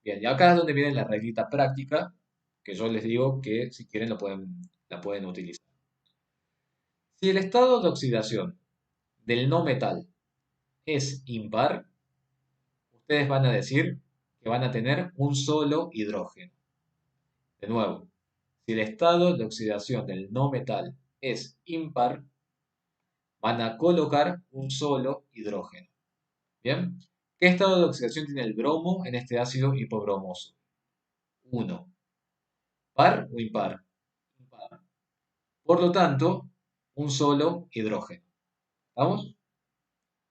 [SPEAKER 1] Bien, y acá es donde viene la reglita práctica, que yo les digo que si quieren la pueden utilizar. Si el estado de oxidación del no metal es impar, ustedes van a decir que van a tener un solo hidrógeno. De nuevo, si el estado de oxidación del no metal es impar, van a colocar un solo hidrógeno. ¿Bien? ¿Qué estado de oxidación tiene el bromo en este ácido hipobromoso? 1. ¿Par o impar? Impar. Por lo tanto, un solo hidrógeno. ¿Vamos?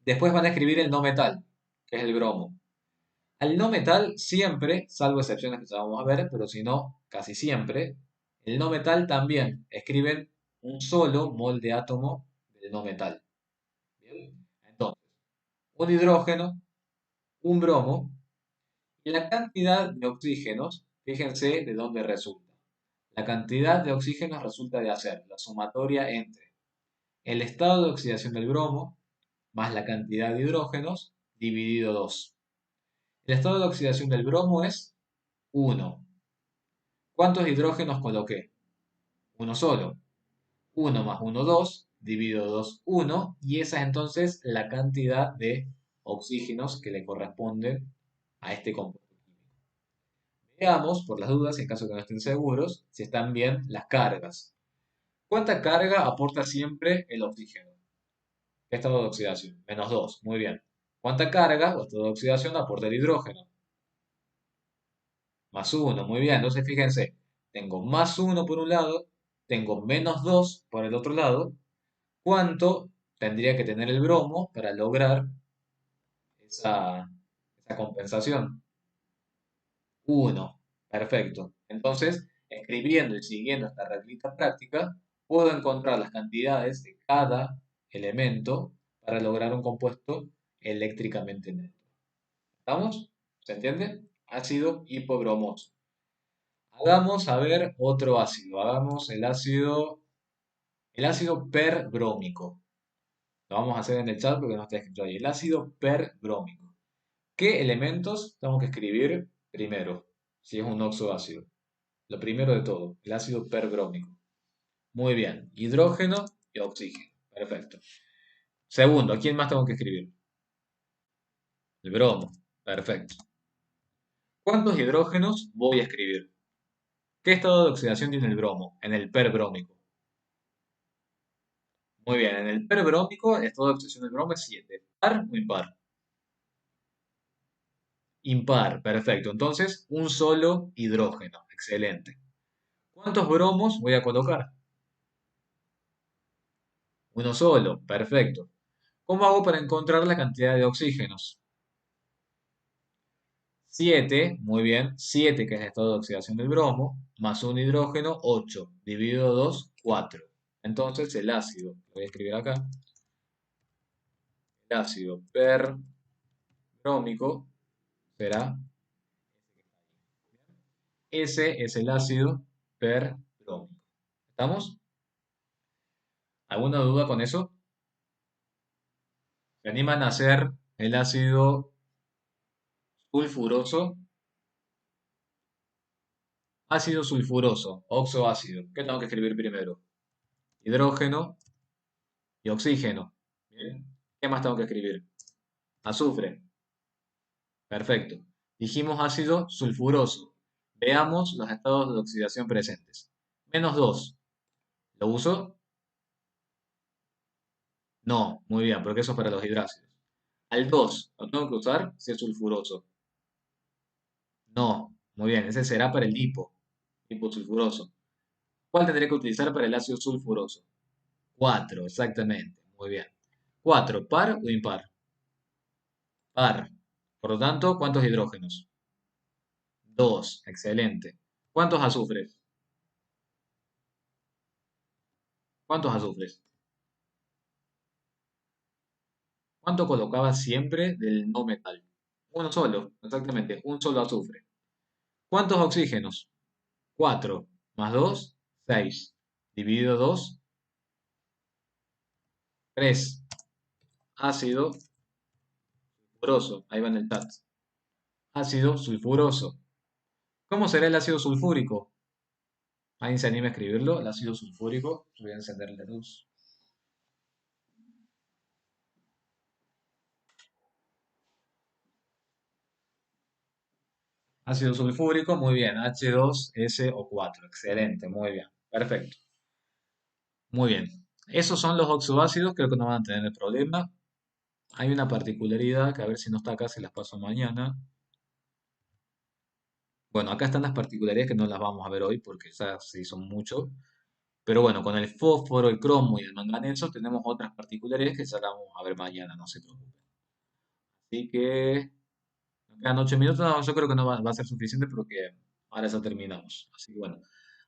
[SPEAKER 1] Después van a escribir el no metal, que es el bromo. Al no metal siempre, salvo excepciones que ya vamos a ver, pero si no, casi siempre, el no metal también escriben un solo mol de átomo del no metal. ¿Bien? Entonces, un hidrógeno, un bromo, y la cantidad de oxígenos, fíjense de dónde resulta. La cantidad de oxígenos resulta de hacer la sumatoria entre el estado de oxidación del bromo más la cantidad de hidrógenos dividido 2. El estado de oxidación del bromo es 1. ¿Cuántos hidrógenos coloqué? Uno solo. 1 más 1, 2, dividido 2, 1, y esa es entonces la cantidad de oxígenos que le corresponden a este compuesto químico. Veamos, por las dudas, en caso de que no estén seguros, si están bien las cargas. ¿Cuánta carga aporta siempre el oxígeno? ¿Qué estado de oxidación? Menos 2, muy bien. ¿Cuánta carga o estado de oxidación aporta el hidrógeno? Más 1, muy bien. Entonces fíjense, tengo más 1 por un lado, tengo menos 2 por el otro lado. ¿Cuánto tendría que tener el bromo para lograr esa compensación? 1. Perfecto. Entonces, escribiendo y siguiendo esta reglita práctica, puedo encontrar las cantidades de cada elemento para lograr un compuesto eléctricamente neutro. ¿Estamos? ¿Se entiende? Ácido hipobromoso. Hagamos a ver otro ácido. Hagamos el ácido perbrómico. Lo vamos a hacer en el chat porque no está escrito ahí. El ácido perbrómico. ¿Qué elementos tengo que escribir primero? Si es un oxoácido. Lo primero de todo, el ácido perbrómico. Muy bien. Hidrógeno y oxígeno. Perfecto. Segundo, ¿a quién más tengo que escribir? El bromo. Perfecto. ¿Cuántos hidrógenos voy a escribir? ¿Qué estado de oxidación tiene el bromo en el perbrómico? Muy bien, en el perbrómico el estado de oxidación del bromo es 7. ¿Par o impar? Impar, perfecto. Entonces, un solo hidrógeno. Excelente. ¿Cuántos bromos voy a colocar? Uno solo, perfecto. ¿Cómo hago para encontrar la cantidad de oxígenos? 7, muy bien. 7 que es el estado de oxidación del bromo, más un hidrógeno, 8. Dividido 2, 4. Entonces, el ácido, lo voy a escribir acá, el ácido perbrómico será, ese es el ácido perbrómico. ¿Estamos? ¿Alguna duda con eso? ¿Se animan a hacer el ácido sulfuroso? Ácido sulfuroso, oxoácido. ¿Qué tengo que escribir primero? Hidrógeno y oxígeno. Bien. ¿Qué más tengo que escribir? Azufre. Perfecto. Dijimos ácido sulfuroso. Veamos los estados de oxidación presentes. Menos 2. ¿Lo uso? No, muy bien, porque eso es para los hidrácidos. Al 2, ¿lo tengo que usar? Si es sulfuroso. No, muy bien, ese será para el liposulfuroso. ¿Cuál tendré que utilizar para el ácido sulfuroso? 4, exactamente, muy bien. 4, ¿par o impar? Par. Por lo tanto, ¿cuántos hidrógenos? 2, excelente. ¿Cuántos azufres? ¿Cuántos azufres? ¿Cuánto colocaba siempre del no metal? Uno solo, exactamente, un solo azufre. ¿Cuántos oxígenos? 4 más 2, 6. Dividido 2, 3. Ácido sulfuroso. Ahí va en el chat. Ácido sulfuroso. ¿Cómo será el ácido sulfúrico? ¿Alguien se anima a escribirlo? El ácido sulfúrico. Voy a encender la luz. Ácido sulfúrico, muy bien. H2SO4. Excelente, muy bien. Perfecto. Muy bien. Esos son los oxoácidos, creo que no van a tener el problema. Hay una particularidad que a ver si no está acá, se las paso mañana. Bueno, acá están las particularidades que no las vamos a ver hoy porque ya sí son mucho. Pero bueno, con el fósforo, el cromo y el manganeso tenemos otras particularidades que ya las vamos a ver mañana, no se preocupen. Así que nos quedan 8 minutos, no, yo creo que no va a ser suficiente porque ahora ya terminamos. Así que bueno,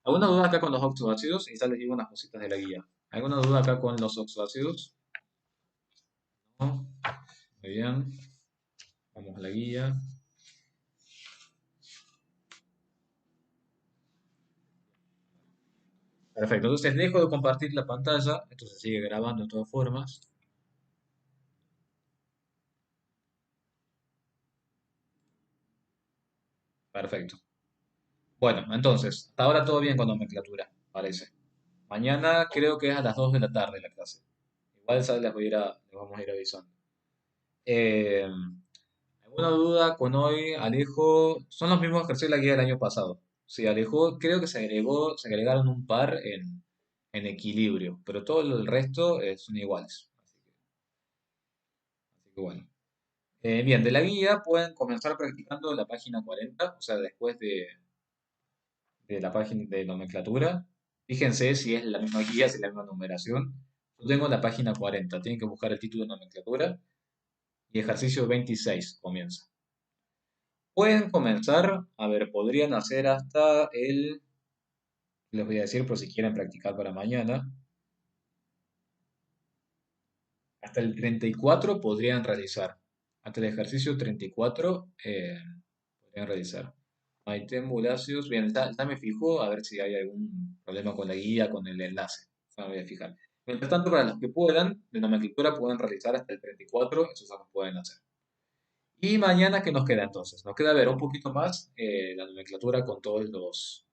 [SPEAKER 1] ¿alguna duda acá con los oxoácidos? Y ya les digo unas cositas de la guía. ¿Alguna duda acá con los oxoácidos? ¿No? Muy bien, vamos a la guía. Perfecto, entonces dejo de compartir la pantalla, esto se sigue grabando de todas formas. Perfecto. Bueno, entonces, hasta ahora todo bien con nomenclatura, parece. Mañana creo que es a las 2 de la tarde la clase. Igual ¿sabes? Les vamos a ir avisando. Eh, ¿Alguna duda con hoy, Alejo? Son los mismos ejercicios de la guía del año pasado. Sí, Alejo, creo que se agregaron un par en equilibrio, pero todo el resto son iguales. Así que bueno. Bien, de la guía pueden comenzar practicando la página 40, o sea, después de la página de nomenclatura. Fíjense si es la misma guía, si es la misma numeración. Yo tengo la página 40, tienen que buscar el título de nomenclatura y ejercicio 26 comienza. Pueden comenzar, a ver, podrían hacer hasta les voy a decir por si quieren practicar para mañana, hasta el 34 podrían realizar. Hasta el ejercicio 34 podrían realizar. Maite Mulacius, bien, ya me fijo a ver si hay algún problema con la guía, con el enlace. Ya me voy a fijar. Mientras tanto, para los que puedan, de nomenclatura pueden realizar hasta el 34, eso ya lo pueden hacer. Y mañana, ¿qué nos queda entonces? Nos queda ver un poquito más la nomenclatura con todos los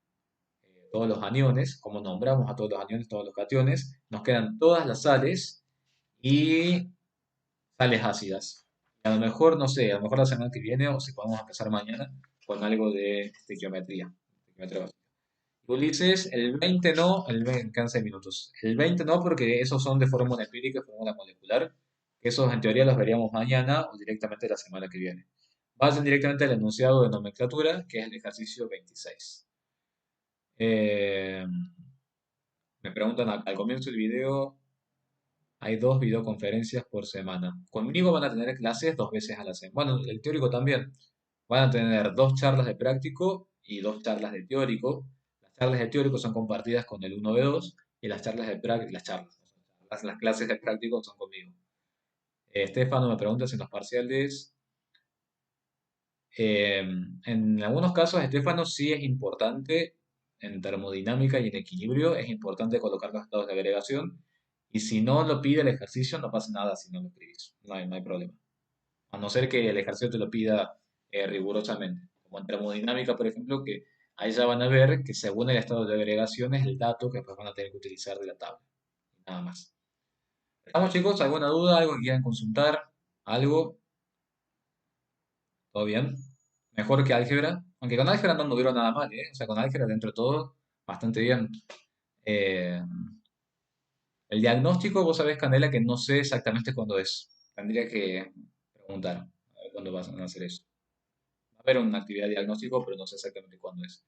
[SPEAKER 1] aniones, como nombramos a todos los aniones, todos los cationes. Nos quedan todas las sales y sales ácidas. Y a lo mejor, no sé, a lo mejor la semana que viene o si podemos empezar mañana con algo de estequiometría. Estequiometría básica. Ulises, el 20 no, el 20, cansa de minutos. El 20 no, porque esos son de fórmula empírica y fórmula molecular. Esos en teoría los veríamos mañana o directamente la semana que viene. Vayan directamente al enunciado de nomenclatura, que es el ejercicio 26. Eh, Me preguntan al comienzo del video, hay 2 videoconferencias por semana. Conmigo van a tener clases 2 veces a la semana. Bueno, el teórico también. Van a tener 2 charlas de práctico y 2 charlas de teórico. Las charlas de teórico son compartidas con el 1B2 y las charlas de práctico, las clases de práctico son conmigo. Estefano me pregunta si en los parciales, eh, en algunos casos, Estefano, sí es importante en termodinámica y en equilibrio, es importante colocar los estados de agregación. Y si no lo pide el ejercicio, no pasa nada si no lo escribís. No hay problema. A no ser que el ejercicio te lo pida rigurosamente. Como en termodinámica, por ejemplo, que ahí ya van a ver que según el estado de agregación es el dato que después van a tener que utilizar de la tabla. Nada más. ¿Estamos chicos? ¿Alguna duda? ¿Algo que quieran consultar? ¿Algo? ¿Todo bien? Mejor que álgebra. Aunque con álgebra no me duró nada mal, ¿eh? O sea, con álgebra dentro de todo, bastante bien. Eh, El diagnóstico, vos sabés, Candela, que no sé exactamente cuándo es. Tendría que preguntar a ver cuándo van a hacer eso. Va a haber una actividad de diagnóstico, pero no sé exactamente cuándo es.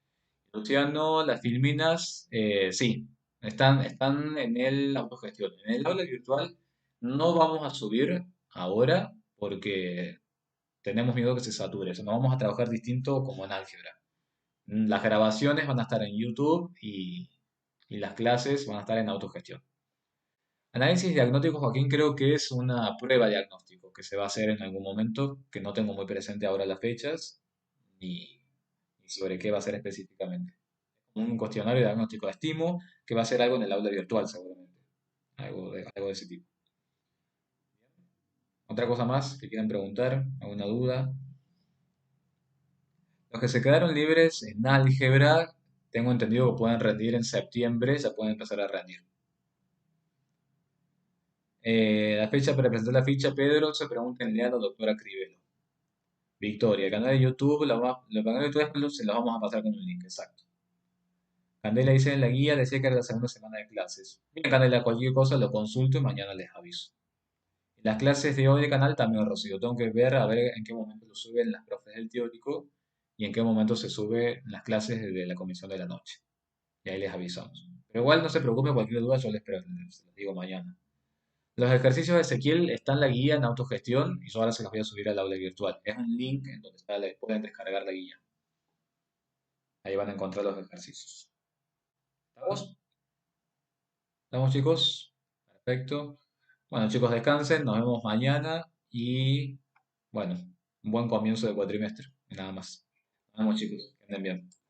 [SPEAKER 1] Luciano, las filminas, sí, están en el autogestión. En el aula virtual no vamos a subir ahora porque tenemos miedo que se sature. O sea, no vamos a trabajar distinto como en álgebra. Las grabaciones van a estar en YouTube y las clases van a estar en autogestión. Análisis diagnóstico, Joaquín, creo que es una prueba diagnóstico que se va a hacer en algún momento, que no tengo muy presente ahora las fechas ni sobre qué va a ser específicamente. Un cuestionario diagnóstico. Estimo que va a ser algo en el aula virtual, seguramente. Algo de ese tipo. ¿Otra cosa más que quieran preguntar? ¿Alguna duda? Los que se quedaron libres en álgebra, tengo entendido que pueden rendir en septiembre, ya pueden empezar a rendir. La fecha para presentar la ficha, Pedro, se preguntenle a la doctora Cribelo. Victoria, el canal de YouTube, los canales de YouTube se los vamos a pasar con un link, exacto. Candela dice en la guía, decía que era la segunda semana de clases. Bien, Candela, cualquier cosa lo consulto y mañana les aviso. Las clases de hoy de canal también, Rocío. Tengo que ver a ver en qué momento lo suben las profes del teórico y en qué momento se suben las clases de la comisión de la noche. Y ahí les avisamos. Pero igual no se preocupe, cualquier duda yo se los digo mañana. Los ejercicios de Ezequiel están en la guía en autogestión y yo ahora se los voy a subir al aula virtual. Es un link en donde pueden descargar la guía. Ahí van a encontrar los ejercicios. ¿Estamos? ¿Estamos, chicos? Perfecto. Bueno, chicos, descansen. Nos vemos mañana y, bueno, un buen comienzo de cuatrimestre. Y nada más. Nos vemos, chicos. Que anden bien.